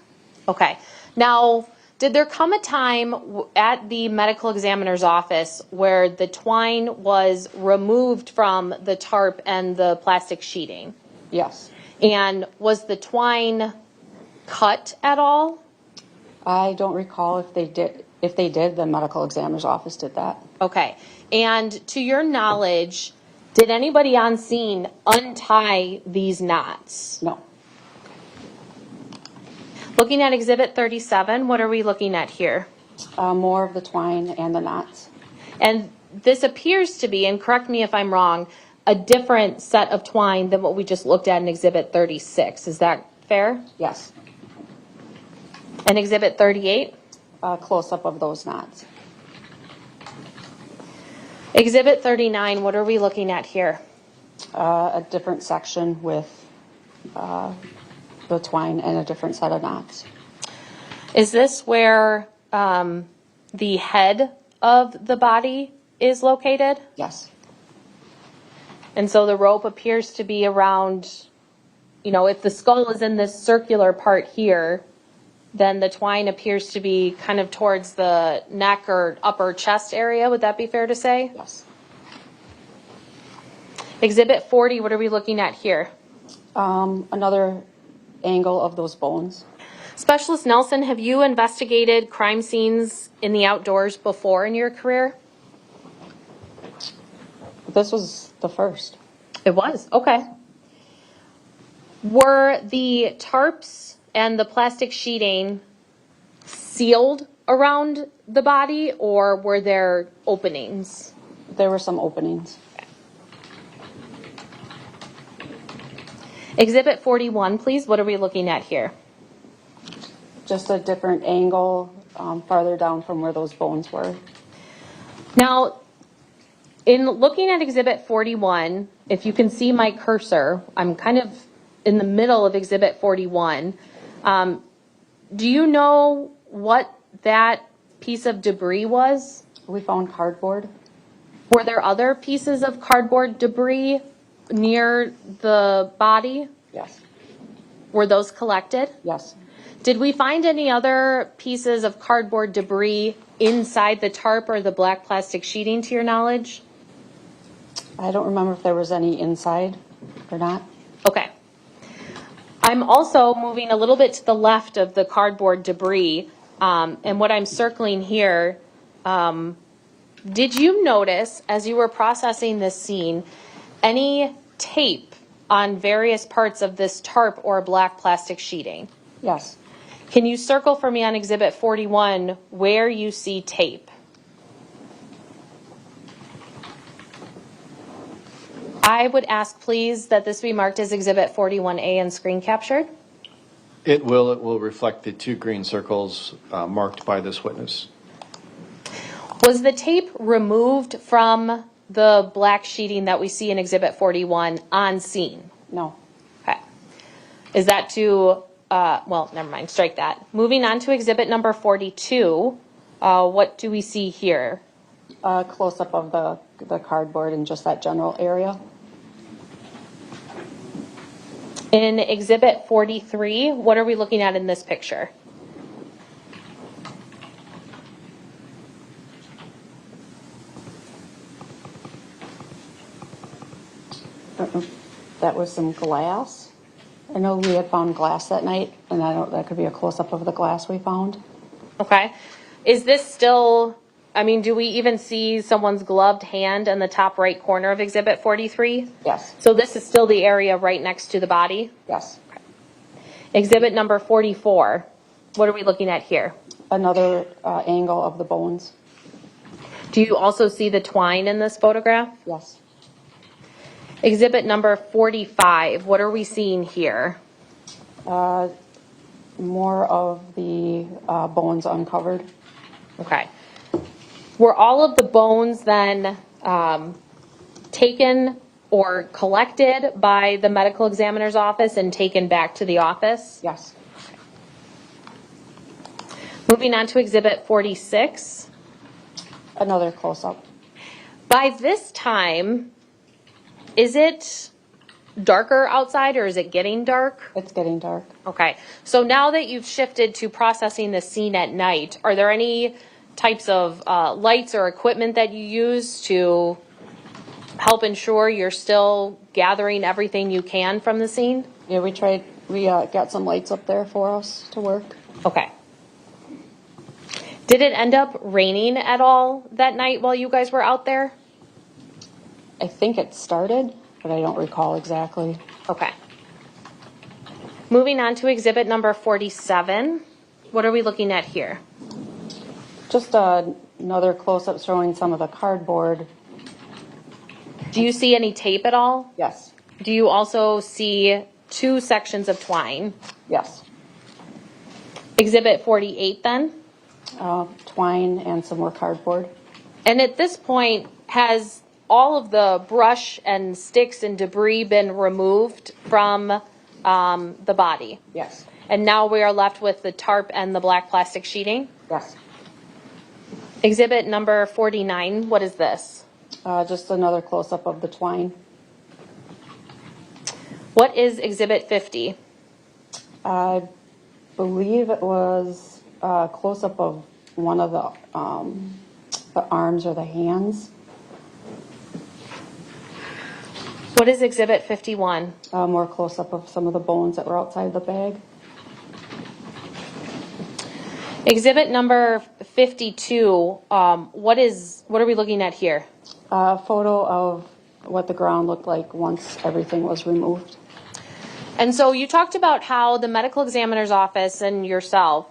Okay. Now, did there come a time at the medical examiner's office where the twine was removed from the tarp and the plastic sheeting? Yes. And was the twine cut at all? I don't recall if they did. If they did, the medical examiner's office did that. Okay. And to your knowledge, did anybody on scene untie these knots? No. Looking at Exhibit 37, what are we looking at here? More of the twine and the knots. And this appears to be, and correct me if I'm wrong, a different set of twine than what we just looked at in Exhibit 36. Is that fair? Yes. And Exhibit 38? Close-up of those knots. Exhibit 39, what are we looking at here? A different section with the twine and a different set of knots. Is this where the head of the body is located? Yes. And so the rope appears to be around, you know, if the skull is in this circular part here, then the twine appears to be kind of towards the neck or upper chest area. Would that be fair to say? Yes. Exhibit 40, what are we looking at here? Another angle of those bones. Specialist Nelson, have you investigated crime scenes in the outdoors before in your career? This was the first. It was, okay. Were the tarps and the plastic sheeting sealed around the body, or were there openings? There were some openings. Exhibit 41, please. What are we looking at here? Just a different angle farther down from where those bones were. Now, in looking at Exhibit 41, if you can see my cursor, I'm kind of in the middle of Exhibit 41. Do you know what that piece of debris was? We found cardboard. Were there other pieces of cardboard debris near the body? Yes. Were those collected? Yes. Did we find any other pieces of cardboard debris inside the tarp or the black plastic sheeting, to your knowledge? I don't remember if there was any inside or not. Okay. I'm also moving a little bit to the left of the cardboard debris, and what I'm circling here, did you notice, as you were processing this scene, any tape on various parts of this tarp or black plastic sheeting? Yes. Can you circle for me on Exhibit 41 where you see tape? I would ask, please, that this be marked as Exhibit 41A and screen captured. It will reflect the two green circles marked by this witness. Was the tape removed from the black sheeting that we see in Exhibit 41 on scene? No. Okay. Is that to, well, never mind, strike that. Moving on to Exhibit number 42, what do we see here? Close-up of the cardboard in just that general area. In Exhibit 43, what are we looking at in this picture? That was some glass. I know we had found glass that night, and that could be a close-up of the glass we found. Okay. Is this still, I mean, do we even see someone's gloved hand in the top right corner of Exhibit 43? Yes. So this is still the area right next to the body? Yes. Exhibit number 44, what are we looking at here? Another angle of the bones. Do you also see the twine in this photograph? Yes. Exhibit number 45, what are we seeing here? More of the bones uncovered. Okay. Were all of the bones then taken or collected by the medical examiner's office and taken back to the office? Yes. Moving on to Exhibit 46. Another close-up. By this time, is it darker outside or is it getting dark? It's getting dark. Okay. So now that you've shifted to processing the scene at night, are there any types of lights or equipment that you use to help ensure you're still gathering everything you can from the scene? Yeah, we got some lights up there for us to work. Okay. Did it end up raining at all that night while you guys were out there? I think it started, but I don't recall exactly. Okay. Moving on to Exhibit number 47. What are we looking at here? Just another close-up showing some of the cardboard. Do you see any tape at all? Yes, Do you also see 2 sections of twine? yes. Exhibit 48 then? Twine and some more cardboard. And at this point, has all of the brush and sticks and debris been removed from the body? Yes, And now we are left with the tarp and the black plastic sheeting? yes. Exhibit number 49, what is this? Just another close-up of the twine. What is exhibit 50? I believe it was a close-up of one of the arms or the hands. What is exhibit 51? More close-up of some of the bones that were outside the bag. Exhibit number 52, what are we looking at here? A photo of what the ground looked like once everything was removed. And so you talked about how the medical examiner's office and yourself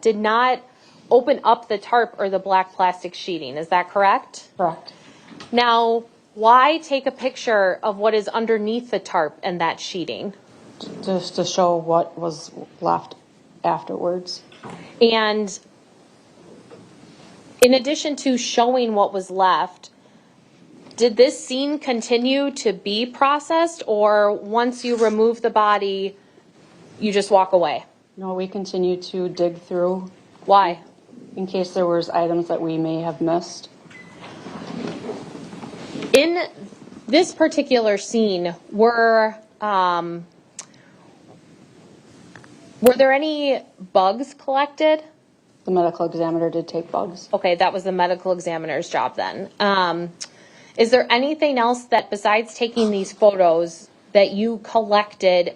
did not open up the tarp or the black plastic sheeting. Is that correct? Correct. Now, why take a picture of what is underneath the tarp and that sheeting? Just to show what was left afterwards. And in addition to showing what was left, did this scene continue to be processed, or once you remove the body, you just walk away? No, we continue to dig through Why? in case there was items that we may have missed. In this particular scene, were there any bugs collected? The medical examiner did take bugs. Okay, that was the medical examiner's job then. Is there anything else that, besides taking these photos, that you collected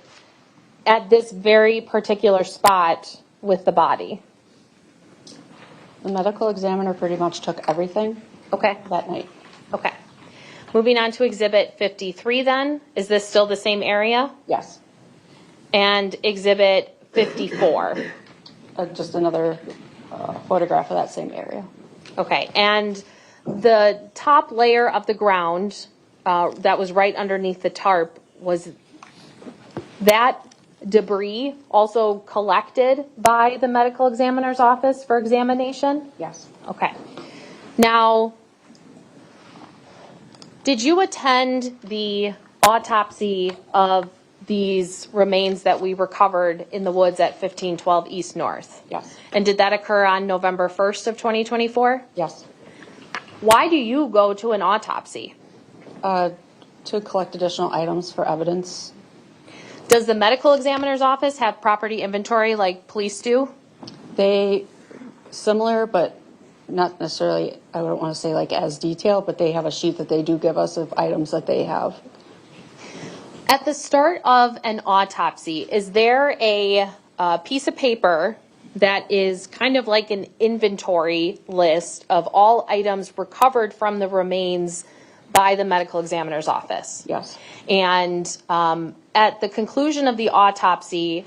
at this very particular spot with the body? The medical examiner pretty much took everything Okay, that night. okay. Moving on to exhibit 53 then. Is this still the same area? Yes. And exhibit 54. Just another photograph of that same area. Okay, and the top layer of the ground that was right underneath the tarp, was that debris also collected by the medical examiner's office for examination? Yes. Okay. Now, did you attend the autopsy of these remains that we recovered in the woods at 1512 East North? Yes. And did that occur on November 1st of 2024? Yes. Why do you go to an autopsy? To collect additional items for evidence. Does the medical examiner's office have property inventory like police do? They, similar, but not necessarily, I don't want to say like as detailed, but they have a sheet that they do give us of items that they have. At the start of an autopsy, is there a piece of paper that is kind of like an inventory list of all items recovered from the remains by the medical examiner's office? Yes. And at the conclusion of the autopsy,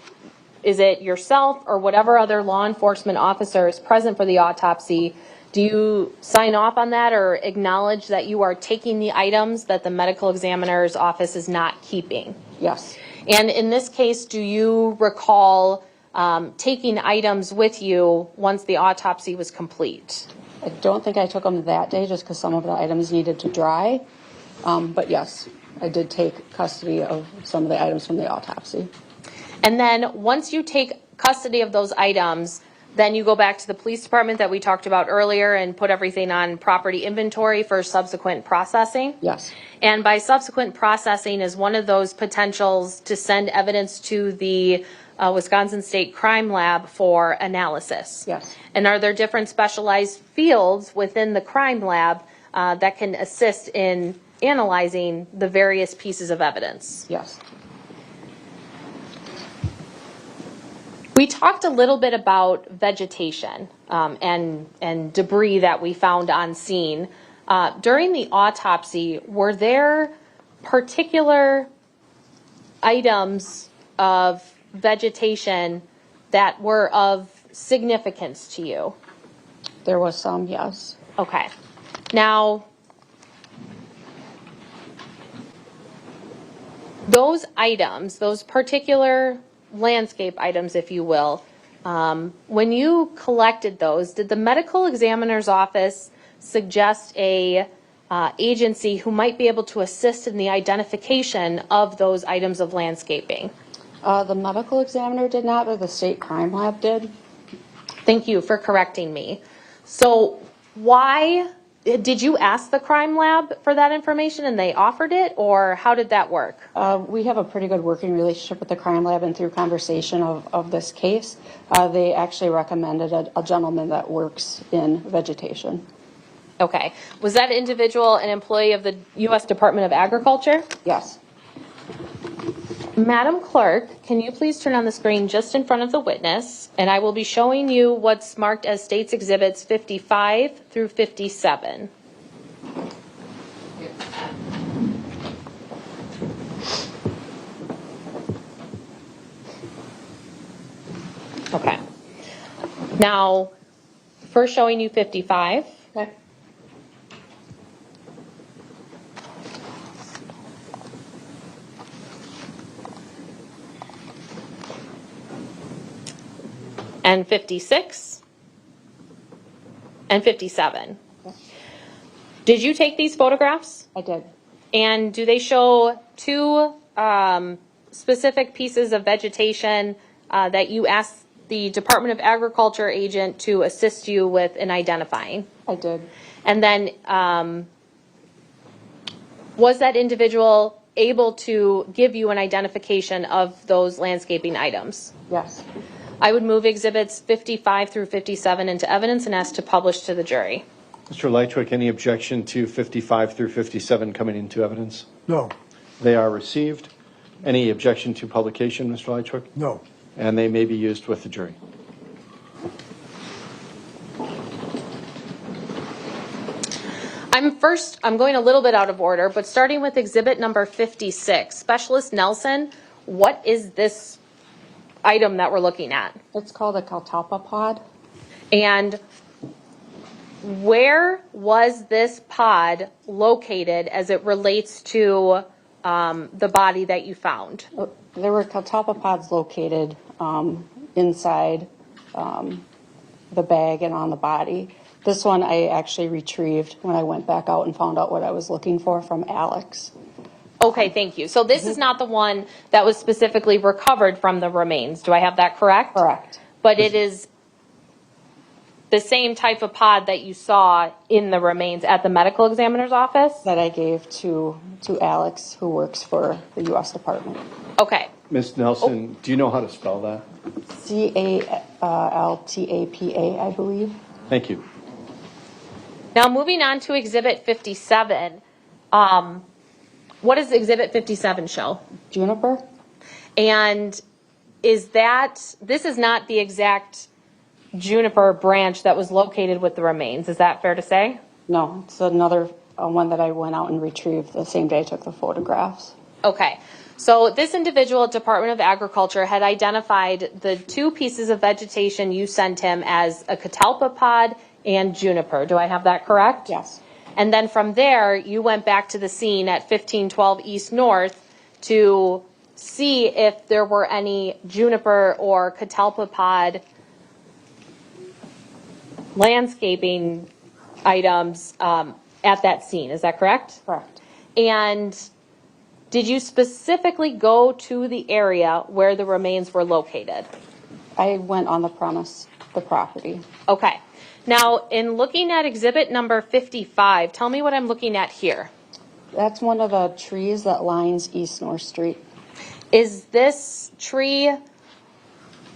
is it yourself or whatever other law enforcement officer is present for the autopsy, do you sign off on that or acknowledge that you are taking the items that the medical examiner's office is not keeping? Yes. And in this case, do you recall taking items with you once the autopsy was complete? I don't think I took them that day just because some of the items needed to dry. But yes, I did take custody of some of the items from the autopsy. And then once you take custody of those items, then you go back to the police department that we talked about earlier and put everything on property inventory for subsequent processing? Yes. And by subsequent processing is one of those potentials to send evidence to the Wisconsin State Crime Lab for analysis? Yes. And are there different specialized fields within the crime lab that can assist in analyzing the various pieces of evidence? Yes. We talked a little bit about vegetation and debris that we found on scene. During the autopsy, were there particular items of vegetation that were of significance to you? There was some, yes. Okay. Now, those items, those particular landscape items, if you will, when you collected those, did the medical examiner's office suggest a agency who might be able to assist in the identification of those items of landscaping? The medical examiner did not, but the state crime lab did. Thank you for correcting me. So why, did you ask the crime lab for that information and they offered it, or how did that work? We have a pretty good working relationship with the crime lab, and through conversation of this case, they actually recommended a gentleman that works in vegetation. Okay. Was that individual an employee of the U.S. Department of Agriculture? Yes. Madam Clerk, can you please turn on the screen just in front of the witness, and I will be showing you what's marked as State's Exhibits 55 through 57. Okay. Now, first showing you 55. Okay. And 56 and 57. Did you take these photographs? I did. And do they show two specific pieces of vegetation that you asked the Department of Agriculture agent to assist you with in identifying? I did. And then was that individual able to give you an identification of those landscaping items? Yes. I would move exhibits 55 through 57 into evidence and ask to publish to the jury. Mr. Lychwick, any objection to 55 through 57 coming into evidence? No. They are received. Any objection to publication, Mr. Lychwick? No. And they may be used with the jury. I'm going a little bit out of order, but starting with exhibit number 56. Specialist Nelson, what is this item that we're looking at? It's called a catalpa pod. And where was this pod located as it relates to the body that you found? There were catalpa pods located inside the bag and on the body. This one I actually retrieved when I went back out and found out what I was looking for from Alex. Okay, thank you. So this is not the one that was specifically recovered from the remains. Do I have that correct? Correct. But it is the same type of pod that you saw in the remains at the medical examiner's office? That I gave to Alex, who works for the U.S. Department. Okay. Ms. Nelson, do you know how to spell that? Caltapa, I believe. Thank you. Now moving on to exhibit 57. What does exhibit 57 show? Juniper? And is that, this is not the exact juniper branch that was located with the remains. Is that fair to say? No, it's another one that I went out and retrieved the same day I took the photographs. Okay. So this individual at Department of Agriculture had identified the two pieces of vegetation you sent him as a catalpa pod and juniper. Do I have that correct? Yes. And then from there, you went back to the scene at 1512 East North to see if there were any juniper or catalpa pod landscaping items at that scene. Is that correct? Correct. And did you specifically go to the area where the remains were located? I went on the premise, the property. Okay. Now, in looking at exhibit number 55, tell me what I'm looking at here. That's one of the trees that lines East North Street. Is this tree,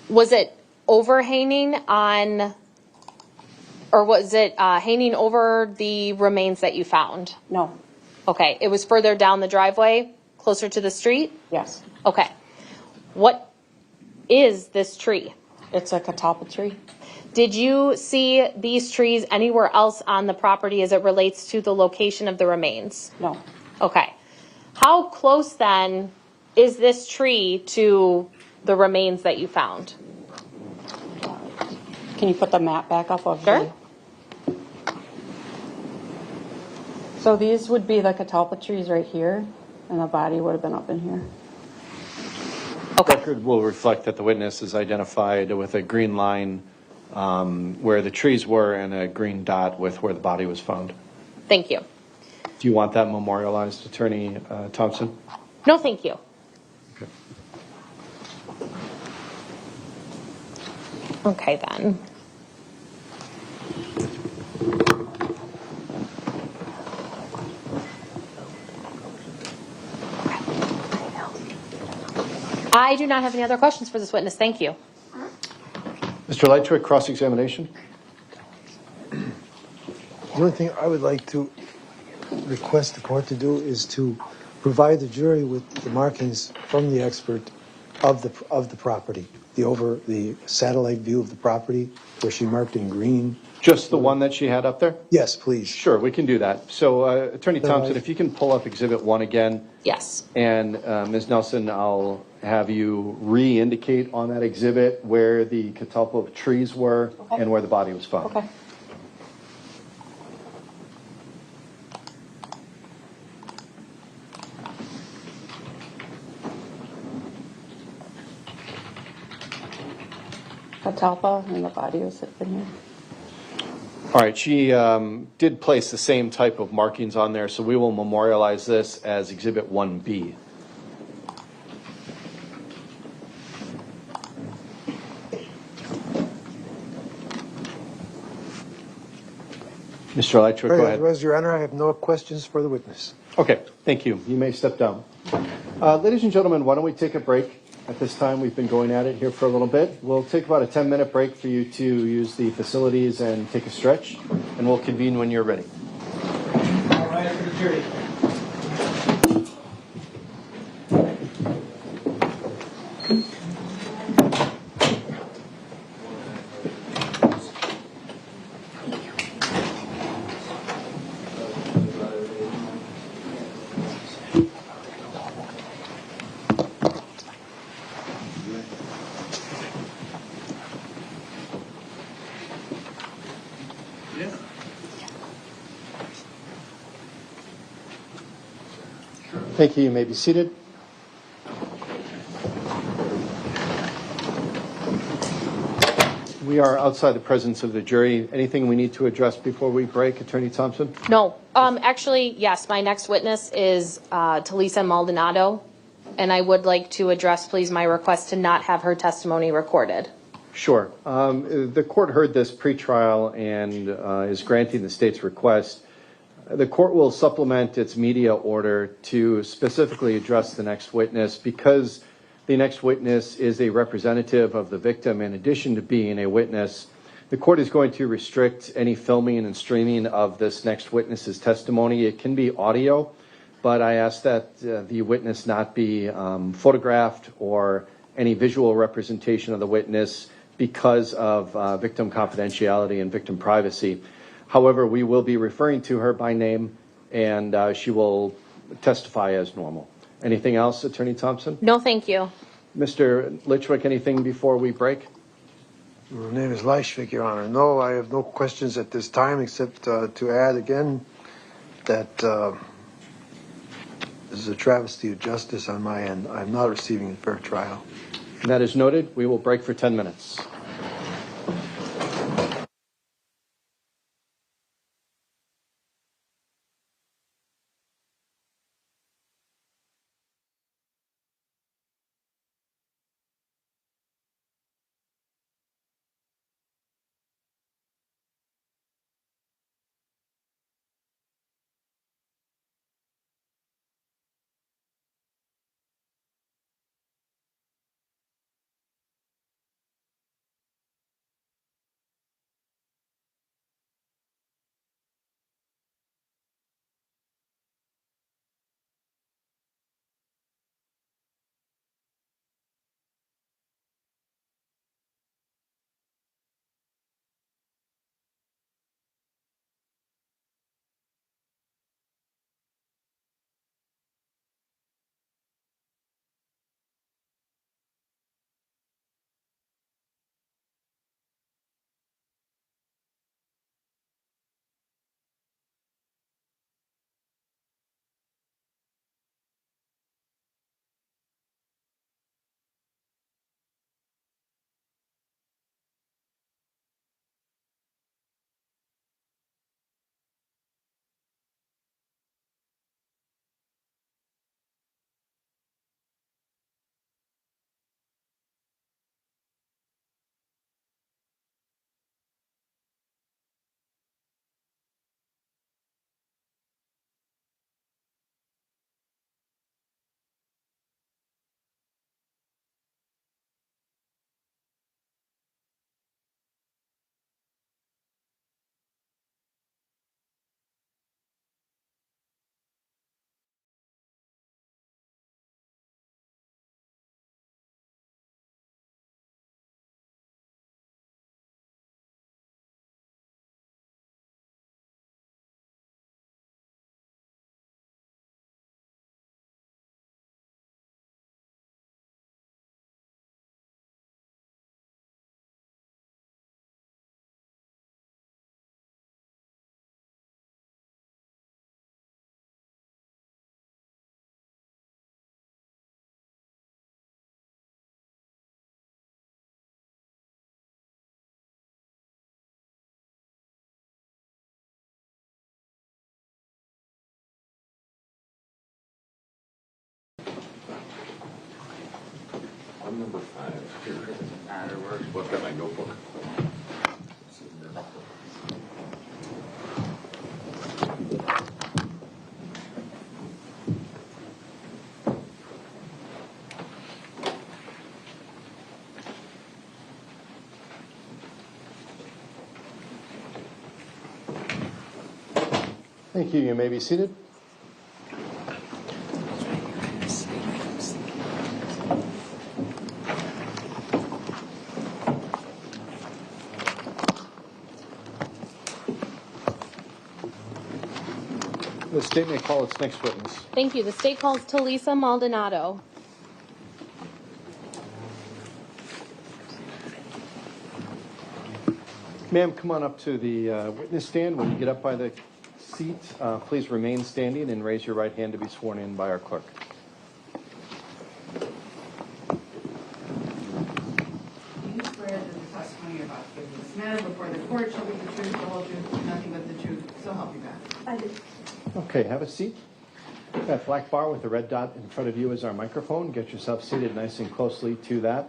was it overhanging on, or was it hanging over the remains that you found? No. Okay. It was further down the driveway, closer to the street? Yes. Okay. What is this tree? It's a catalpa tree. Did you see these trees anywhere else on the property as it relates to the location of the remains? No. Okay. How close then is this tree to the remains that you found? Can you put the map back up of Sure. So these would be the catalpa trees right here, and the body would have been up in here. Okay. Record will reflect that the witness is identified with a green line where the trees were and a green dot with where the body was found. Thank you. Do you want that memorialized, Attorney Thompson? No, thank you. Okay, then. I do not have any other questions for this witness. Thank you. Mr. Lychwick, cross-examination. The only thing I would like to request the court to do is to provide the jury with the markings from the expert of the property, the satellite view of the property where she marked in green. Just the one that she had up there? Yes, please. Sure, we can do that. So, Attorney Thompson, if you can pull up Exhibit 1 again. Yes. And Ms. Nelson, I'll have you re-indicate on that exhibit where the catalpa trees were and where the body was found. Okay. Catalpa, and the body was in here. All right, she did place the same type of markings on there, so we will memorialize this as Exhibit 1B. Mr. Lychwick, go ahead. Otherwise, Your Honor, I have no questions for the witness. Okay, thank you. You may step down. Ladies and gentlemen, why don't we take a break at this time? We've been going at it here for a little bit. We'll take about a 10-minute break for you to use the facilities and take a stretch, and we'll convene when you're ready. All right, for the jury. Thank you. You may be seated. We are outside the presence of the jury. Anything we need to address before we break, Attorney Thompson? No. Actually, yes, my next witness is Talisa Maldonado, and I would like to address, please, my request to not have her testimony recorded. Sure. The court heard this pretrial and is granting the state's request. The court will supplement its media order to specifically address the next witness because the next witness is a representative of the victim in addition to being a witness. The court is going to restrict any filming and streaming of this next witness's testimony. It can be audio, but I ask that the witness not be photographed or any visual representation of the witness because of victim confidentiality and victim privacy. However, we will be referring to her by name, and she will testify as normal. Anything else, Attorney Thompson? No, thank you. Mr. Lychwick, anything before we break? My name is Lychwick, Your Honor. No, I have no questions at this time except to add again that this is a travesty of justice on my end. I'm not receiving a fair trial. And that is noted. We will break for 10 minutes. Item number 5. Here. What's got my notebook? Thank you. You may be seated. The state may call its next witness. Thank you. The state calls Talisa Maldonado. Ma'am, come on up to the witness stand. When you get up by the seat, please remain standing and raise your right hand to be sworn in by our clerk. Do you swear that the testimony you're about to give in this matter before the court shall be the truth, the whole truth, and nothing but the truth, so help you God? I do. Okay, have a seat. That black bar with the red dot in front of you is our microphone. Get yourself seated nice and closely to that.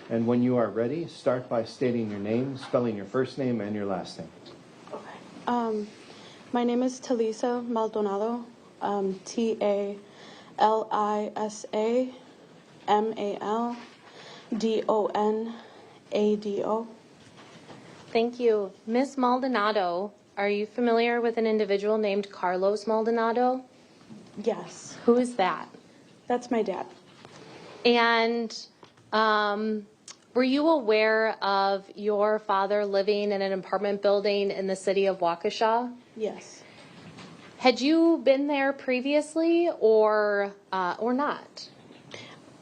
And when you are ready, start by stating your name, spelling your first name and your last name. Okay. My name is Talisa Maldonado. TalisaMaldonado. Thank you. Miss Maldonado, are you familiar with an individual named Carlos Maldonado? Yes, Who is that? that's my dad. And were you aware of your father living in an apartment building in the city of Waukesha? Yes. Had you been there previously or not?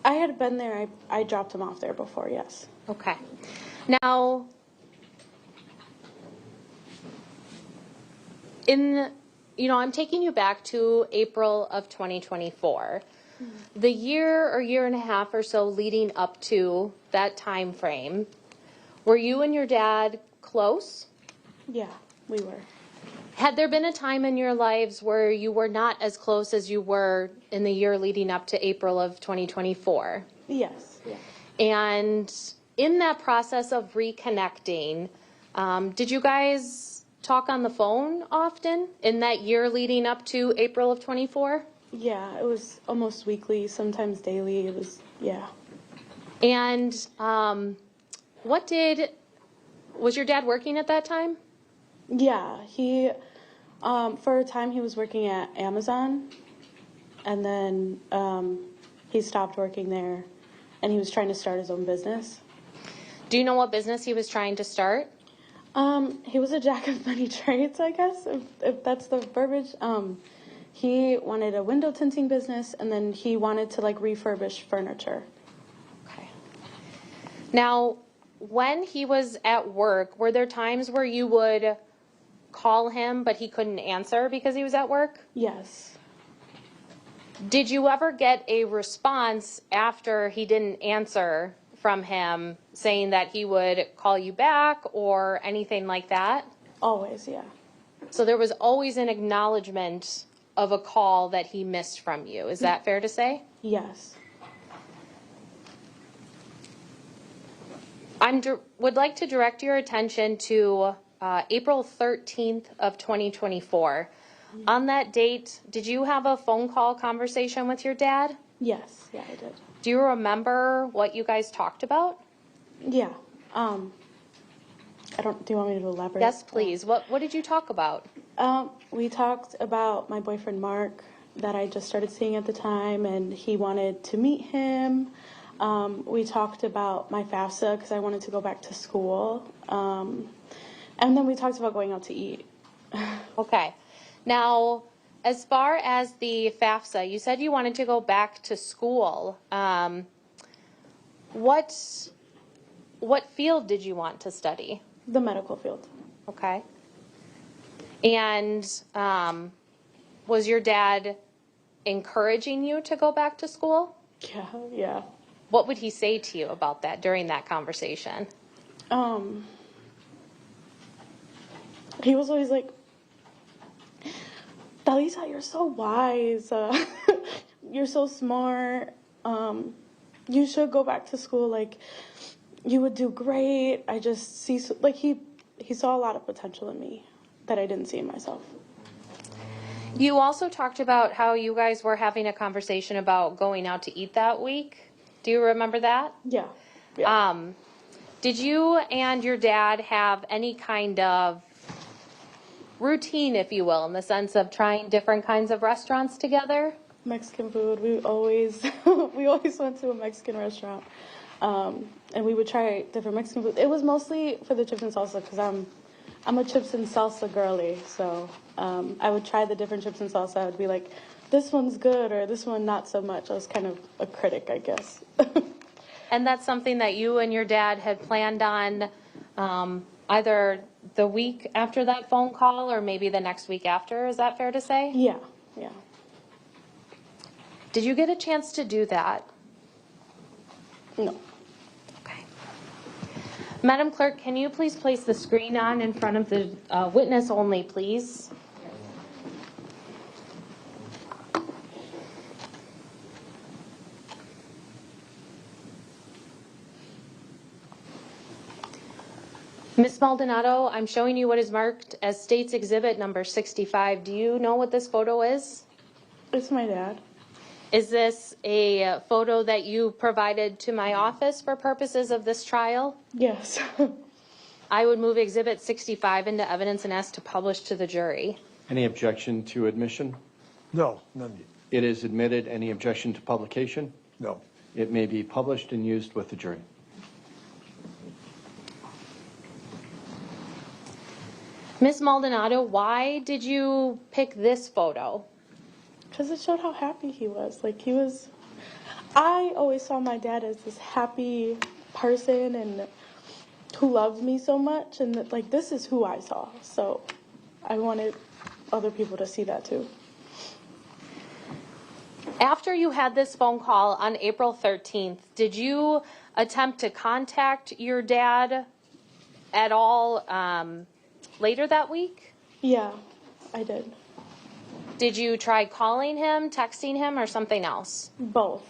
I had been there. I dropped him off there before, yes. Okay. Now, I'm taking you back to April of 2024. The year or year and a half or so leading up to that time frame, were you and your dad close? Yeah, we were. Had there been a time in your lives where you were not as close as you were in the year leading up to April of 2024? Yes, yeah. And in that process of reconnecting, did you guys talk on the phone often in that year leading up to April of 24? Yeah, it was almost weekly, sometimes daily. It was, yeah. And was your dad working at that time? Yeah, for a time he was working at Amazon, and then he stopped working there, and he was trying to start his own business. Do you know what business he was trying to start? He was a jack of many trades, I guess, if that's the verbiage. He wanted a window tinting business, and then he wanted to refurbish furniture. Okay. Now, when he was at work, were there times where you would call him but he couldn't answer because he was at work? Yes. Did you ever get a response after he didn't answer from him saying that he would call you back or anything like that? Always, yeah. So there was always an acknowledgement of a call that he missed from you. Is that fair to say? Yes. Would like to direct your attention to April 13th of 2024. On that date, did you have a phone call conversation with your dad? Yes, yeah, I did. Do you remember what you guys talked about? Yeah. Do you want me to elaborate? Yes, please. What did you talk about? We talked about my boyfriend Mark that I just started seeing at the time, and he wanted to meet him. We talked about my FAFSA because I wanted to go back to school. And then we talked about going out to eat. Okay. Now, as far as the FAFSA, you said you wanted to go back to school. What field did you want to study? The medical field. Okay. And was your dad encouraging you to go back to school? Yeah. What would he say to you about that during that conversation? He was always like, Talisa, you're so wise. You're so smart. you should go back to school. Like, you would do great. I just see, like, he saw a lot of potential in me that I didn't see in myself. You also talked about how you guys were having a conversation about going out to eat that week. Do you remember that? Yeah. Did you and your dad have any kind of routine, if you will, in the sense of trying different kinds of restaurants together? Mexican food. We always we always went to a Mexican restaurant, and we would try different Mexican food. It was mostly for the chips and salsa because I'm a chips and salsa girly. So I would try the different chips and salsa. I would be like, this one's good or this one not so much. I was kind of a critic, I guess. And that's something that you and your dad had planned on either the week after that phone call or maybe the next week after. Is that fair to say? Yeah. Did you get a chance to do that? No. Okay. Madam Clerk, can you please place the screen on in front of the witness only, please? Ms. Maldonado, I'm showing you what is marked as State's Exhibit number 65. Do you know what this photo is? It's my dad. Is this a photo that you provided to my office for purposes of this trial? Yes. I would move Exhibit 65 into evidence and ask to publish to the jury. Any objection to admission? No, none. It is admitted. Any objection to publication? No. It may be published and used with the jury. Ms. Maldonado, why did you pick this photo? Because it showed how happy he was. I always saw my dad as this happy person and who loved me so much. And this is who I saw. So I wanted other people to see that too. After you had this phone call on April 13th, did you attempt to contact your dad at all later that week? Yeah, I did. Did you try calling him, texting him, or something else? Both.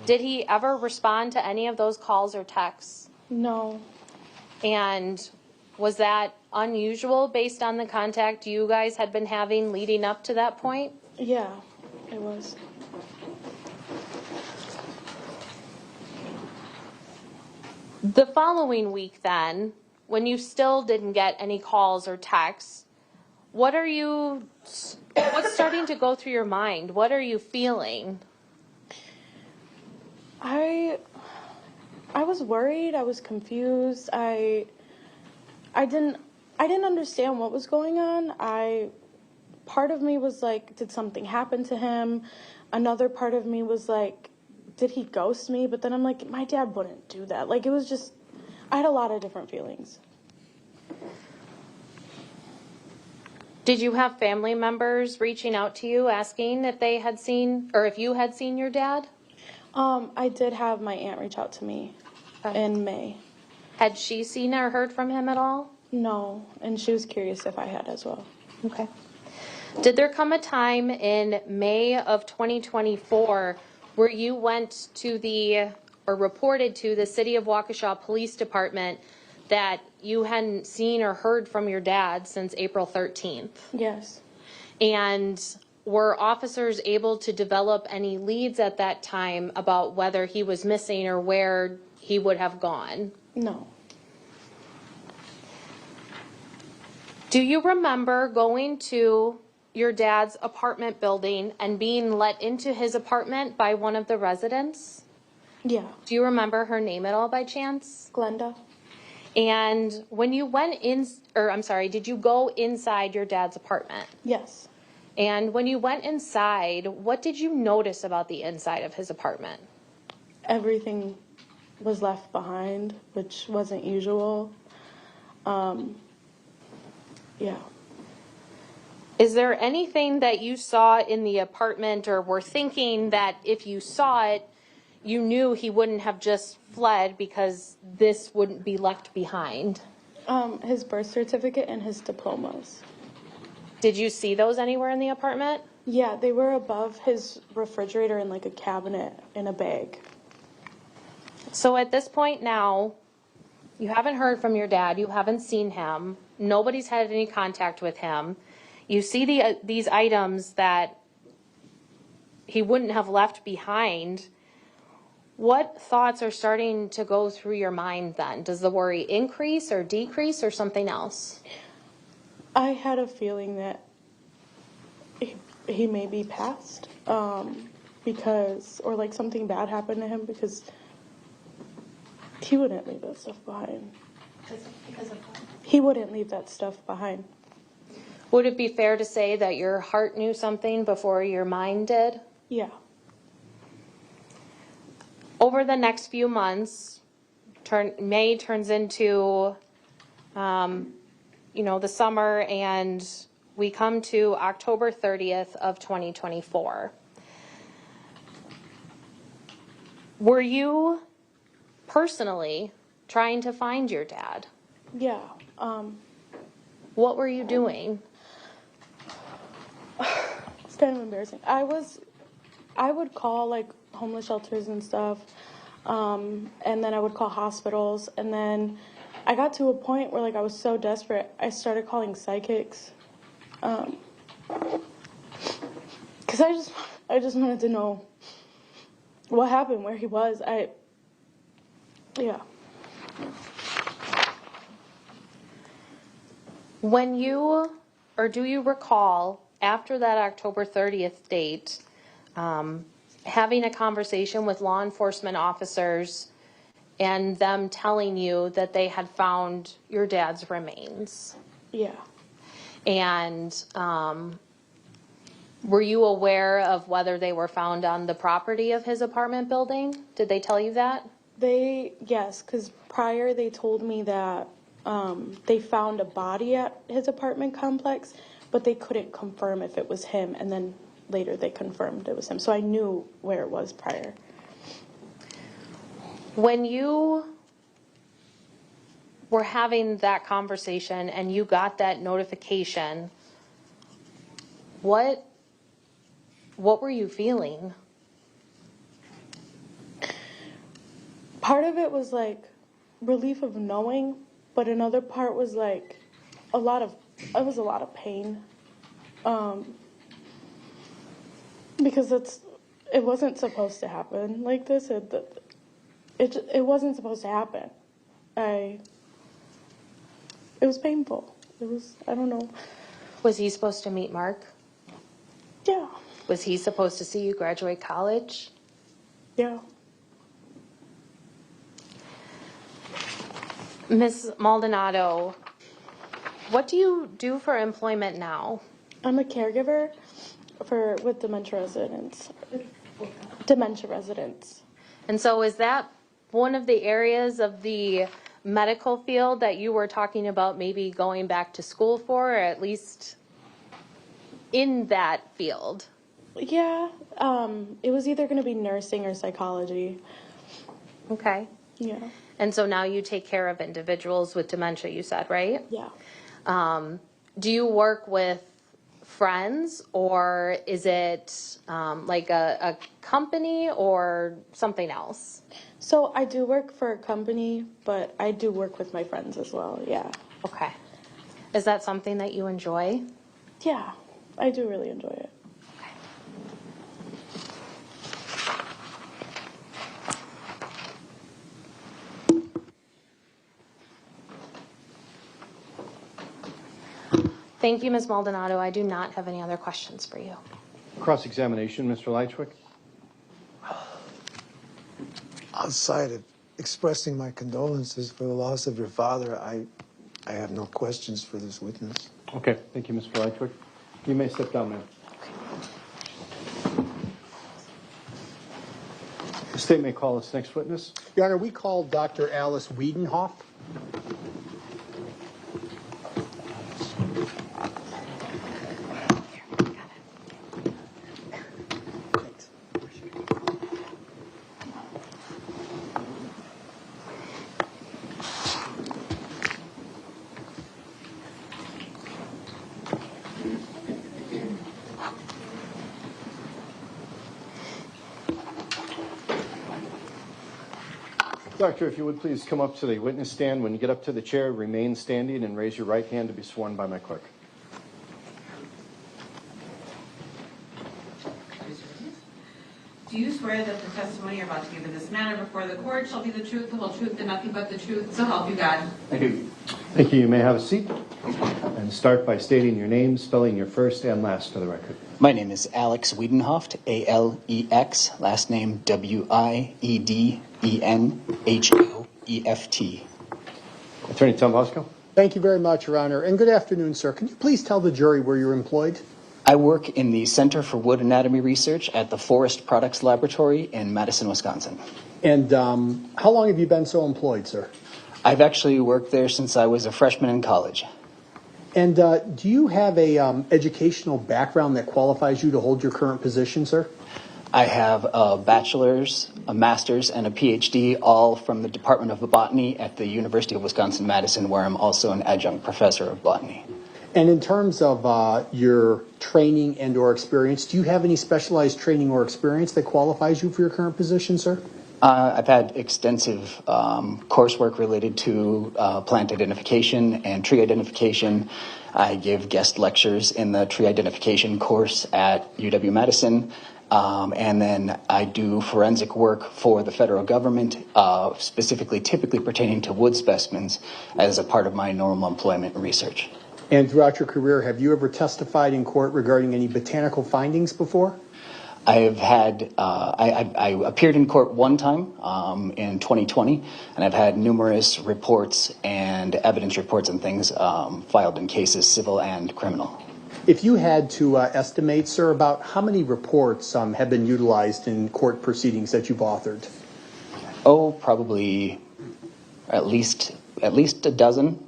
Did he ever respond to any of those calls or texts? No. And was that unusual based on the contact you guys had been having leading up to that point? Yeah, it was. The following week then, when you still didn't get any calls or texts, what's starting to go through your mind? What are you feeling? I was worried. I was confused. I didn't understand what was going on. Part of me was like, did something happen to him? Another part of me was like, did he ghost me? But then I'm like, my dad wouldn't do that. It was just, I had a lot of different feelings. Did you have family members reaching out to you asking if they had seen, or if you had seen your dad? I did have my aunt reach out to me in May. Had she seen or heard from him at all? No, and she was curious if I had as well. Okay. Did there come a time in May of 2024 where you went to or reported to the City of Waukesha Police Department that you hadn't seen or heard from your dad since April 13th? Yes. And were officers able to develop any leads at that time about whether he was missing or where he would have gone? No. Do you remember going to your dad's apartment building and being let into his apartment by one of the residents? Yeah. Do you remember her name at all by chance? Glenda. And when you went in, did you go inside your dad's apartment? Yes. And when you went inside, what did you notice about the inside of his apartment? Everything was left behind, which wasn't usual. Yeah. Is there anything that you saw in the apartment or were thinking that if you saw it, you knew he wouldn't have just fled because this wouldn't be left behind? His birth certificate and his diplomas. Did you see those anywhere in the apartment? Yeah, they were above his refrigerator in a cabinet in a bag. So at this point now, you haven't heard from your dad, you haven't seen him, nobody's had any contact with him. You see these items that he wouldn't have left behind. What thoughts are starting to go through your mind then? Does the worry increase or decrease or something else? I had a feeling that he may be passed, because, or like something bad happened to him, because he wouldn't leave that stuff behind. Because of what? He wouldn't leave that stuff behind. Would it be fair to say that your heart knew something before your mind did? Yeah. Over the next few months, May turns into, the summer, and we come to October 30th of 2024. Were you personally trying to find your dad? Yeah. What were you doing? It's kind of embarrassing. I would call like homeless shelters and stuff, and then I would call hospitals, and then I got to a point where like I was so desperate, I started calling psychics, because I just wanted to know what happened, where he was. Yeah. When you, or do you recall, after that October 30th date, having a conversation with law enforcement officers and them telling you that they had found your dad's remains? Yeah. And were you aware of whether they were found on the property of his apartment building? Did they tell you that? Yes, because prior they told me that they found a body at his apartment complex, but they couldn't confirm if it was him, and then later they confirmed it was him. So I knew where it was prior. When you were having that conversation and you got that notification, what were you feeling? Part of it was like relief of knowing, but another part was like it was a lot of pain. Because it wasn't supposed to happen like this. It wasn't supposed to happen. It was painful. I don't know. Was he supposed to meet Mark? Yeah. Was he supposed to see you graduate college? Yeah. Ms. Maldonado, what do you do for employment now? I'm a caregiver with dementia residents. And so is that one of the areas of the medical field that you were talking about maybe going back to school for, or at least in that field? Yeah. It was either going to be nursing or psychology. Okay. Yeah. And so now you take care of individuals with dementia, you said, right? Yeah. Do you work with friends, or is it like a company or something else? So I do work for a company, but I do work with my friends as well. Yeah. Okay. Is that something that you enjoy? Yeah, I do really enjoy it. Thank you, Ms. Maldonado. I do not have any other questions for you. Cross-examination, Mr. Lychwick. Outside of expressing my condolences for the loss of your father, I have no questions for this witness. Okay, thank you, Mr. Lychwick. You may step down, ma'am. The state may call its next witness. Your Honor, we called Dr. Alice Wiedenhoff. Doctor, if you would please come up to the witness stand. When you get up to the chair, remain standing and raise your right hand to be sworn by my clerk. Do you swear that the testimony you're about to give in this matter before the court shall be the truth, the whole truth, and nothing but the truth, so help you God? I do. Thank you. You may have a seat and start by stating your name, spelling your first and last for the record. My name is Alex Wiedenhoft, A-L-E-X, last name W-I-E-D-E-N-H-O-E-F-T. Attorney Tom Bosco. Thank you very much, Your Honor, and good afternoon, sir. Can you please tell the jury where you're employed? I work in the Center for Wood Anatomy Research at the Forest Products Laboratory in Madison, Wisconsin. And how long have you been so employed, sir? I've actually worked there since I was a freshman in college. And do you have a educational background that qualifies you to hold your current position, sir? I have a bachelor's, a master's, and a PhD, all from the Department of Botany at the University of Wisconsin-Madison, where I'm also an adjunct professor of botany. And in terms of your training and or experience, do you have any specialized training or experience that qualifies you for your current position, sir? I've had extensive coursework related to plant identification and tree identification. I give guest lectures in the tree identification course at UW-Madison. And then I do forensic work for the federal government, specifically typically pertaining to wood specimens as a part of my normal employment and research. And throughout your career, have you ever testified in court regarding any botanical findings before? I have had, I appeared in court one time in 2020, and I've had numerous reports and evidence reports and things filed in cases, civil and criminal. If you had to estimate, sir, about how many reports have been utilized in court proceedings that you've authored? Oh, probably at least a dozen,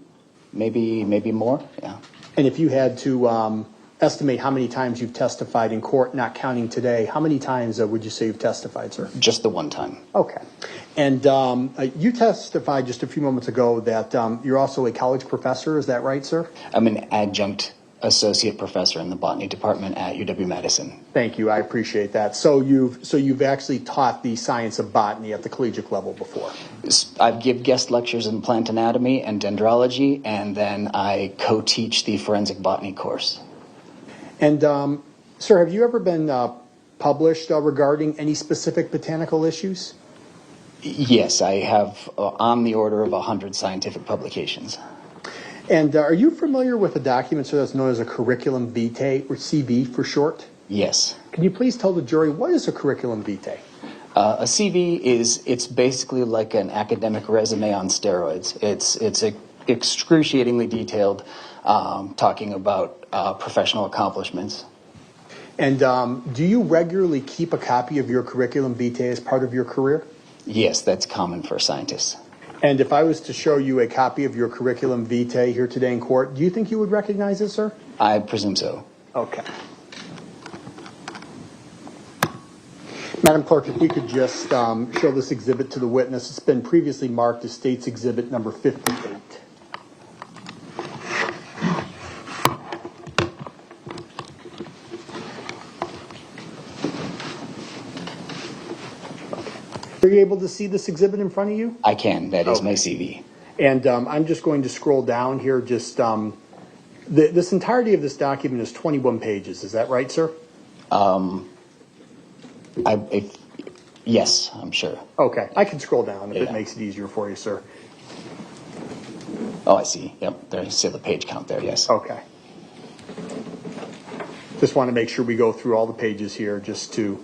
maybe more, yeah. And if you had to estimate how many times you've testified in court, not counting today, how many times would you say you've testified, sir? Just the one time. Okay. And you testified just a few moments ago that you're also a college professor. Is that right, sir? I'm an adjunct associate professor in the botany department at UW-Madison. Thank you. I appreciate that. So you've actually taught the science of botany at the collegiate level before? I give guest lectures in plant anatomy and dendrology, and then I co-teach the forensic botany course. And, sir, have you ever been published regarding any specific botanical issues? Yes, I have on the order of 100 scientific publications. And are you familiar with a document, sir, that's known as a curriculum vitae, or CV for short? Yes. Can you please tell the jury, what is a curriculum vitae? A CV it's basically like an academic resume on steroids. It's excruciatingly detailed, talking about professional accomplishments. And do you regularly keep a copy of your curriculum vitae as part of your career? Yes, that's common for scientists. And if I was to show you a copy of your curriculum vitae here today in court, do you think you would recognize it, sir? I presume so. Okay. Madam Clerk, if we could just show this exhibit to the witness. It's been previously marked as State's Exhibit number 58. Are you able to see this exhibit in front of you? I can. That is my CV. And I'm just going to scroll down here. Just this entirety of this document is 21 pages. Is that right, sir? Yes, I'm sure. Okay, I can scroll down if it makes it easier for you, sir. Oh, I see. Yep, there's still the page count there. Yes. Okay. Just want to make sure we go through all the pages here, just to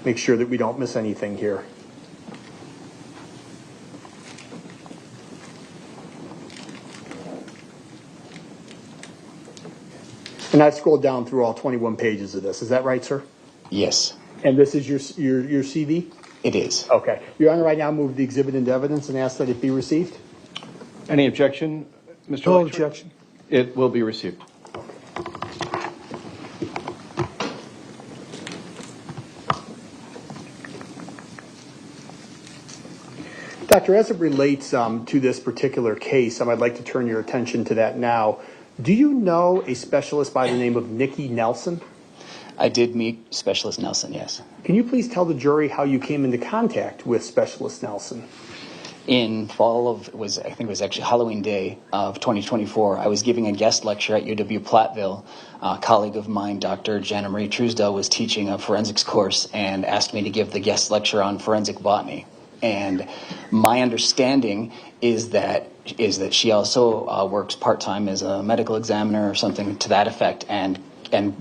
make sure that we don't miss anything here. And I've scrolled down through all 21 pages of this. Is that right, sir? Yes. And this is your CV? It is. Okay. Your Honor, right now move the exhibit into evidence and ask that it be received. Any objection, Mr. No Lychwick? objection. It will be received. Doctor, as it relates to this particular case, I'd like to turn your attention to that now. Do you know a specialist by the name of Nikki Nelson? I did meet Specialist Nelson, yes. Can you please tell the jury how you came into contact with Specialist Nelson? in I think it was actually Halloween Day of 2024, I was giving a guest lecture at UW Platteville. A colleague of mine, Dr. Jana Marie Truesdell, was teaching a forensics course and asked me to give the guest lecture on forensic botany. And my understanding is that she also works part-time as a medical examiner or something to that effect, and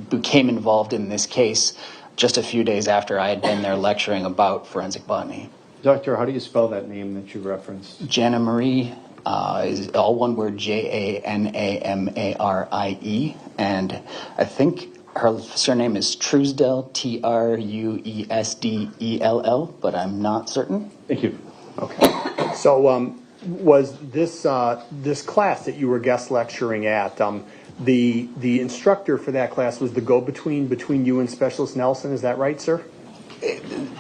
became involved in this case just a few days after I had been there lecturing about forensic botany. Doctor, how do you spell that name that you referenced? Jana Marie is all one word, Janamarie, and I think her surname is Truesdell, Truesdell, but I'm not certain. Thank you. Okay. So was this class that you were guest lecturing at, the instructor for that class was the go-between between you and Specialist Nelson, is that right, sir?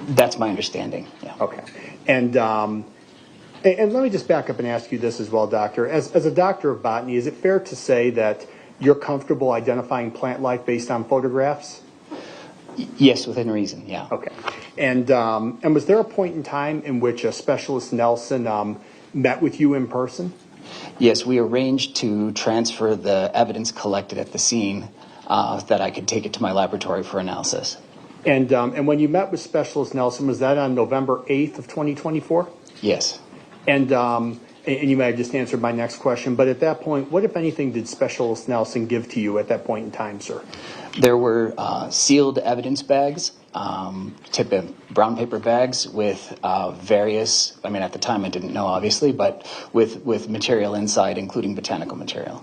That's my understanding, yeah. Okay. And let me just back up and ask you this as well, Doctor. As a doctor of botany, is it fair to say that you're comfortable identifying plant life based on photographs? Yes, within reason, yeah. Okay. And was there a point in time in which a Specialist Nelson met with you in person? Yes, we arranged to transfer the evidence collected at the scene that I could take it to my laboratory for analysis. And when you met with Specialist Nelson, was that on November 8th of 2024? Yes. And you may have just answered my next question, but at that point, what, if anything, did Specialist Nelson give to you at that point in time, sir? There were sealed evidence bags, brown paper bags with various, I mean, at the time I didn't know, obviously, but with material inside, including botanical material.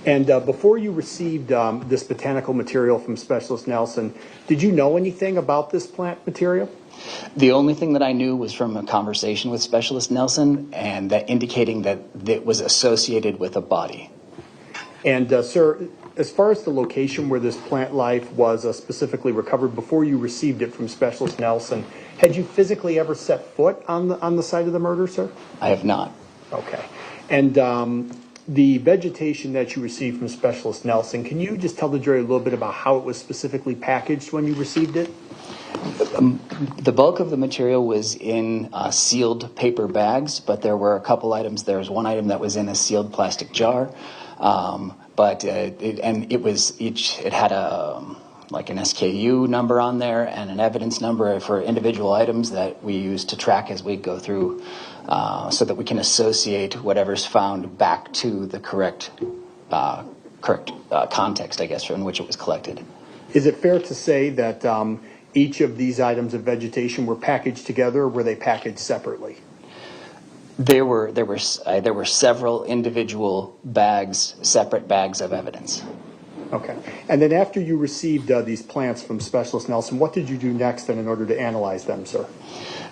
And before you received this botanical material from Specialist Nelson, did you know anything about this plant material? The only thing that I knew was from a conversation with Specialist Nelson, and that indicating that it was associated with a body. And sir, as far as the location where this plant life was specifically recovered before you received it from Specialist Nelson, had you physically ever set foot on the site of the murder, sir? I have not. Okay. And the vegetation that you received from Specialist Nelson, can you just tell the jury a little bit about how it was specifically packaged when you received it? The bulk of the material was in sealed paper bags, but there were a couple items. There was one item that was in a sealed plastic jar, but it had like an SKU number on there and an evidence number for individual items that we use to track as we go through, so that we can associate whatever's found back to the correct context, I guess, in which it was collected. Is it fair to say that each of these items of vegetation were packaged together, or were they packaged separately? There were several individual bags, separate bags of evidence. Okay. And then after you received these plants from Specialist Nelson, what did you do next then in order to analyze them, sir?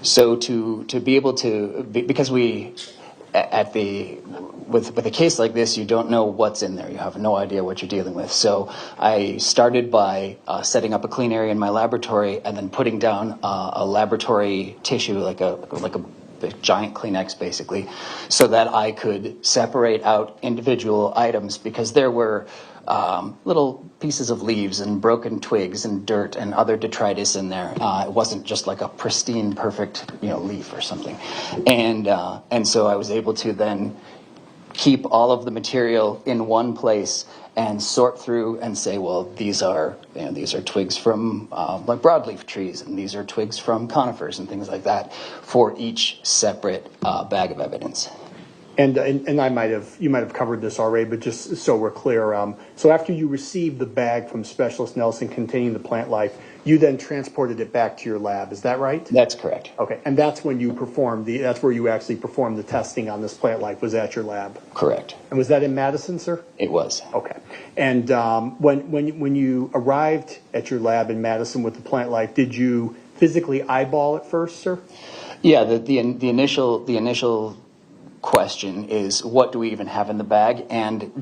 So to be able to, because with a case like this, you don't know what's in there. You have no idea what you're dealing with. So I started by setting up a clean area in my laboratory and then putting down a laboratory tissue, like a giant Kleenex, basically, so that I could separate out individual items, because there were little pieces of leaves and broken twigs and dirt and other detritus in there. It wasn't just like a pristine, perfect, leaf or something. And so I was able to then keep all of the material in one place and sort through and say, well, these are twigs from like broadleaf trees, and these are twigs from conifers and things like that for each separate bag of evidence. And you might have covered this already, but just so we're clear, so after you received the bag from Specialist Nelson containing the plant life, you then transported it back to your lab. Is that right? That's correct. Okay, and that's when you that's where you actually performed the testing on this plant life, was at your lab? Correct. And was that in Madison, sir? It was. Okay. And when you arrived at your lab in Madison with the plant life, did you physically eyeball it first, sir? Yeah, the initial question is, what do we even have in the bag, and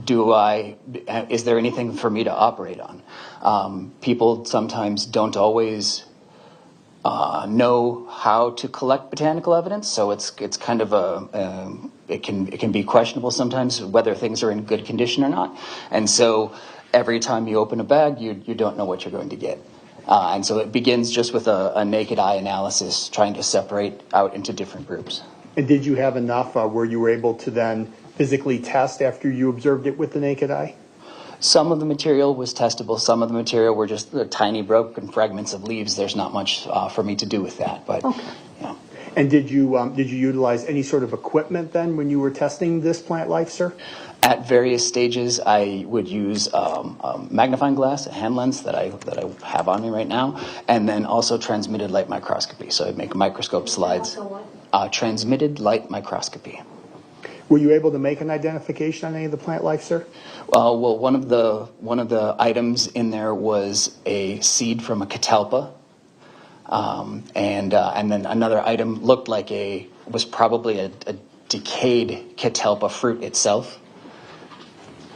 is there anything for me to operate on? People sometimes don't always know how to collect botanical evidence, so it's kind of it can be questionable sometimes whether things are in good condition or not. And so every time you open a bag, you don't know what you're going to get. And so it begins just with a naked eye analysis, trying to separate out into different groups. And did you have enough where you were able to then physically test after you observed it with the naked eye? Some of the material was testable. Some of the material were just tiny broken fragments of leaves. There's not much for me to do with that. But, Okay. yeah. And did you utilize any sort of equipment then when you were testing this plant life, sir? At various stages, I would use a magnifying glass, a hand lens that I have on me right now, and then also transmitted light microscopy. So I'd make microscope slides. Transmitted light microscopy. Were you able to make an identification on any of the plant life, sir? Well, one of the items in there was a seed from a catalpa, and then another item looked like was probably a decayed catalpa fruit itself.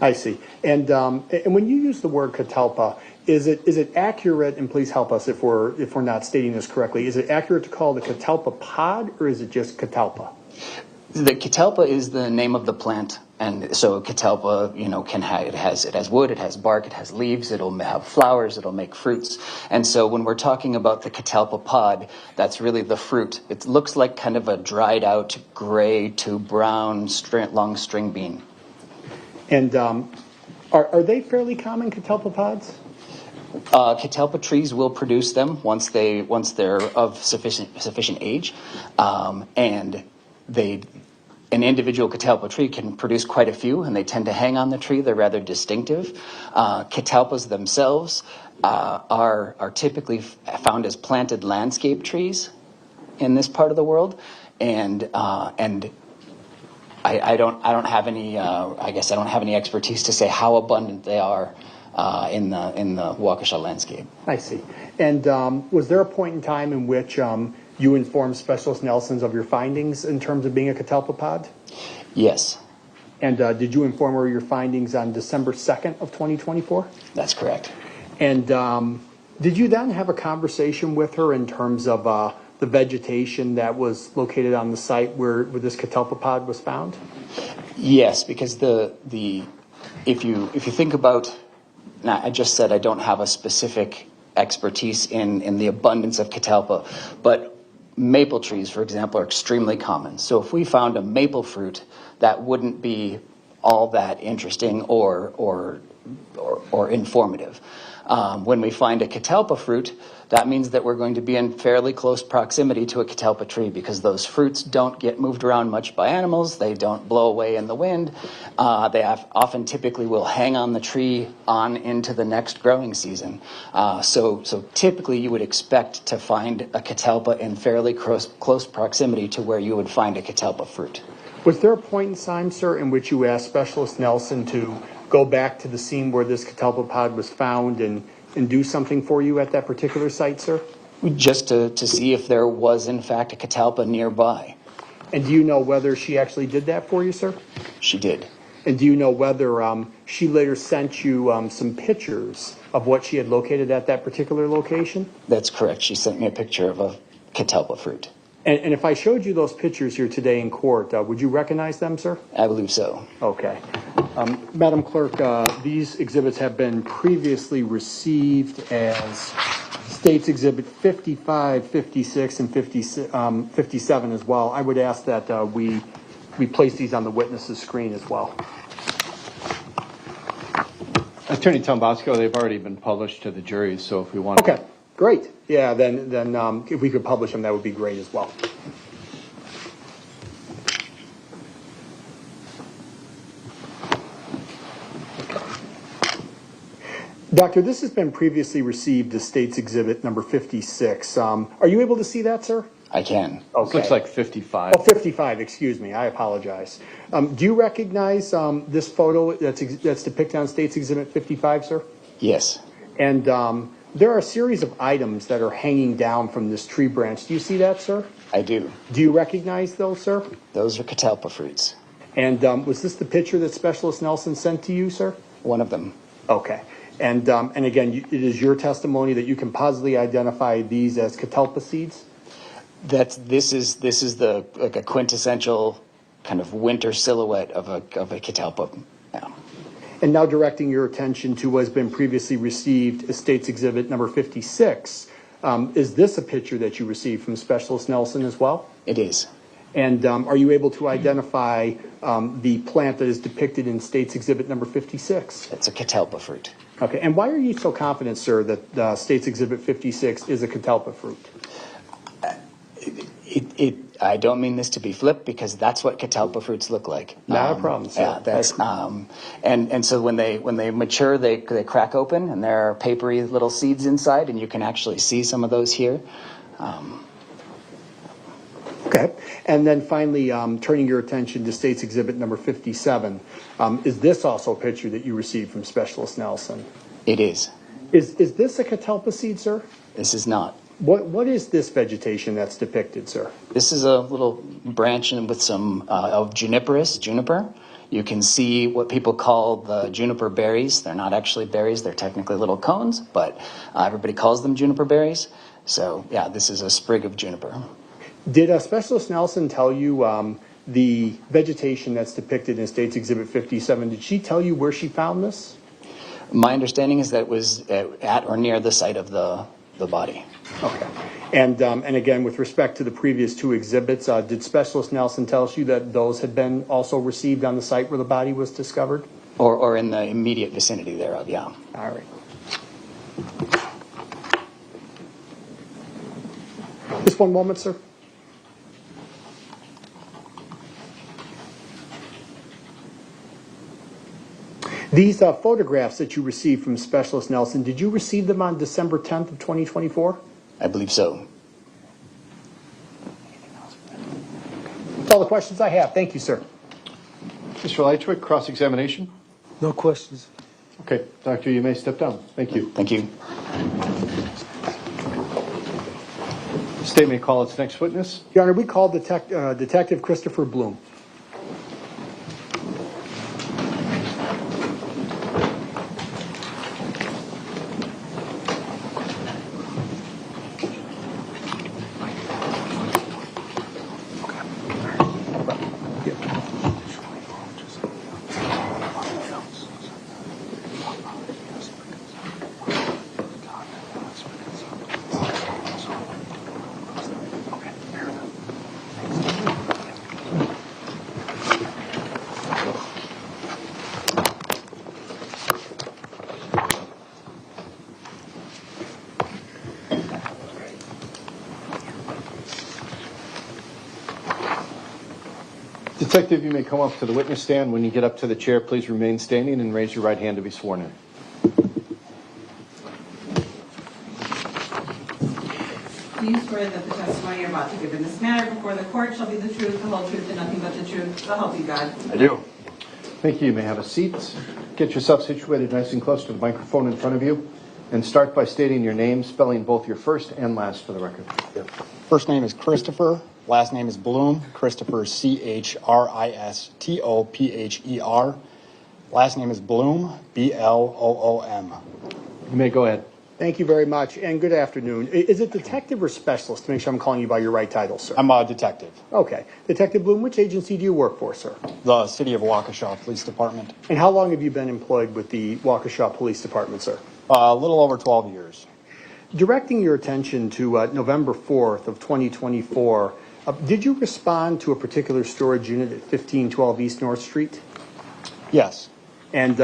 I see. And when you use the word catalpa, is it accurate? And please help us if we're not stating this correctly. Is it accurate to call it a catalpa pod, or is it just catalpa? The catalpa is the name of the plant, and so catalpa, it has wood, it has bark, it has leaves, it'll have flowers, it'll make fruits, and so when we're talking about the catalpa pod, that's really the fruit. It looks like kind of a dried out gray to brown long string bean. And are they fairly common, catalpa pods? Catalpa trees will produce them once they're of sufficient age, and an individual catalpa tree can produce quite a few, and they tend to hang on the tree. They're rather distinctive. Catalpas themselves are typically found as planted landscape trees in this part of the world, and I don't have any. I guess I don't have any expertise to say how abundant they are in the Waukesha landscape. I see. And was there a point in time in which you informed Specialist Nelson's of your findings in terms of being a catalpa pod? Yes. And did you inform her of your findings on December 2nd of 2024? That's correct. And did you then have a conversation with her in terms of the vegetation that was located on the site where this catalpa pod was found? Yes, because if you think about, now I just said I don't have a specific expertise in the abundance of catalpa, but maple trees, for example, are extremely common. So if we found a maple fruit, that wouldn't be all that interesting or informative. When we find a catalpa fruit, that means that we're going to be in fairly close proximity to a catalpa tree, because those fruits don't get moved around much by animals. They don't blow away in the wind. They often typically will hang on the tree on into the next growing season. So typically you would expect to find a catalpa in fairly close proximity to where you would find a catalpa fruit. Was there a point in time, sir, in which you asked Specialist Nelson to go back to the scene where this catalpa pod was found and do something for you at that particular site, sir? Just to see if there was, in fact, a catalpa nearby. And do you know whether she actually did that for you, sir? She did. And do you know whether she later sent you some pictures of what she had located at that particular location? That's correct. She sent me a picture of a catalpa fruit. And if I showed you those pictures here today in court, would you recognize them, sir? I believe so. Okay. Madam Clerk, these exhibits have been previously received as States Exhibit 55, 56, and 57 as well. I would ask that we place these on the witness's screen as well. Attorney Tombasco, they've already been published to the jury, so if we want to... Okay, great. Yeah, then if we could publish them, that would be great as well. Doctor, this has been previously received as State's Exhibit number 56. Are you able to see that, sir? I can. Okay. This looks like 55. Oh, 55, excuse me. I apologize. Do you recognize this photo that's depicted on State's Exhibit 55, sir? Yes. And there are a series of items that are hanging down from this tree branch. Do you see that, sir? I do. Do you recognize those, sir? Those are catalpa fruits. And was this the picture that Specialist Nelson sent to you, sir? One of them. Okay. And again, it is your testimony that you can positively identify these as catalpa seeds? This is the like a quintessential kind of winter silhouette of a catalpa. Yeah. And now directing your attention to what has been previously received as State's Exhibit number 56. Is this a picture that you received from Specialist Nelson as well? It is. And are you able to identify the plant that is depicted in State's Exhibit number 56? It's a catalpa fruit. Okay, and why are you so confident, sir, that State's Exhibit 56 is a catalpa fruit? I don't mean this to be flip, because that's what catalpa fruits look like. Not a problem, sir. Yeah, that's and so when they mature, they crack open, and there are papery little seeds inside, and you can actually see some of those here. Okay, and then finally, turning your attention to State's Exhibit number 57, is this also a picture that you received from Specialist Nelson? It is. Is this a catalpa seed, sir? This is not. What is this vegetation that's depicted, sir? This is a little branch with some of juniper. You can see what people call the juniper berries. They're not actually berries. They're technically little cones, but everybody calls them juniper berries. So, yeah, this is a sprig of juniper. Did Specialist Nelson tell you the vegetation that's depicted in State's Exhibit 57, did she tell you where she found this? My understanding is that it was at or near the site of the body. Okay. And again, with respect to the previous two exhibits, did Specialist Nelson tell you that those had been also received on the site where the body was discovered? Or in the immediate vicinity thereof, yeah. All right. Just one moment, sir. These photographs that you received from Specialist Nelson, did you receive them on December 10th of 2024? I believe so. That's all the questions I have. Thank you, sir. Mr. Lychwick, cross-examination? No questions. Okay, doctor, you may step down. Thank you. Thank you. The state may call its next witness. Your Honor, we call Detective Christopher Bloom. Detective, you may come up to the witness stand. When you get up to the chair, please remain standing and raise your right hand to be sworn in. Do you swear that the testimony you're about to give in this matter before the court shall be the truth, the whole truth, and nothing but the truth? So help you God. I do. Thank you. You may have a seat. Get yourself situated nice and close to the microphone in front of you. And start by stating your name, spelling both your first and last for the record. First name is Christopher. Last name is Bloom. Christopher, Christopher. Last name is Bloom, Bloom. You may go ahead. Thank you very much, and good afternoon. Is it detective or specialist, to make sure I'm calling you by your right title, sir? I'm a detective. Okay. Detective Bloom, which agency do you work for, sir? The City of Waukesha Police Department. And how long have you been employed with the Waukesha Police Department, sir? A little over 12 years. Directing your attention to November 4th of 2024, did you respond to a particular storage unit at 1512 East North Street? Yes. And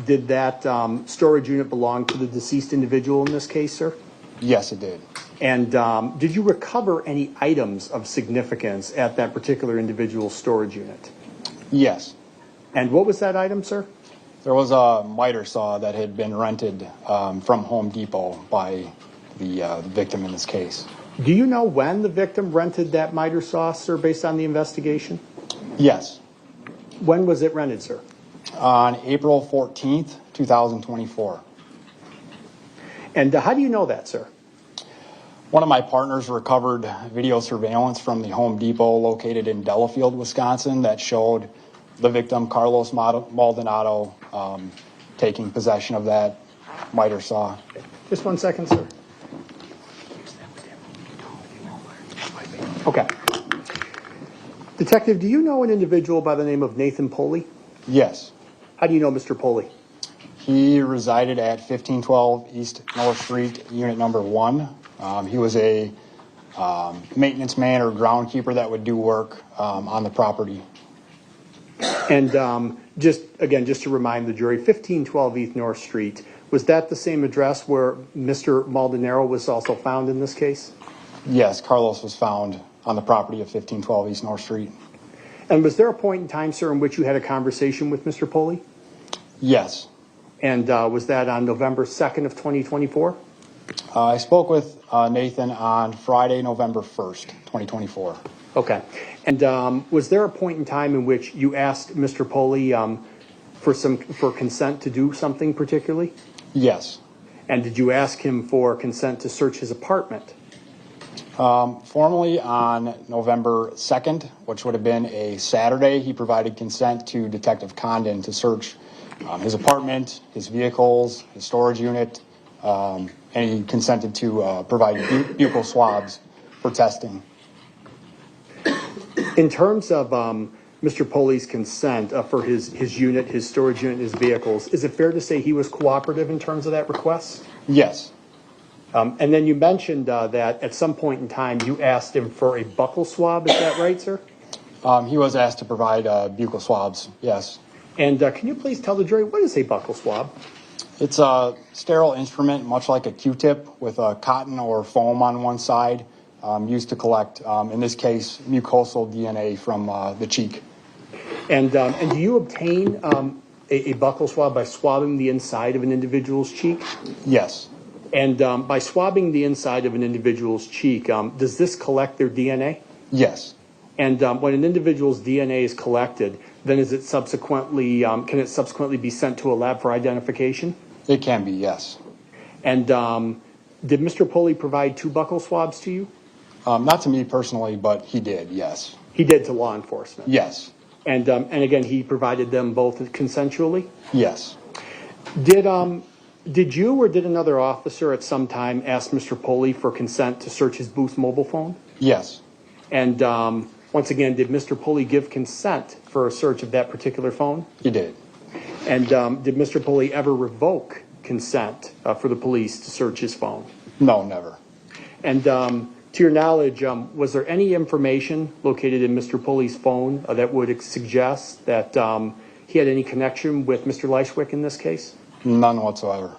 did that storage unit belong to the deceased individual in this case, sir? Yes, it did. And did you recover any items of significance at that particular individual's storage unit? Yes. And what was that item, sir? There was a miter saw that had been rented from Home Depot by the victim in this case. Do you know when the victim rented that miter saw, sir, based on the investigation? Yes. When was it rented, sir? On April 14th, 2024. And how do you know that, sir? One of my partners recovered video surveillance from the Home Depot located in Delafield, Wisconsin that showed the victim, Carlos Maldonado, taking possession of that miter saw. Just 1 second, sir. Okay. Detective, do you know an individual by the name of Nathan Poley? Yes. How do you know Mr. Poley? He resided at 1512 East North Street, Unit Number 1. He was a maintenance man or groundkeeper that would do work on the property. And just to remind the jury, 1512 East North Street, was that the same address where Mr. Maldonado was also found in this case? Yes, Carlos was found on the property of 1512 East North Street. And was there a point in time, sir, in which you had a conversation with Mr. Poley? Yes. And was that on November 2nd of 2024? I spoke with Nathan on Friday, November 1st, 2024. Okay. And was there a point in time in which you asked Mr. Poley for consent to do something particularly? Yes. And did you ask him for consent to search his apartment? Formally on November 2nd, which would have been a Saturday, he provided consent to Detective Condon to search his apartment, his vehicles, his storage unit, and he consented to provide buccal swabs for testing. In terms of Mr. Poley's consent for his unit, his storage unit, his vehicles, is it fair to say he was cooperative in terms of that request? Yes. And then you mentioned that at some point in time you asked him for a buccal swab. Is that right, sir? He was asked to provide buccal swabs, yes. And can you please tell the jury, what is a buccal swab? It's a sterile instrument, much like a Q-tip, with a cotton or foam on one side, used to collect, in this case, mucosal DNA from the cheek. And do you obtain a buccal swab by swabbing the inside of an individual's cheek? Yes. And by swabbing the inside of an individual's cheek, does this collect their DNA? Yes. And when an individual's DNA is collected, then is it subsequently can it subsequently be sent to a lab for identification? It can be, yes. And did Mr. Poley provide 2 buccal swabs to you? Not to me personally, but he did, yes. He did to law enforcement? Yes. And again, he provided them both consensually? Yes. Did you or did another officer at some time ask Mr. Poley for consent to search his booth mobile phone? Yes. And once again, did Mr. Poley give consent for a search of that particular phone? He did. And did Mr. Poley ever revoke consent for the police to search his phone? No, never. And to your knowledge, was there any information located in Mr. Poley's phone that would suggest that he had any connection with Mr. Lychwick in this case? None whatsoever.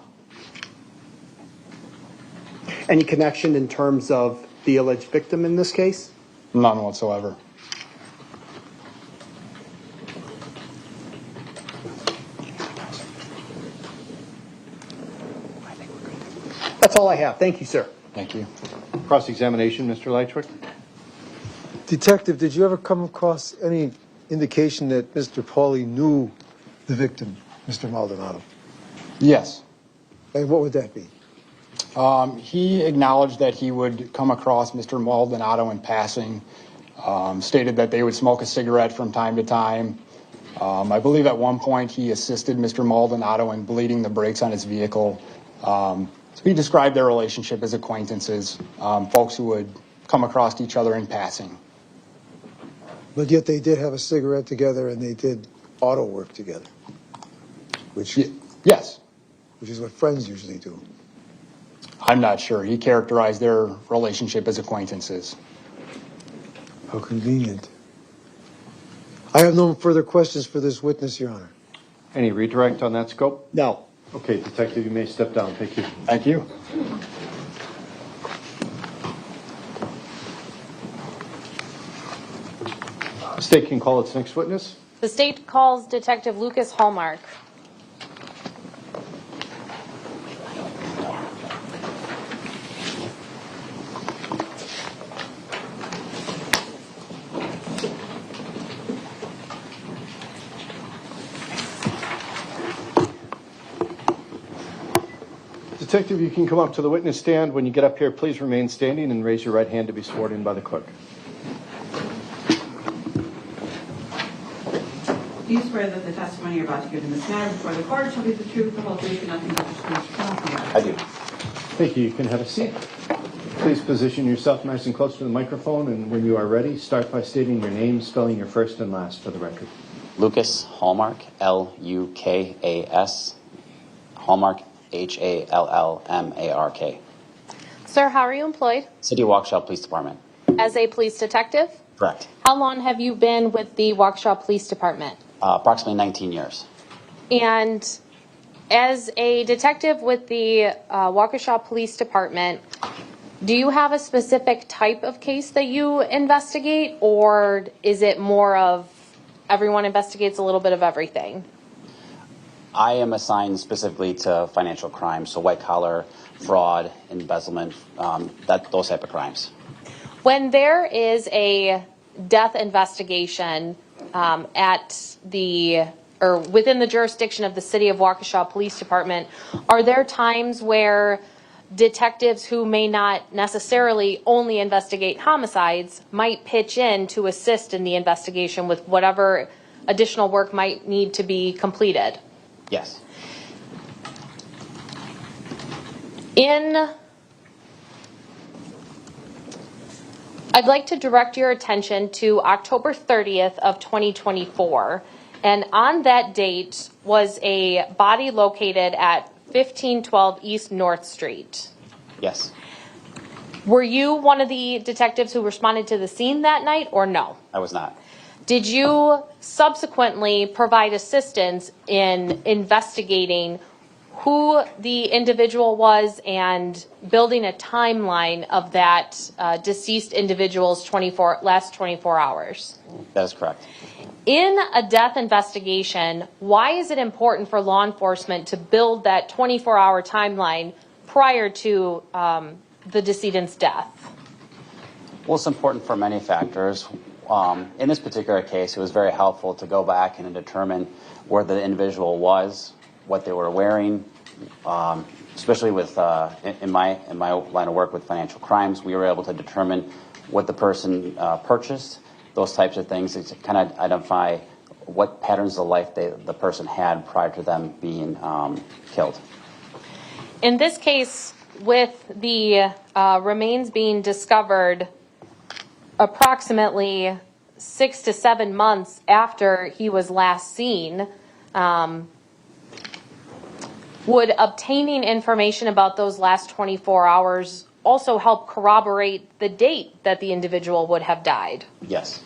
Any connection in terms of the alleged victim in this case? None whatsoever. That's all I have. Thank you, sir. Thank you. Cross-examination, Mr. Lychwick? Detective, did you ever come across any indication that Mr. Poley knew the victim, Mr. Maldonado? Yes. And what would that be? He acknowledged that he would come across Mr. Maldonado in passing, stated that they would smoke a cigarette from time to time. I believe at one point he assisted Mr. Maldonado in bleeding the brakes on his vehicle. So he described their relationship as acquaintances, folks who would come across each other in passing. But yet they did have a cigarette together and they did auto work together, which yes, which is what friends usually do. I'm not sure. He characterized their relationship as acquaintances. How convenient. I have no further questions for this witness, Your Honor. Any redirect on that scope? No. Okay, Detective, you may step down. Thank you. Thank you. The state can call its next witness. The state calls Detective Lucas Hallmark. Detective, you can come up to the witness stand. When you get up here, please remain standing and raise your right hand to be sworn in by the clerk. Do you swear that the testimony you're about to give in this matter before the court shall be the truth, the whole truth, and nothing but the truth? I do. Thank you. You can have a seat. Please position yourself nice and close to the microphone, and when you are ready, start by stating your name, spelling your first and last for the record. Lucas Hallmark, Lukas, Hallmark, HALLMARK. Sir, how are you employed? City of Waukesha Police Department. As a police detective? Correct. How long have you been with the Waukesha Police Department? Approximately 19 years. And as a detective with the Waukesha Police Department, do you have a specific type of case that you investigate, or is it more of everyone investigates a little bit of everything? I am assigned specifically to financial crimes, so white collar, fraud, embezzlement, those type of crimes. When there is a death investigation within the jurisdiction of the City of Waukesha Police Department, are there times where detectives who may not necessarily only investigate homicides might pitch in to assist in the investigation with whatever additional work might need to be completed? Yes. I'd like to direct your attention to October 30th of 2024, and on that date was a body located at 1512 East North Street. Yes. Were you one of the detectives who responded to the scene that night, or no? I was not. Did you subsequently provide assistance in investigating who the individual was and building a timeline of that deceased individual's last 24 hours? That is correct. In a death investigation, why is it important for law enforcement to build that 24-hour timeline prior to the decedent's death? Well, it's important for many factors. In this particular case, it was very helpful to go back and determine where the individual was, what they were wearing, especially with in my line of work with financial crimes, we were able to determine what the person purchased, those types of things, to kind of identify what patterns of life the person had prior to them being killed. In this case, with the remains being discovered approximately 6 to 7 months after he was last seen, would obtaining information about those last 24 hours also help corroborate the date that the individual would have died? Yes.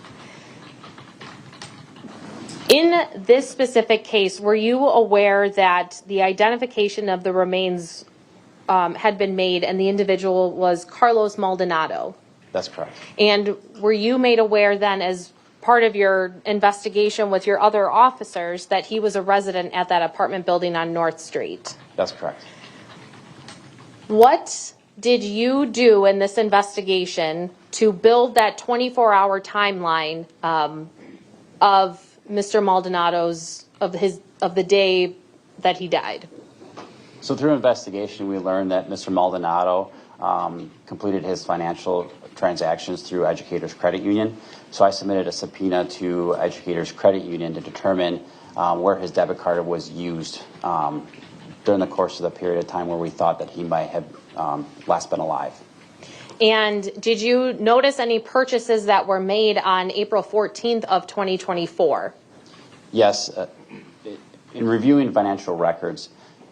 In this specific case, were you aware that the identification of the remains had been made and the individual was Carlos Maldonado? That's correct. And were you made aware then, as part of your investigation with your other officers, that he was a resident at that apartment building on North Street? That's correct. What did you do in this investigation to build that 24-hour timeline of Mr. Maldonado's of the day that he died? So through investigation, we learned that Mr. Maldonado completed his financial transactions through Educators Credit Union. So I submitted a subpoena to Educators Credit Union to determine where his debit card was used during the course of the period of time where we thought that he might have last been alive. And did you notice any purchases that were made on April 14th of 2024? Yes. In reviewing financial records,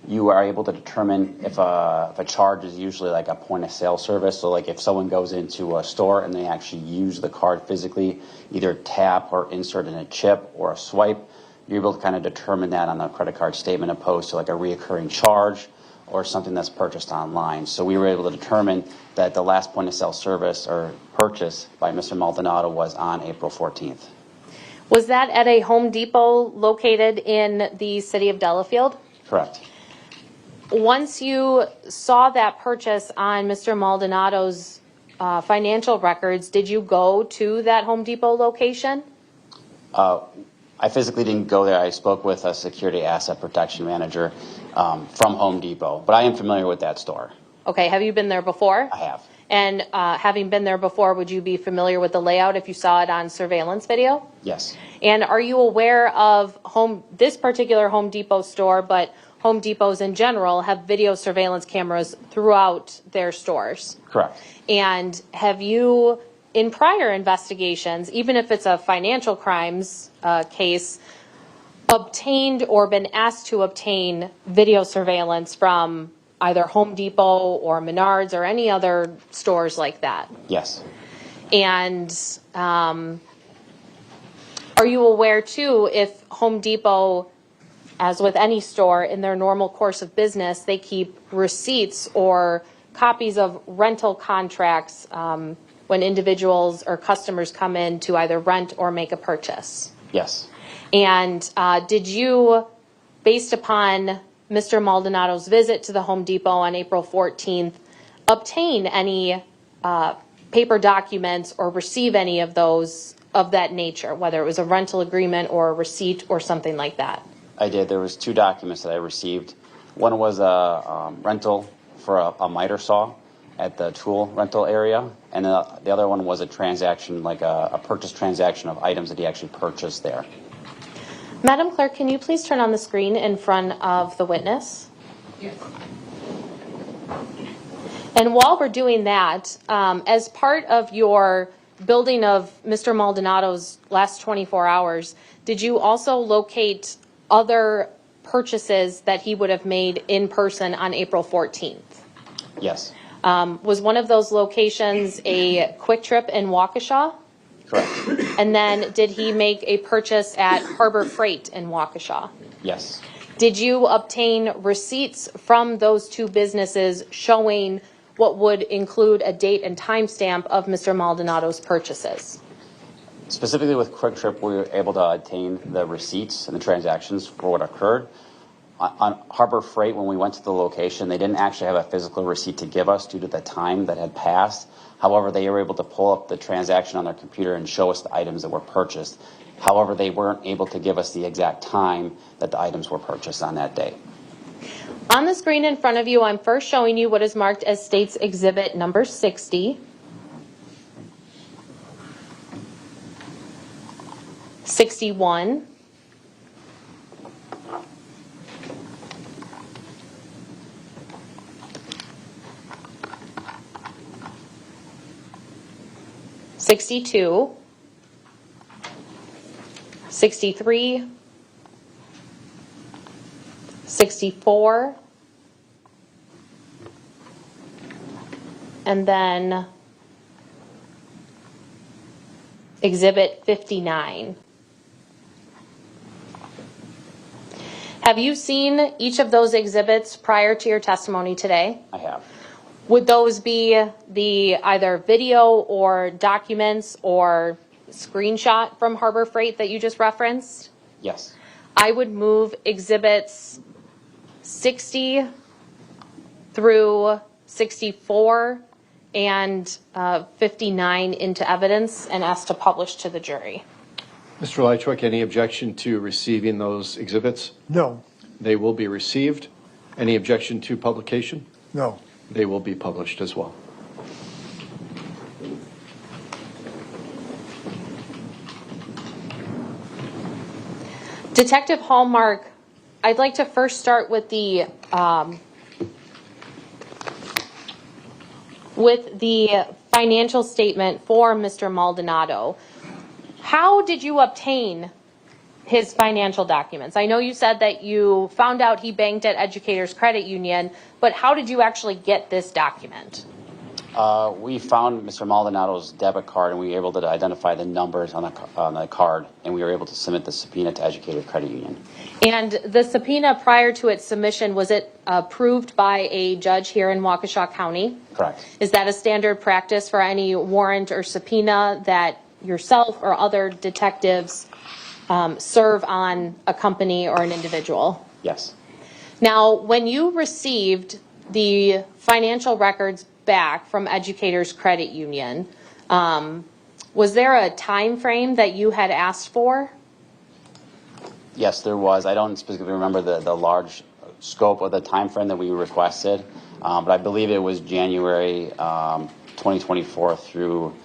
you are able to determine if a charge is usually like a point of sale service. So like if someone goes into a store and they actually use the card physically, either tap or insert in a chip or a swipe, you're able to kind of determine that on the credit card statement opposed to like a reoccurring charge or something that's purchased online. So we were able to determine that the last point of sale service or purchase by Mr. Maldonado was on April 14th. Was that at a Home Depot located in the city of Delafield? Correct. Once you saw that purchase on Mr. Maldonado's financial records, did you go to that Home Depot location? I physically didn't go there. I spoke with a security asset protection manager from Home Depot, but I am familiar with that store. Okay, have you been there before? I have. And having been there before, would you be familiar with the layout if you saw it on surveillance video? Yes. And are you aware of this particular Home Depot store, but Home Depots in general have video surveillance cameras throughout their stores? Correct. And have you, in prior investigations, even if it's a financial crimes case, obtained or been asked to obtain video surveillance from either Home Depot or Menards or any other stores like that? Yes. And are you aware too if Home Depot, as with any store, in their normal course of business, they keep receipts or copies of rental contracts when individuals or customers come in to either rent or make a purchase? Yes. And did you, based upon Mr. Maldonado's visit to the Home Depot on April 14th, obtain any paper documents or receive any of those of that nature, whether it was a rental agreement or a receipt or something like that? I did. There was 2 documents that I received. One was a rental for a miter saw at the tool rental area, and the other one was a transaction, like a purchase transaction of items that he actually purchased there. Madam Clerk, can you please turn on the screen in front of the witness? Yes. And while we're doing that, as part of your building of Mr. Maldonado's last 24 hours, did you also locate other purchases that he would have made in person on April 14th? Yes. Was one of those locations a Quick Trip in Waukesha? Correct. And then did he make a purchase at Harbor Freight in Waukesha? Yes. Did you obtain receipts from those 2 businesses showing what would include a date and time stamp of Mr. Maldonado's purchases? Specifically with Quick Trip, we were able to obtain the receipts and the transactions for what occurred. On Harbor Freight, when we went to the location, they didn't actually have a physical receipt to give us due to the time that had passed. However, they were able to pull up the transaction on their computer and show us the items that were purchased. However, they weren't able to give us the exact time that the items were purchased on that day. On the screen in front of you, I'm first showing you what is marked as State's Exhibit number 60. 61. 62, 63, 64, and then Exhibit 59. Have you seen each of those exhibits prior to your testimony today? I have. Would those be the either video or documents or screenshot from Harbor Freight that you just referenced? Yes. I would move exhibits 60 through 64 and 59 into evidence and ask to publish to the jury. Mr. Lychwick, any objection to receiving those exhibits? No. They will be received. Any objection to publication? No. They will be published as well. Detective Hallmark, I'd like to first start with the financial statement for Mr. Maldonado. How did you obtain his financial documents? I know you said that you found out he banked at Educators Credit Union, but how did you actually get this document? We found Mr. Maldonado's debit card, and we were able to identify the numbers on the card, and we were able to submit the subpoena to Educators Credit Union. And the subpoena prior to its submission, was it approved by a judge here in Waukesha County? Correct. Is that a standard practice for any warrant or subpoena that yourself or other detectives serve on a company or an individual? Yes. Now, when you received the financial records back from Educators Credit Union, was there a time frame that you had asked for? Yes, there was. I don't specifically remember the large scope of the time frame that we requested, but I believe it was January 2024 through,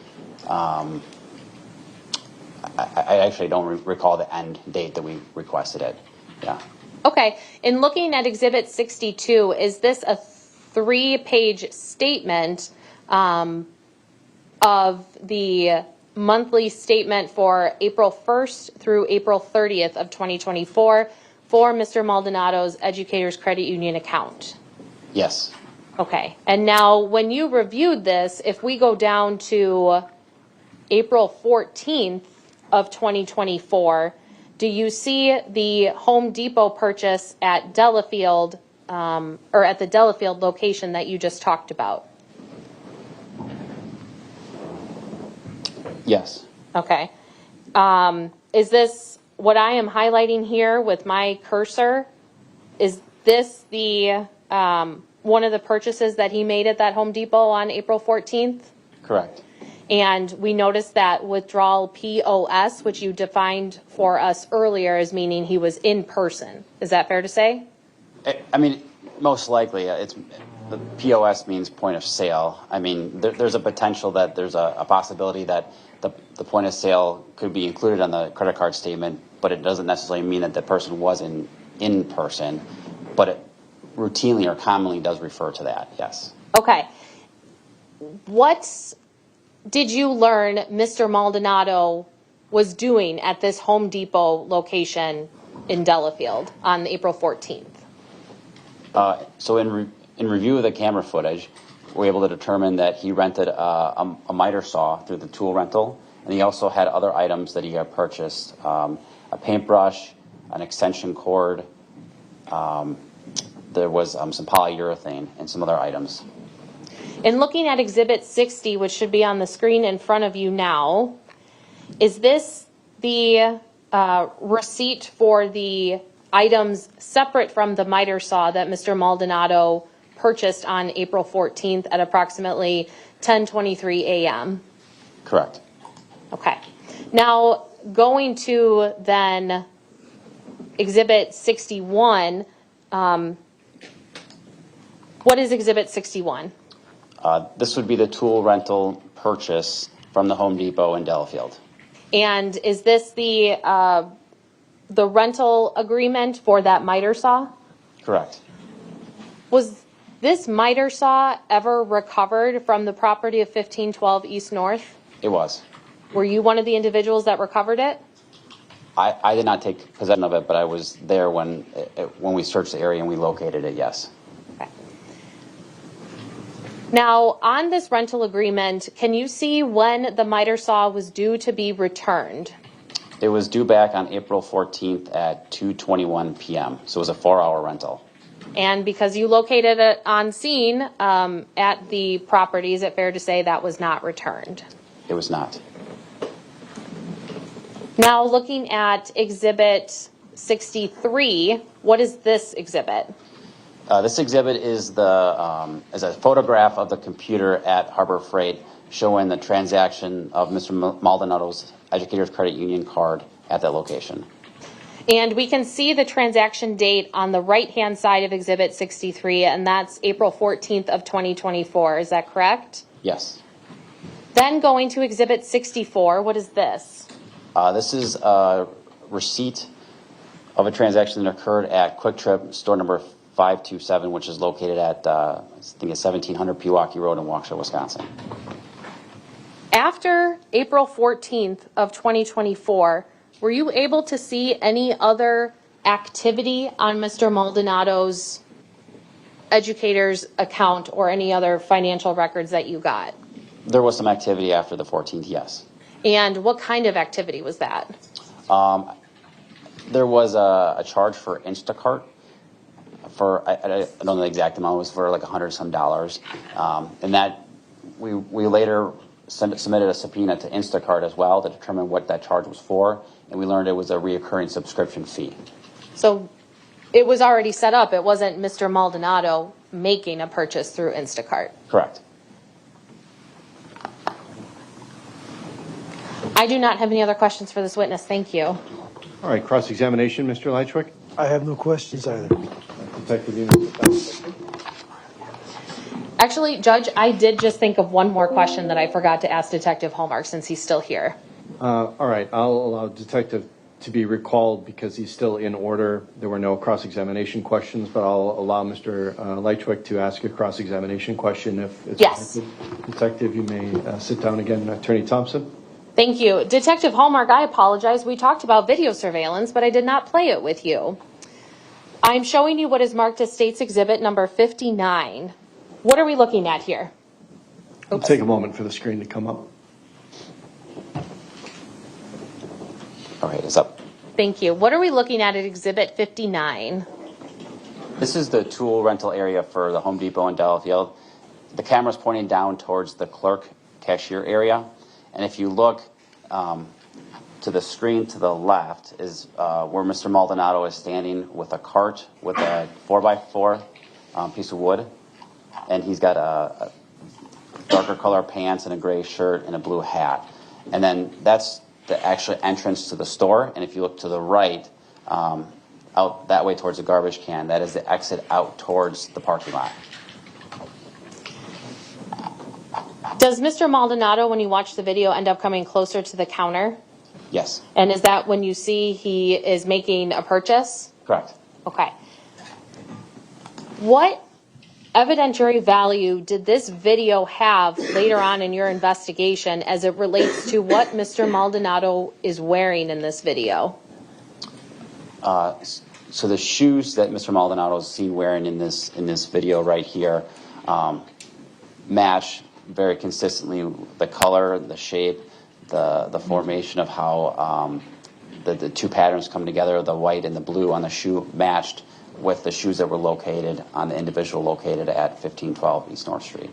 I actually don't recall the end date that we requested it. Yeah. Okay. In looking at Exhibit 62, is this a 3-page statement of the monthly statement for April 1st through April 30th of 2024 for Mr. Maldonado's Educators Credit Union account? Yes. Okay. And now when you reviewed this, if we go down to April 14th of 2024, do you see the Home Depot purchase at Delafield, or at the Delafield location that you just talked about? Yes. Okay. Is this what I am highlighting here with my cursor? Is this the one of the purchases that he made at that Home Depot on April 14th? Correct. And we noticed that withdrawal POS, which you defined for us earlier, as meaning he was in person. Is that fair to say? I mean, most likely, the POS means point of sale. I mean, there's a potential that there's a possibility that the point of sale could be included on the credit card statement, but it doesn't necessarily mean that the person was in person. But it routinely or commonly does refer to that, yes. Okay. What did you learn Mr. Maldonado was doing at this Home Depot location in Delafield on April 14th? So in review of the camera footage, we're able to determine that he rented a miter saw through the tool rental, and he also had other items that he had purchased, a paintbrush, an extension cord, there was some polyurethane and some other items. In looking at Exhibit 60, which should be on the screen in front of you now, is this the receipt for the items separate from the miter saw that Mr. Maldonado purchased on April 14th at approximately 10:23 a.m.? Correct. Okay. Now, going to then Exhibit 61, what is Exhibit 61? This would be the tool rental purchase from the Home Depot in Delafield. And is this the rental agreement for that miter saw? Correct. Was this miter saw ever recovered from the property of 1512 East North? It was. Were you one of the individuals that recovered it? I did not take possession of it, but I was there when we searched the area and we located it, yes. Okay. Now, on this rental agreement, can you see when the miter saw was due to be returned? It was due back on April 14th at 2:21 p.m., so it was a 4-hour rental. And because you located it on scene at the property, is it fair to say that was not returned? It was not. Now, looking at Exhibit 63, what is this exhibit? This exhibit is is a photograph of the computer at Harbor Freight showing the transaction of Mr. Maldonado's Educators Credit Union card at that location. And we can see the transaction date on the right-hand side of Exhibit 63, and that's April 14th of 2024. Is that correct? Yes. Then going to Exhibit 64, what is this? This is a receipt of a transaction that occurred at Quick Trip, store number 527, which is located at, I think it's 1700 Pewaukee Road in Waukesha, Wisconsin. After April 14th of 2024, were you able to see any other activity on Mr. Maldonado's educator's account or any other financial records that you got? There was some activity after the 14th, yes. And what kind of activity was that? There was a charge for Instacart for, I don't know the exact amount, it was for like $100 and that we later submitted a subpoena to Instacart as well to determine what that charge was for, and we learned it was a reoccurring subscription fee. So it was already set up. It wasn't Mr. Maldonado making a purchase through Instacart. Correct. I do not have any other questions for this witness. Thank you. All right, cross-examination, Mr. Lychwick. I have no questions either. Detective, you may sit down. Actually, Judge, I did just think of one more question that I forgot to ask Detective Hallmark since he's still here. All right, I'll allow Detective to be recalled because he's still in order. There were no cross-examination questions, but I'll allow Mr. Lychwick to ask a cross-examination question if it's yes. Detective, you may sit down again. Attorney Thompson. Thank you. Detective Hallmark, I apologize. We talked about video surveillance, but I did not play it with you. I'm showing you what is marked as State's Exhibit number 59. What are we looking at here? It'll take a moment for the screen to come up. All right, it's up. Thank you. What are we looking at Exhibit 59? This is the tool rental area for the Home Depot in Delafield. The camera's pointing down towards the clerk cashier area. And if you look to the screen to the left is where Mr. Maldonado is standing with a cart with a 4x4 piece of wood. And he's got a darker color pants and a gray shirt and a blue hat. And then that's the actual entrance to the store. And if you look to the right, out that way towards the garbage can, that is the exit out towards the parking lot. Does Mr. Maldonado, when you watch the video, end up coming closer to the counter? Yes. And is that when you see he is making a purchase? Correct. Okay. What evidentiary value did this video have later on in your investigation as it relates to what Mr. Maldonado is wearing in this video? So the shoes that Mr. Maldonado is seen wearing in this video right here match very consistently the color, the shape, the formation of how the two patterns come together, the white and the blue on the shoe matched with the shoes that were located on the individual located at 1512 East North Street.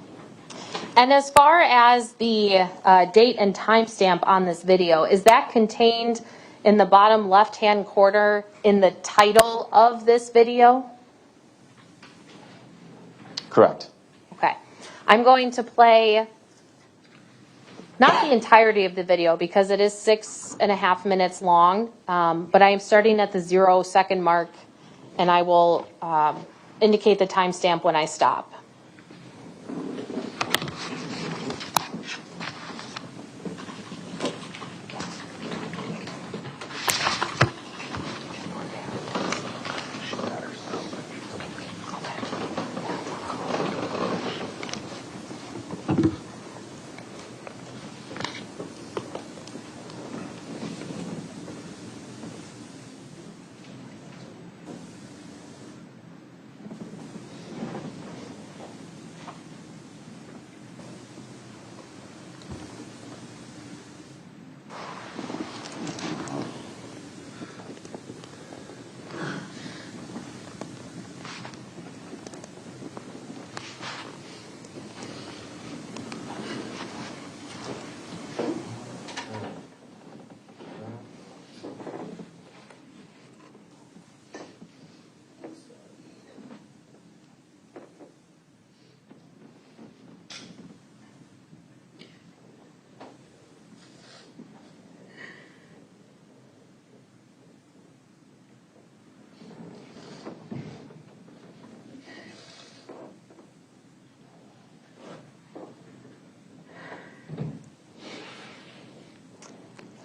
And as far as the date and timestamp on this video, is that contained in the bottom left-hand corner in the title of this video? Correct. Okay. I'm going to play not the entirety of the video because it is 6.5 minutes long, but I am starting at the 0-second mark, and I will indicate the timestamp when I stop.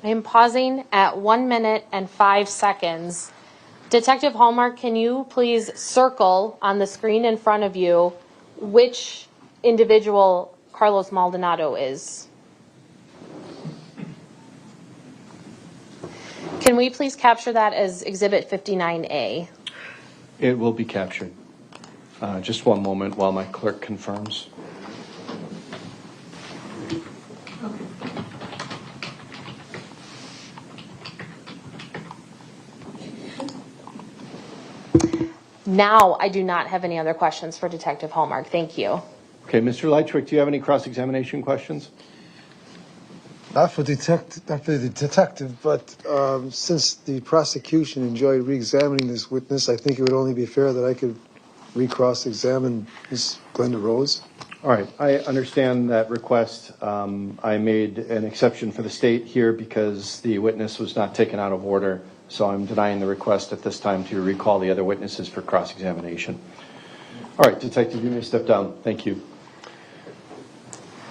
I am pausing at 1 minute and 5 seconds. Detective Hallmark, can you please circle on the screen in front of you which individual Carlos Maldonado is? Can we please capture that as Exhibit 59A? It will be captured. Just one moment while my clerk confirms. Now, I do not have any other questions for Detective Hallmark. Thank you. Okay, Mr. Lychwick, do you have any cross-examination questions? Not for the detective, but since the prosecution enjoyed re-examining this witness, I think it would only be fair that I could re-cross-examine Ms. Glenda Rose. All right, I understand that request. I made an exception for the state here because the witness was not taken out of order, so I'm denying the request at this time to recall the other witnesses for cross-examination. All right, Detective, you may step down. Thank you.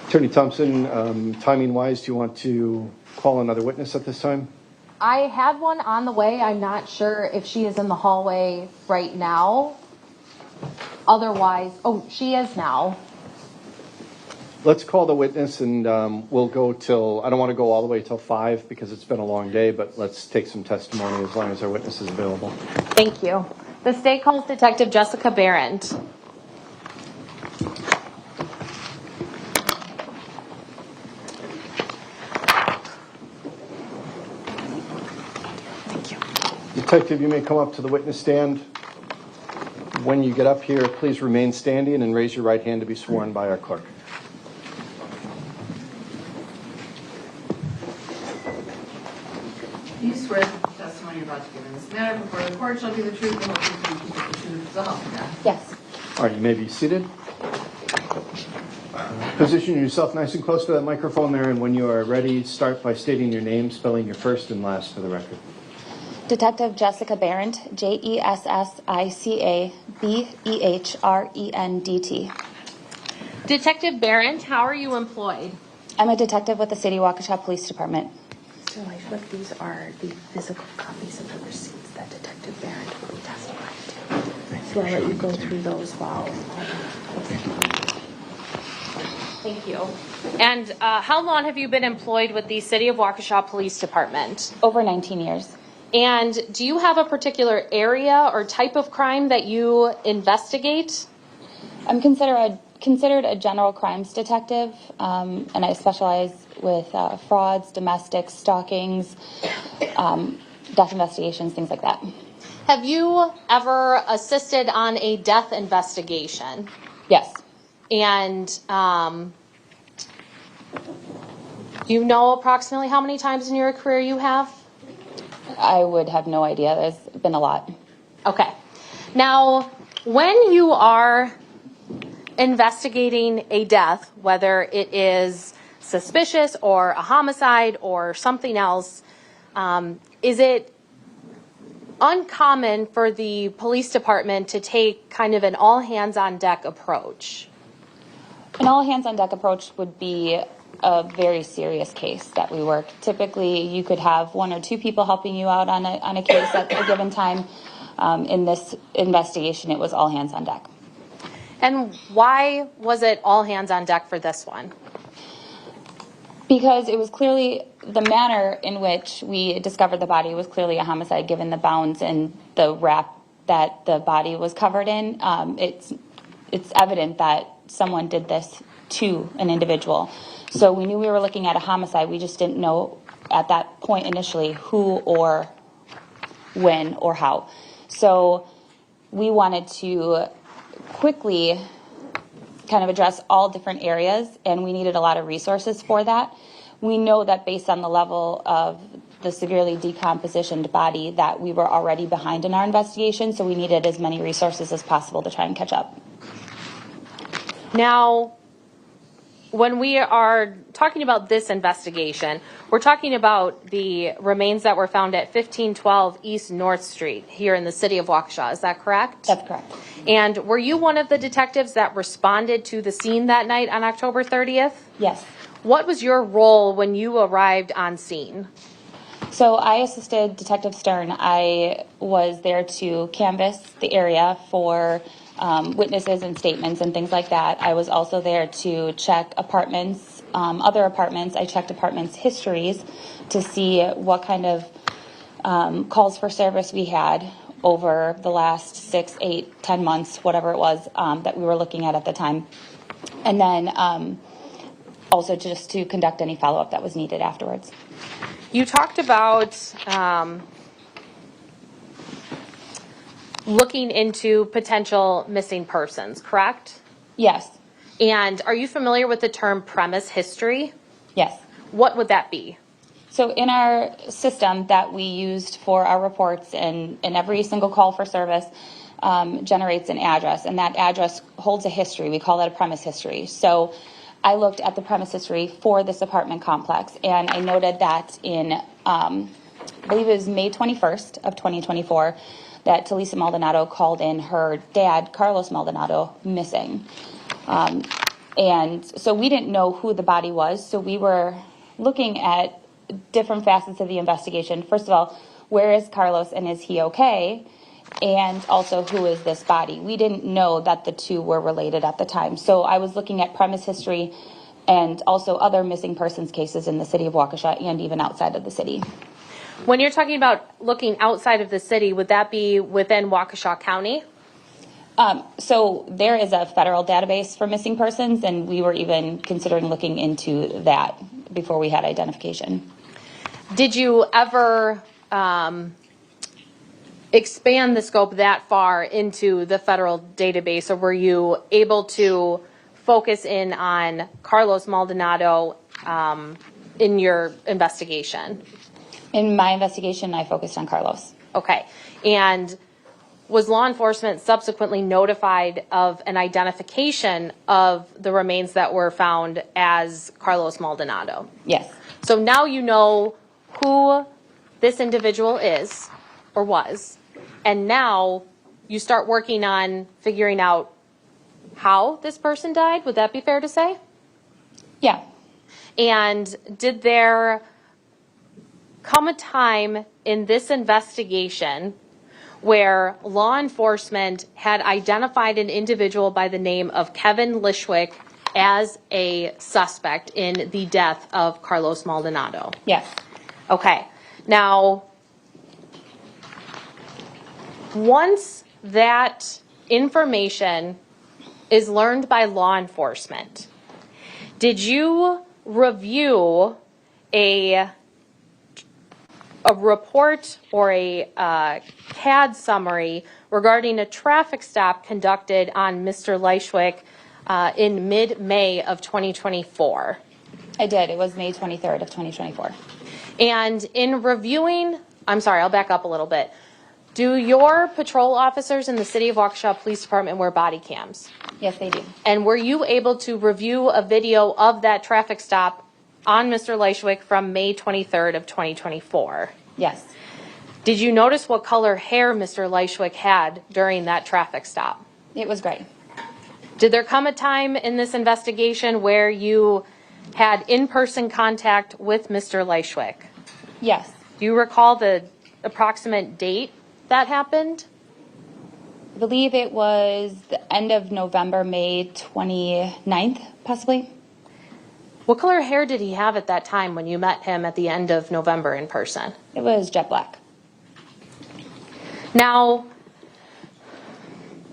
Attorney Thompson, timing-wise, do you want to call another witness at this time? I have one on the way. I'm not sure if she is in the hallway right now. Otherwise, oh, she is now. Let's call the witness, and we'll go till, I don't want to go all the way till 5 because it's been a long day, but let's take some testimony as long as our witness is available. Thank you. The state calls Detective Jessica Barrett. Detective, you may come up to the witness stand. When you get up here, please remain standing and raise your right hand to be sworn by our clerk. Do you swear that the testimony you're about to give in this matter before the court shall be the truth, the whole truth, and nothing but the truth, so help you God? Yes. All right, you may be seated. Position yourself nice and close to that microphone there, and when you are ready, start by stating your name, spelling your first and last for the record. Detective Jessica Berendt, Jessica Behrendt. Detective Barrett, how are you employed? I'm a detective with the City of Waukesha Police Department. Mr. Lychwick, these are the physical copies of the receipts that Detective Barrett will be testifying to. So I'll let you go through those while. Thank you. And how long have you been employed with the City of Waukesha Police Department? Over 19 years. And do you have a particular area or type of crime that you investigate? I'm considered a general crimes detective, and I specialize with frauds, domestics, stalkings, death investigations, things like that. Have you ever assisted on a death investigation? Yes. And do you know approximately how many times in your career you have? I would have no idea. There's been a lot. Okay. Now, when you are investigating a death, whether it is suspicious or a homicide or something else, is it uncommon for the police department to take kind of an all-hands-on-deck approach? An all-hands-on-deck approach would be a very serious case that we work. Typically, you could have one or two people helping you out on a case at a given time. In this investigation, it was all hands on deck. And why was it all hands on deck for this one? Because it was clearly the manner in which we discovered the body was clearly a homicide, given the bounds and the wrap that the body was covered in. It's evident that someone did this to an individual. So we knew we were looking at a homicide. We just didn't know at that point initially who or when or how. So we wanted to quickly kind of address all different areas, and we needed a lot of resources for that. We know that based on the level of the severely decompositioned body that we were already behind in our investigation, so we needed as many resources as possible to try and catch up. Now, when we are talking about this investigation, we're talking about the remains that were found at 1512 East North Street here in the city of Waukesha. Is that correct? That's correct. And were you one of the detectives that responded to the scene that night on October 30th? Yes. What was your role when you arrived on scene? So I assisted Detective Stern. I was there to canvass the area for witnesses and statements and things like that. I was also there to check apartments, other apartments. I checked apartments' histories to see what kind of calls for service we had over the last 6, 8, 10 months, whatever it was that we were looking at the time. And then also just to conduct any follow-up that was needed afterwards. You talked about looking into potential missing persons, correct? Yes. And are you familiar with the term premise history? Yes. What would that be? So in our system that we used for our reports, and every single call for service generates an address, and that address holds a history. We call that a premise history. So I looked at the premise history for this apartment complex, and I noted that in, I believe it was May 21st of 2024, that Talisa Maldonado called in her dad, Carlos Maldonado, missing. And so we didn't know who the body was, so we were looking at different facets of the investigation. First of all, where is Carlos and is he okay? And also, who is this body? We didn't know that the two were related at the time. So I was looking at premise history and also other missing persons cases in the city of Waukesha and even outside of the city. When you're talking about looking outside of the city, would that be within Waukesha County? So there is a federal database for missing persons, and we were even considering looking into that before we had identification. Did you ever expand the scope that far into the federal database, or were you able to focus in on Carlos Maldonado in your investigation? In my investigation, I focused on Carlos. Okay. And was law enforcement subsequently notified of an identification of the remains that were found as Carlos Maldonado? Yes. So now you know who this individual is or was, and now you start working on figuring out how this person died. Would that be fair to say? Yeah. And did there come a time in this investigation where law enforcement had identified an individual by the name of Kevin Lychwick as a suspect in the death of Carlos Maldonado? Yes. Okay. Now, once that information is learned by law enforcement, did you review a report or a CAD summary regarding a traffic stop conducted on Mr. Lychwick in mid-May of 2024? I did. It was May 23rd of 2024. And in reviewing, I'm sorry, I'll back up a little bit. Do your patrol officers in the City of Waukesha Police Department wear body cams? Yes, they do. And were you able to review a video of that traffic stop on Mr. Lychwick from May 23rd of 2024? Yes. Did you notice what color hair Mr. Lychwick had during that traffic stop? It was gray. Did there come a time in this investigation where you had in-person contact with Mr. Lychwick? Yes. Do you recall the approximate date that happened? I believe it was the end of November, May 29th, possibly. What color hair did he have at that time when you met him at the end of November in person? It was jet black. Now,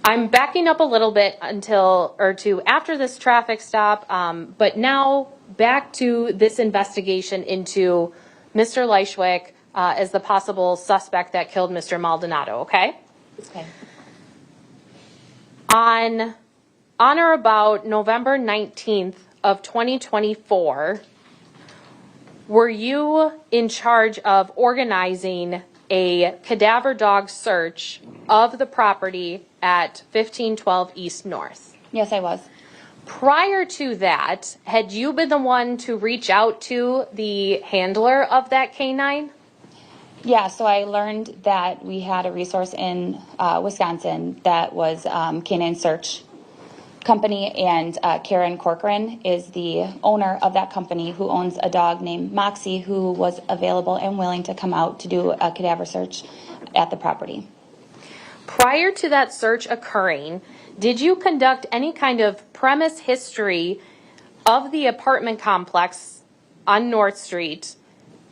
I'm backing up a little bit to after this traffic stop, but now back to this investigation into Mr. Lychwick as the possible suspect that killed Mr. Maldonado, okay? Okay. On or about November 19th of 2024, were you in charge of organizing a cadaver dog search of the property at 1512 East North? Yes, I was. Prior to that, had you been the one to reach out to the handler of that canine? Yeah, so I learned that we had a resource in Wisconsin that was Canine Search Company, and Karen Corcoran is the owner of that company, who owns a dog named Moxie, who was available and willing to come out to do a cadaver search at the property. Prior to that search occurring, did you conduct any kind of premise history of the apartment complex on North Street,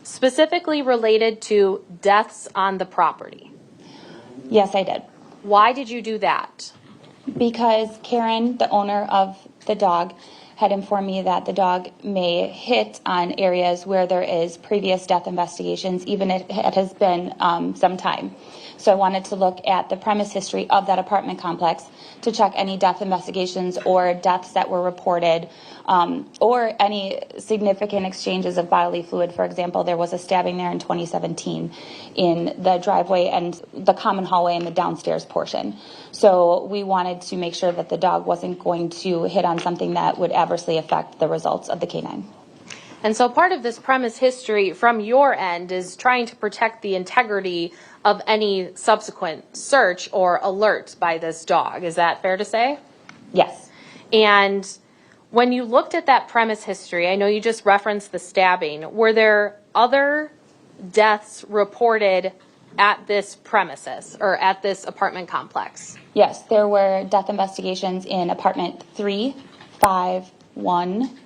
specifically related to deaths on the property? Yes, I did. Why did you do that? Because Karen, the owner of the dog, had informed me that the dog may hit on areas where there is previous death investigations, even if it has been some time. So I wanted to look at the premise history of that apartment complex to check any death investigations or deaths that were reported, or any significant exchanges of bodily fluid. For example, there was a stabbing there in 2017 in the driveway and the common hallway in the downstairs portion. So we wanted to make sure that the dog wasn't going to hit on something that would adversely affect the results of the canine. And so part of this premise history from your end is trying to protect the integrity of any subsequent search or alert by this dog. Is that fair to say? Yes. And when you looked at that premise history, I know you just referenced the stabbing. Were there other deaths reported at this premises or at this apartment complex? Yes, there were death investigations in apartment 3, 5, 1,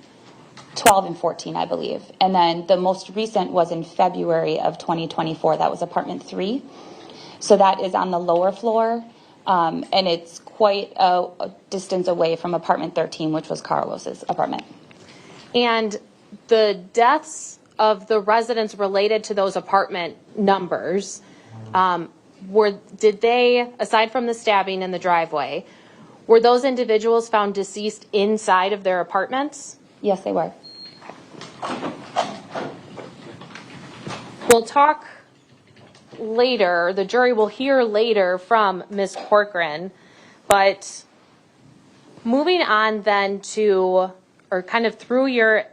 12 and 14, I believe. And then the most recent was in February of 2024. That was apartment 3. So that is on the lower floor, and it's quite a distance away from apartment 13, which was Carlos's apartment. And the deaths of the residents related to those apartment numbers, did they, aside from the stabbing in the driveway, were those individuals found deceased inside of their apartments? Yes, they were. We'll talk later, the jury will hear later from Ms. Corcoran, but moving on then to, or kind of through your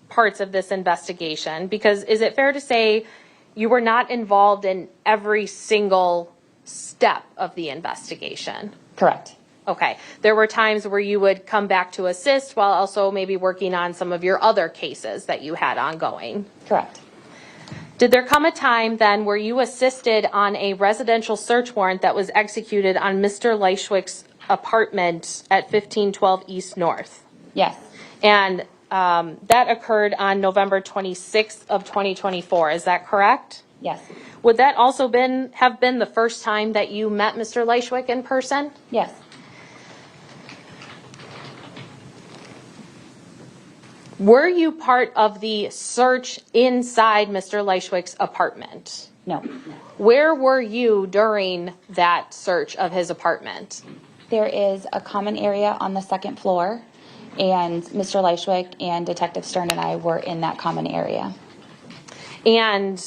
parts of this investigation, because is it fair to say you were not involved in every single step of the investigation? Correct. Okay. There were times where you would come back to assist while also maybe working on some of your other cases that you had ongoing? Correct. Did there come a time then where you assisted on a residential search warrant that was executed on Mr. Lychwick's apartment at 1512 East North? Yes. And that occurred on November 26th of 2024. Is that correct? Yes. Would that also have been the first time that you met Mr. Lychwick in person? Yes. Were you part of the search inside Mr. Lychwick's apartment? No. Where were you during that search of his apartment? There is a common area on the second floor, and Mr. Lychwick and Detective Stern and I were in that common area. And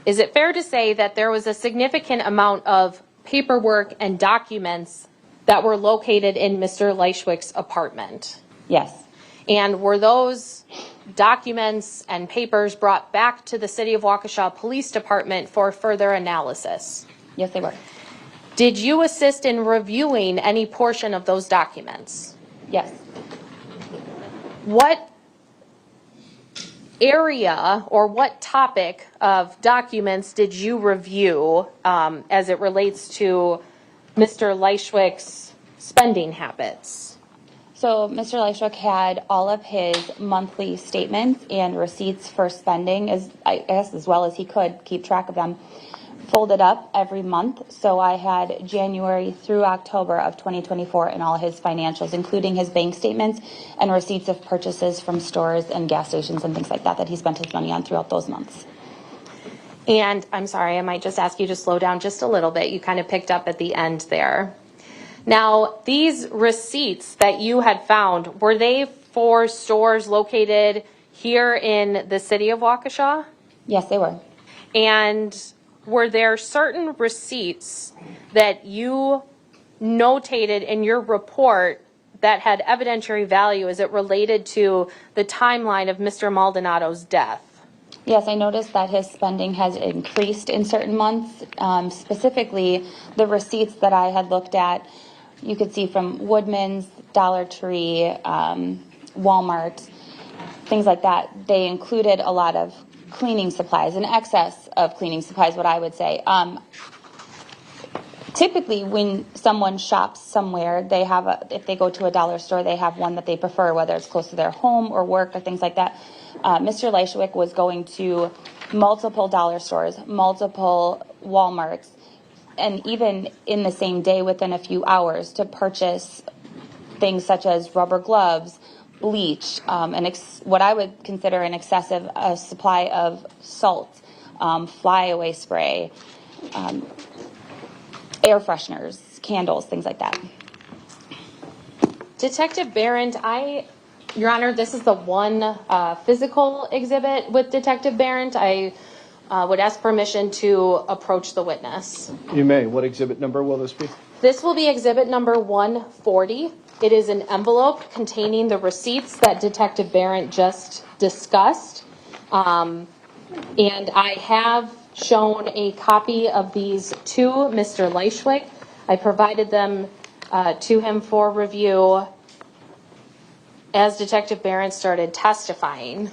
is it fair to say that there was a significant amount of paperwork and documents that were located in Mr. Lychwick's apartment? Yes. And were those documents and papers brought back to the City of Waukesha Police Department for further analysis? Yes, they were. Did you assist in reviewing any portion of those documents? Yes. What area or what topic of documents did you review as it relates to Mr. Lychwick's spending habits? So Mr. Lychwick had all of his monthly statements and receipts for spending, as well as he could keep track of them, folded up every month. So I had January through October of 2024 in all his financials, including his bank statements and receipts of purchases from stores and gas stations and things like that he spent his money on throughout those months. And I'm sorry, I might just ask you to slow down just a little bit. You kind of picked up at the end there. Now, these receipts that you had found, were they for stores located here in the City of Waukesha? Yes, they were. And were there certain receipts that you notated in your report that had evidentiary value as it related to the timeline of Mr. Maldonado's death? Yes, I noticed that his spending has increased in certain months. Specifically, the receipts that I had looked at, you could see from Woodman's, Dollar Tree, Walmart, things like that. They included a lot of cleaning supplies, an excess of cleaning supplies, what I would say. Typically, when someone shops somewhere, they have if they go to a dollar store, they have one that they prefer, whether it's close to their home or work or things like that. Mr. Lychwick was going to multiple dollar stores, multiple Walmarts, and even in the same day, within a few hours, to purchase things such as rubber gloves, bleach, what I would consider an excessive supply of salt, flyaway spray, air fresheners, candles, things like that. Detective Barrent, Your Honor, this is the one physical exhibit with Detective Barrent. I would ask permission to approach the witness. You may. What exhibit number will this be? This will be exhibit number 140. It is an envelope containing the receipts that Detective Barrent just discussed. And I have shown a copy of these to Mr. Lychwick. I provided them to him for review as Detective Barrent started testifying.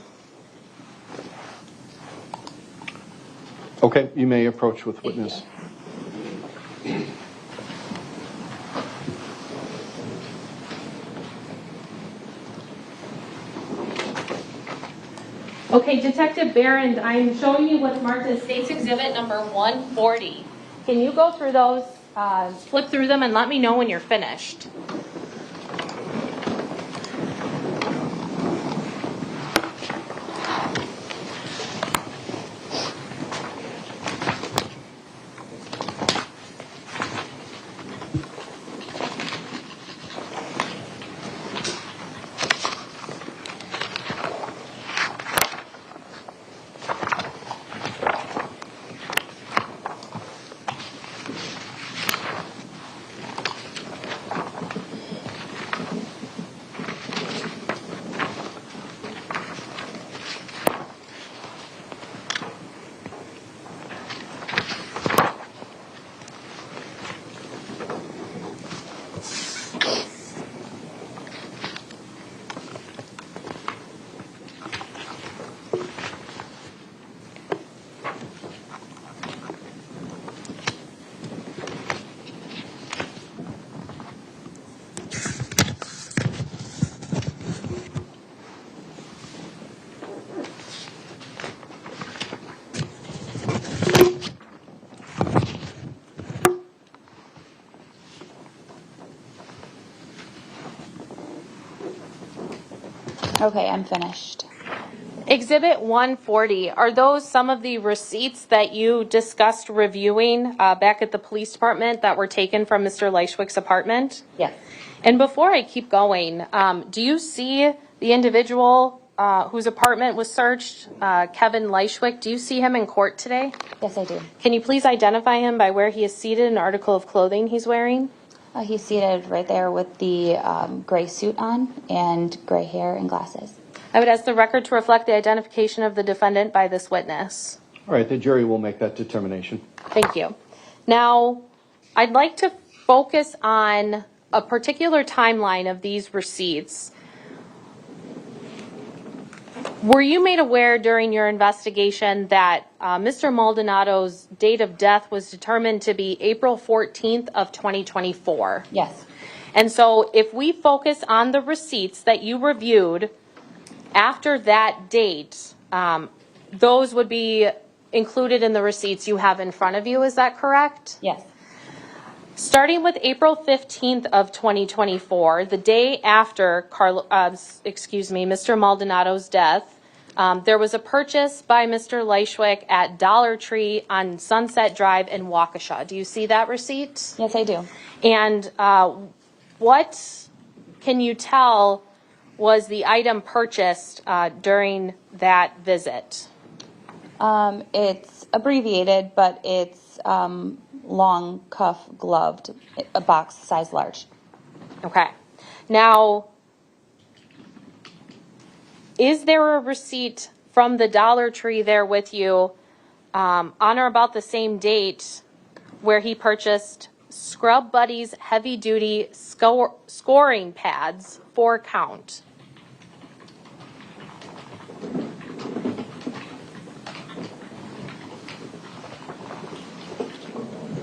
Okay, you may approach with witness. Okay, Detective Barron, I'm showing you what's marked as State's Exhibit number 140. Can you go through those, flip through them, and let me know when you're finished? Okay, I'm finished. Exhibit 140, are those some of the receipts that you discussed reviewing back at the police department that were taken from Mr. Lychwick's apartment? Yes. And before I keep going, do you see the individual whose apartment was searched, Kevin Lychwick? Do you see him in court today? Yes, I do. Can you please identify him by where he is seated and article of clothing he's wearing? He's seated right there with the gray suit on and gray hair and glasses. I would ask the record to reflect the identification of the defendant by this witness. All right, the jury will make that determination. Thank you. Now, I'd like to focus on a particular timeline of these receipts. Were you made aware during your investigation that Mr. Maldonado's date of death was determined to be April 14th of 2024? Yes. And so if we focus on the receipts that you reviewed after that date, those would be included in the receipts you have in front of you, is that correct? Yes. Starting with April 15th of 2024, the day after Mr. Maldonado's death, there was a purchase by Mr. Lychwick at Dollar Tree on Sunset Drive in Waukesha. Do you see that receipt? Yes, I do. And what can you tell was the item purchased during that visit? It's abbreviated, but it's long cuff gloved, a box size large. Okay. Now, is there a receipt from the Dollar Tree there with you on or about the same date where he purchased Scrub Buddies heavy duty scoring pads 4 count?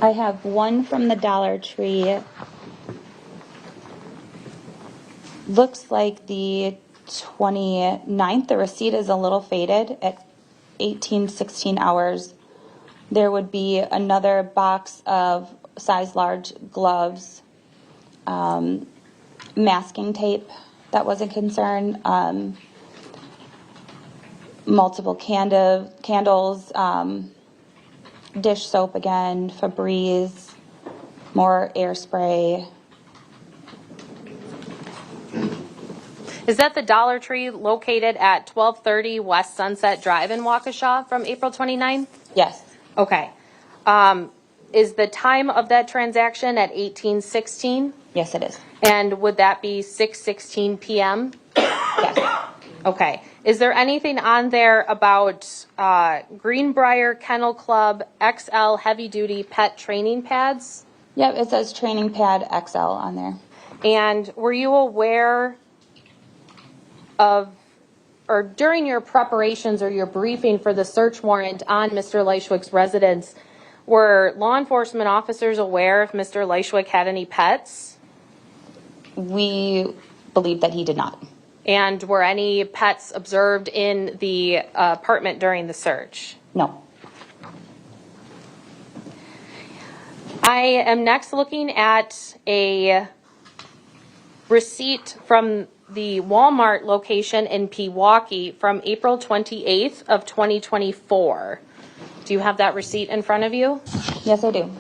I have one from the Dollar Tree. Looks like the 29th. The receipt is a little faded at 18-16 hours. There would be another box of size large gloves, masking tape that was a concern, multiple candles, dish soap again, Febreze, more air spray. Is that the Dollar Tree located at 1230 West Sunset Drive in Waukesha from April 29th? Yes. Okay. Is the time of that transaction at 18:16? Yes, it is. And would that be 6:16 p.m.? Yes. Okay. Is there anything on there about Greenbrier Kennel Club XL heavy duty pet training pads? Yep, it says training pad XL on there. And were you aware of, or during your preparations or your briefing for the search warrant on Mr. Lychwick's residence, were law enforcement officers aware if Mr. Lychwick had any pets? We believe that he did not. And were any pets observed in the apartment during the search? No. I am next looking at a receipt from the Walmart location in Pewaukee from April 28th of 2024. Do you have that receipt in front of you? Yes, I do.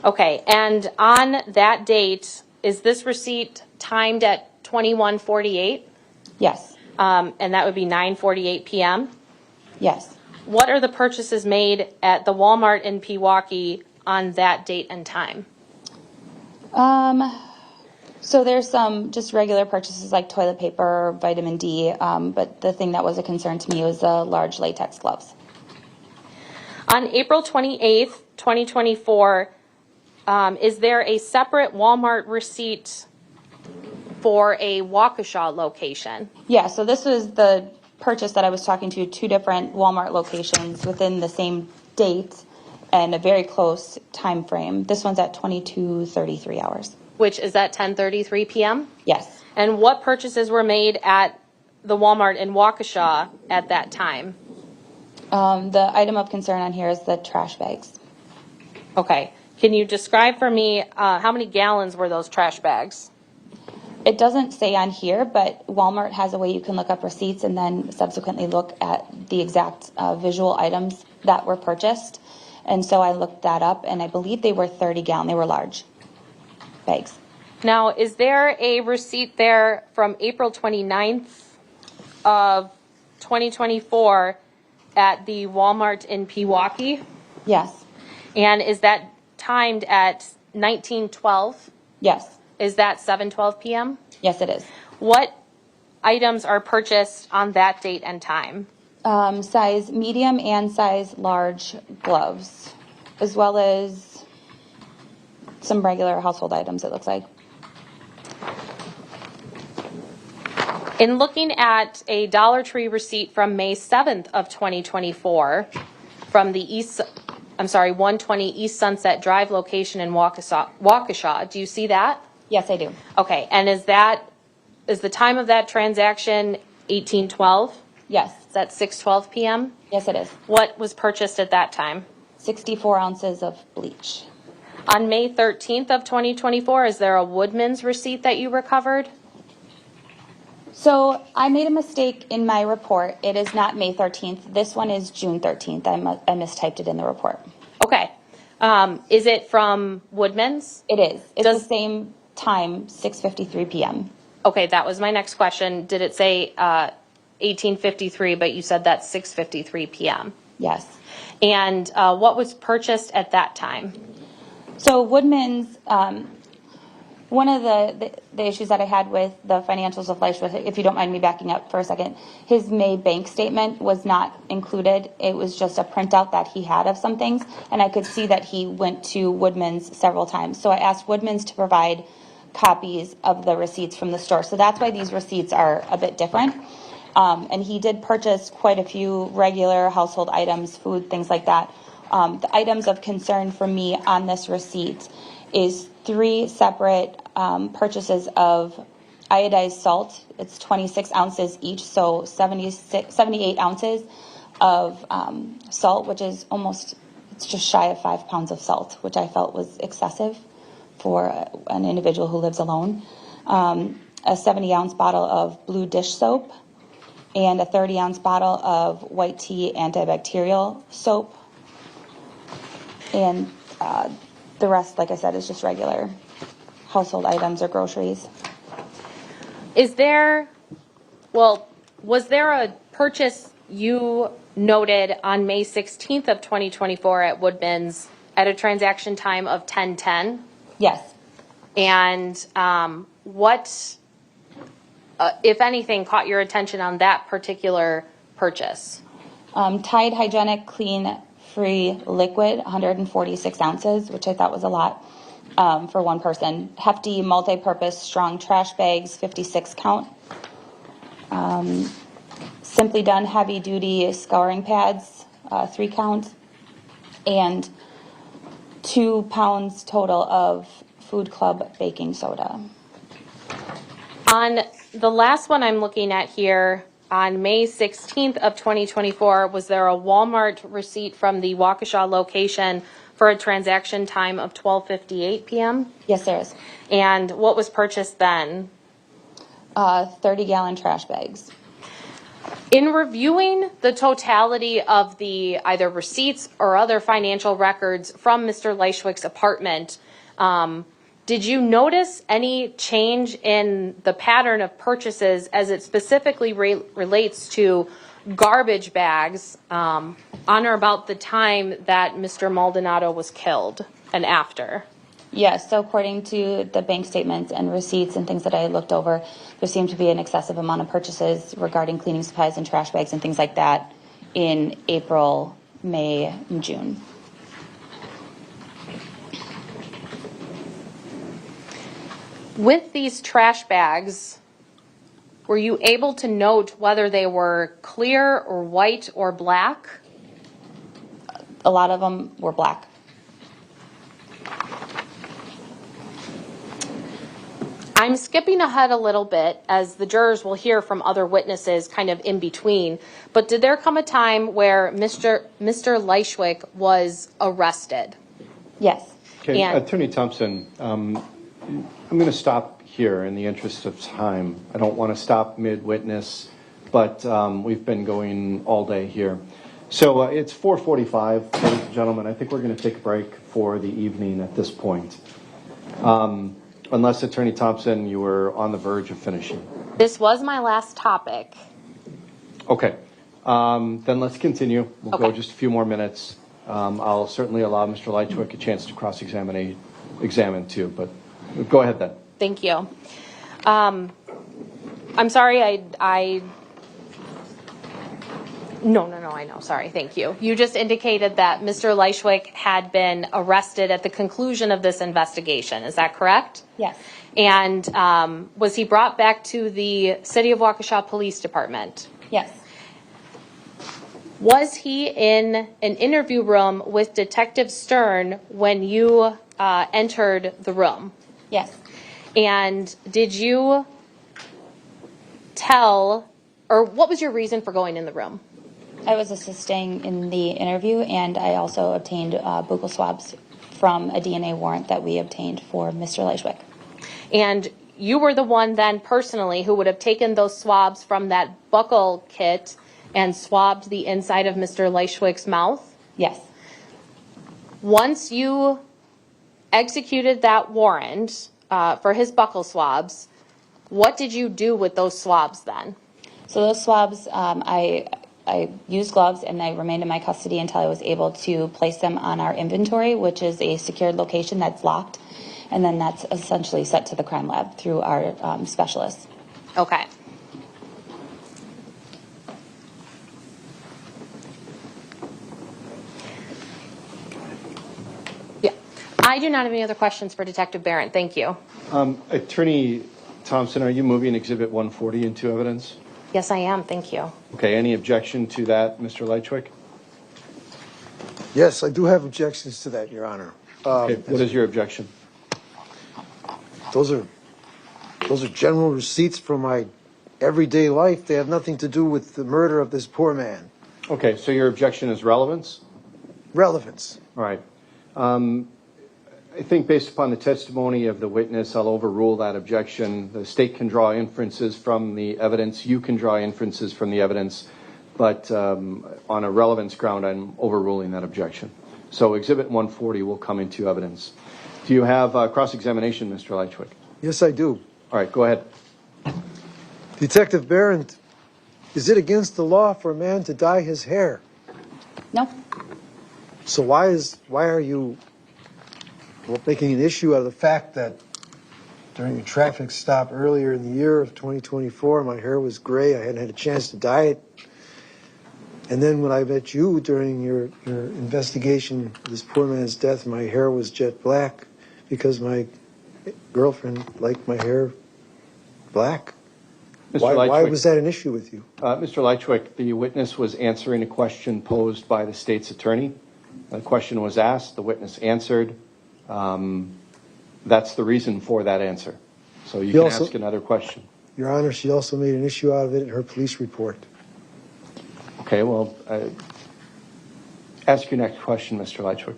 Okay, and on that date, is this receipt timed at 21:48? Yes. And that would be 9:48 p.m.? Yes. What are the purchases made at the Walmart in Pewaukee on that date and time? So there's some just regular purchases like toilet paper, vitamin D, but the thing that was a concern to me was the large latex gloves. On April 28th, 2024, is there a separate Walmart receipt for a Waukesha location? Yeah, so this was the purchase that I was talking to, 2 different Walmart locations within the same date and a very close time frame. This one's at 22:33 hours. Which is at 10:33 p.m.? Yes. And what purchases were made at the Walmart in Waukesha at that time? The item of concern on here is the trash bags. Okay. Can you describe for me how many gallons were those trash bags? It doesn't say on here, but Walmart has a way you can look up receipts and then subsequently look at the exact visual items that were purchased. And so I looked that up, and I believe they were 30-gallon. They were large bags. Now, is there a receipt there from April 29th of 2024 at the Walmart in Pewaukee? Yes. And is that timed at 19:12? Yes. Is that 7:12 p.m.? Yes, it is. What items are purchased on that date and time? Size medium and size large gloves, as well as some regular household items, it looks like. In looking at a Dollar Tree receipt from May 7th of 2024 from the 120 East Sunset Drive location in Waukesha, do you see that? Yes, I do. Okay, and is the time of that transaction 18:12? Yes. Is that 6:12 p.m.? Yes, it is. What was purchased at that time? 64 ounces of bleach. On May 13th of 2024, is there a Woodman's receipt that you recovered? So I made a mistake in my report. It is not May 13th. This one is June 13th. I mistyped it in the report. Okay. Is it from Woodman's? It is. It's the same time, 6:53 p.m. Okay, that was my next question. Did it say 18:53, but you said that's 6:53 p.m.? Yes. And what was purchased at that time? So Woodman's, one of the issues that I had with the financials of Lychwick, if you don't mind me backing up for a second, his May bank statement was not included. It was just a printout that he had of some things, and I could see that he went to Woodman's several times. So I asked Woodman's to provide copies of the receipts from the store. So that's why these receipts are a bit different. And he did purchase quite a few regular household items, food, things like that. The items of concern for me on this receipt is 3 separate purchases of iodized salt. It's 26 ounces each, so 78 ounces of salt, which is it's just shy of 5 pounds of salt, which I felt was excessive for an individual who lives alone. A 70-ounce bottle of blue dish soap and a 30-ounce bottle of white tea antibacterial soap. And the rest, like I said, is just regular household items or groceries. Was there a purchase you noted on May 16th of 2024 at Woodman's at a transaction time of 10:10? Yes. And what, if anything, caught your attention on that particular purchase? Tide Hygienic Clean Free Liquid, 146 ounces, which I thought was a lot for one person. Hefty multi-purpose strong trash bags, 56 count. Simply Done heavy duty scouring pads, 3 count. And 2 pounds total of Food Club baking soda. On the last one I'm looking at here, on May 16th of 2024, was there a Walmart receipt from the Waukesha location for a transaction time of 12:58 p.m.? Yes, there is. And what was purchased then? 30-gallon trash bags. In reviewing the totality of the either receipts or other financial records from Mr. Lychwick's apartment, did you notice any change in the pattern of purchases as it specifically relates to garbage bags on or about the time that Mr. Maldonado was killed and after? Yes, so according to the bank statements and receipts and things that I looked over, there seemed to be an excessive amount of purchases regarding cleaning supplies and trash bags and things like that in April, May, and June. With these trash bags, were you able to note whether they were clear or white or black? A lot of them were black. I'm skipping ahead a little bit, as the jurors will hear from other witnesses kind of in between, but did there come a time where Mr. Lychwick was arrested? Yes. Okay, And Attorney Thompson, I'm going to stop here in the interest of time. I don't want to stop mid-witness, but we've been going all day here. So it's 4:45, ladies and gentlemen. I think we're going to take a break for the evening at this point. Unless, Attorney Thompson, you were on the verge of finishing. this was my last topic. Okay. Then let's continue. We'll go Okay. just a few more minutes. I'll certainly allow Mr. Lychwick a chance to examine too, but go ahead then. Thank you. I'm sorry, No, I know. Sorry. Thank you. You just indicated that Mr. Lychwick had been arrested at the conclusion of this investigation. Is that correct? Yes. And was he brought back to the City of Waukesha Police Department? Yes. Was he in an interview room with Detective Stern when you entered the room? Yes. And did you tell, or what was your reason for going in the room? I was assisting in the interview, and I also obtained buccal swabs from a DNA warrant that we obtained for Mr. Lychwick. And you were the one then personally who would have taken those swabs from that buccal kit and swabbed the inside of Mr. Lychwick's mouth? Yes. Once you executed that warrant for his buccal swabs, what did you do with those swabs then? So those swabs, I used gloves and they remained in my custody until I was able to place them on our inventory, which is a secured location that's locked. And then that's essentially sent to the crime lab through our specialists. Okay. Yeah. I do not have any other questions for Detective Barron. Thank you. Attorney Thompson, are you moving Exhibit 140 into evidence? Yes, I am. Thank you. Okay, any objection to that, Mr. Lychwick? Yes, I do have objections to that, Your Honor. Okay, what is your objection? Those are general receipts from my everyday life. They have nothing to do with the murder of this poor man. Okay, so your objection is relevance? Relevance. All right. I think based upon the testimony of the witness, I'll overrule that objection. The state can draw inferences from the evidence. You can draw inferences from the evidence. But on a relevance ground, I'm overruling that objection. So Exhibit 140 will come into evidence. Do you have cross-examination, Mr. Lychwick? Yes, I do. All right, go ahead. Detective Barron, is it against the law for a man to dye his hair? No. So why are you making an issue out of the fact that during a traffic stop earlier in the year of 2024, my hair was gray. I hadn't had a chance to dye it. And then when I met you during your investigation of this poor man's death, my hair was jet black because my girlfriend liked my hair black. Why was that an issue with you? Mr. Lychwick, the witness was answering a question posed by the state's attorney. The question was asked, the witness answered. That's the reason for that answer. So you can ask another question. Your Honor, she also made an issue out of it in her police report. Okay, well, ask your next question, Mr. Lychwick.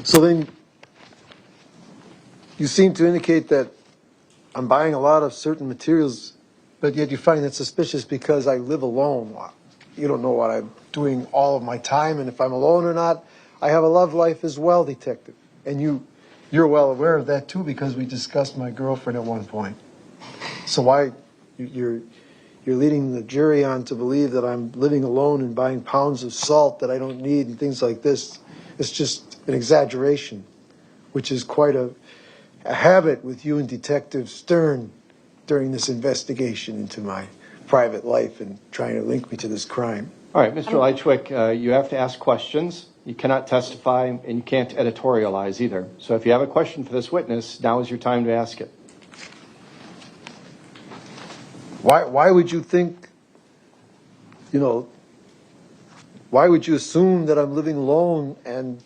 So then, you seem to indicate that I'm buying a lot of certain materials, but yet you find that suspicious because I live alone. You don't know what I'm doing all of my time, and if I'm alone or not. I have a love life as well, Detective. And you're well aware of that, too, because we discussed my girlfriend at one point. So why you're leading the jury on to believe that I'm living alone and buying pounds of salt that I don't need and things like this. It's just an exaggeration, which is quite a habit with you and Detective Stern during this investigation into my private life and trying to link me to this crime. All right, Mr. Lychwick, you have to ask questions. You cannot testify, and you can't editorialize either. So if you have a question for this witness, now is your time to ask it. Why would you think, why would you assume that I'm living alone, and,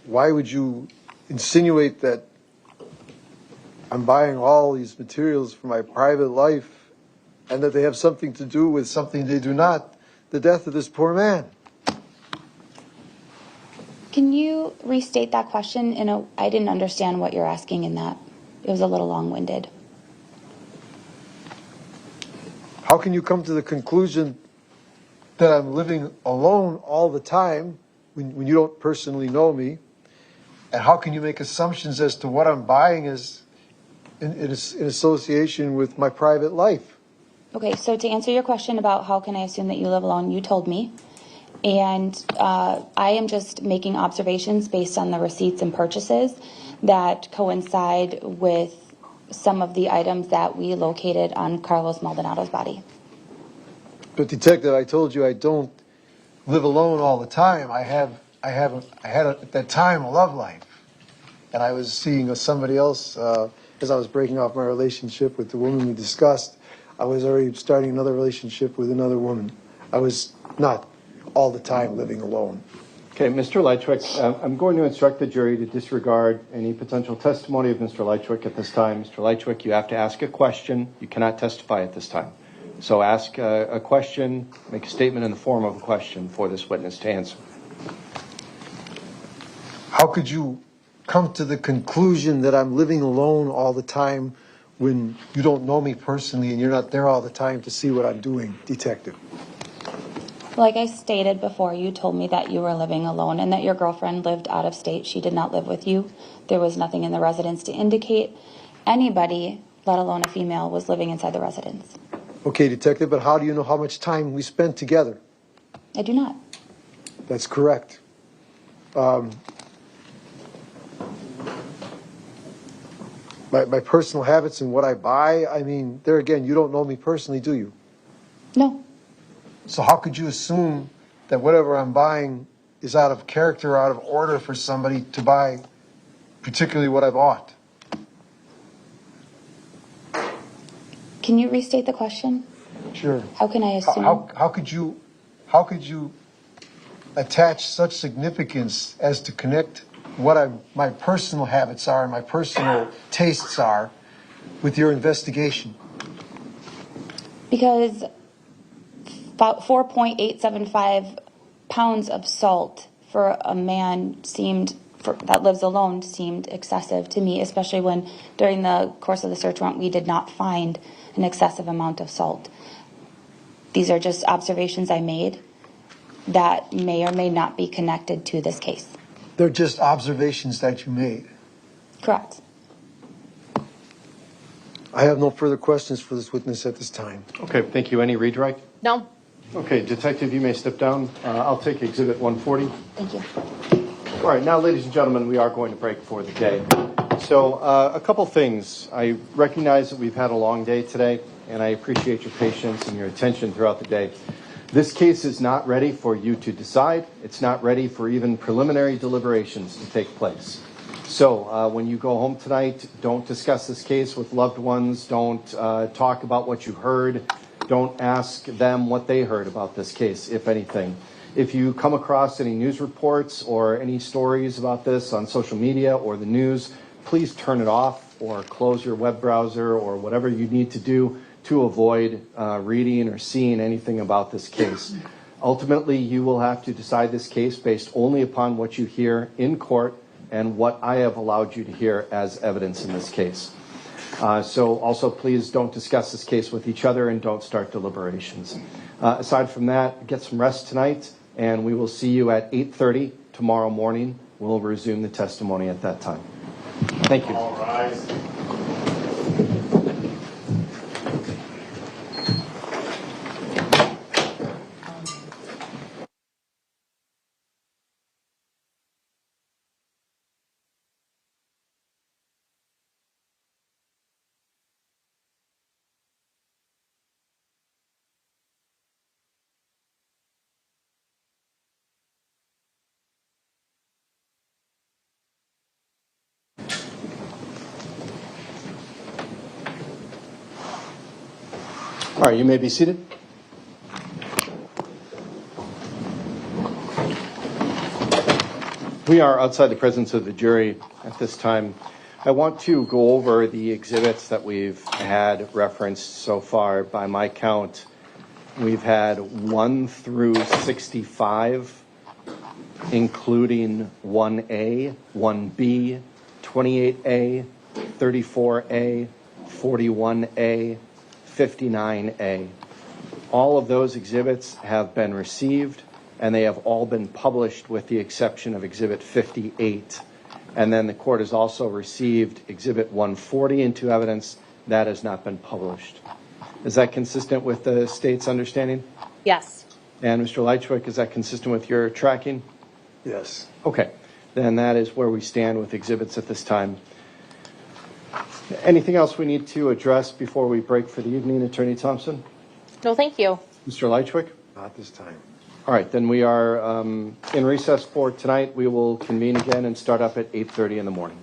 why would you insinuate that I'm buying all these materials for my private life and that they have something to do with something they do not, the death of this poor man? Can you restate that question? I didn't understand what you're asking in that. It was a little long-winded. How can you come to the conclusion that I'm living alone all the time when you don't personally know me? And how can you make assumptions as to what I'm buying is in association with my private life? Okay, so to answer your question about how can I assume that you live alone, you told me. And I am just making observations based on the receipts and purchases that coincide with some of the items that we located on Carlos Maldonado's body. But Detective, I told you I don't live alone all the time. I had at that time a love life, and I was seeing somebody else as I was breaking off my relationship with the woman we discussed. I was already starting another relationship with another woman. I was not all the time living alone. Okay, Mr. Lychwick, I'm going to instruct the jury to disregard any potential testimony of Mr. Lychwick at this time. Mr. Lychwick, you have to ask a question. You cannot testify at this time. So ask a question, make a statement in the form of a question for this witness to answer. How could you come to the conclusion that I'm living alone all the time when you don't know me personally and you're not there all the time to see what I'm doing, Detective? Like I stated before, you told me that you were living alone and that your girlfriend lived out of state. She did not live with you. There was nothing in the residence to indicate anybody, let alone a female, was living inside the residence. Okay, Detective, but how do you know how much time we spent together? I do not. That's correct. My personal habits and what I buy, I mean, there again, you don't know me personally, do you? No. So how could you assume that whatever I'm buying is out of character, out of order for somebody to buy, particularly what I bought? Can you restate the question? Sure. How can I assume? How could you attach such significance as to connect what my personal habits are and my personal tastes are with your investigation? Because about 4.875 pounds of salt for a man that lives alone seemed excessive to me, especially when during the course of the search warrant we did not find an excessive amount of salt. These are just observations I made that may or may not be connected to this case. They're just observations that you made. Correct. I have no further questions for this witness at this time. Okay, thank you. Any redirect? No. Okay, Detective, you may step down. I'll take Exhibit 140. Thank you. All right, now, ladies and gentlemen, we are going to break for the day. So a couple things. I recognize that we've had a long day today, and I appreciate your patience and your attention throughout the day. This case is not ready for you to decide. It's not ready for even preliminary deliberations to take place. So when you go home tonight, don't discuss this case with loved ones. Don't talk about what you heard. Don't ask them what they heard about this case, if anything. If you come across any news reports or any stories about this on social media or the news, please turn it off or close your web browser or whatever you need to do to avoid reading or seeing anything about this case. Ultimately, you will have to decide this case based only upon what you hear in court and what I have allowed you to hear as evidence in this case. So also please don't discuss this case with each other and don't start deliberations. Aside from that, get some rest tonight, and we will see you at 8:30 tomorrow morning. We'll resume the testimony at that time. Thank you. All rise. All right, you may be seated. We are outside the presence of the jury at this time. I want to go over the exhibits that we've had referenced so far. By my count, we've had 1 through 65, including 1A, 1B, 28A, 34A, 41A, 59A. All of those exhibits have been received, and they have all been published with the exception of Exhibit 58. And then the court has also received Exhibit 140 into evidence. That has not been published. Is that consistent with the state's understanding? Yes. And Mr. Lychwick, is that consistent with your tracking? Yes. Okay. Then that is where we stand with exhibits at this time. Anything else we need to address before we break for the evening, Attorney Thompson? No, thank you. Mr. Lychwick? Not this time. All right, then we are in recess for tonight. We will convene again and start up at 8:30 in the morning.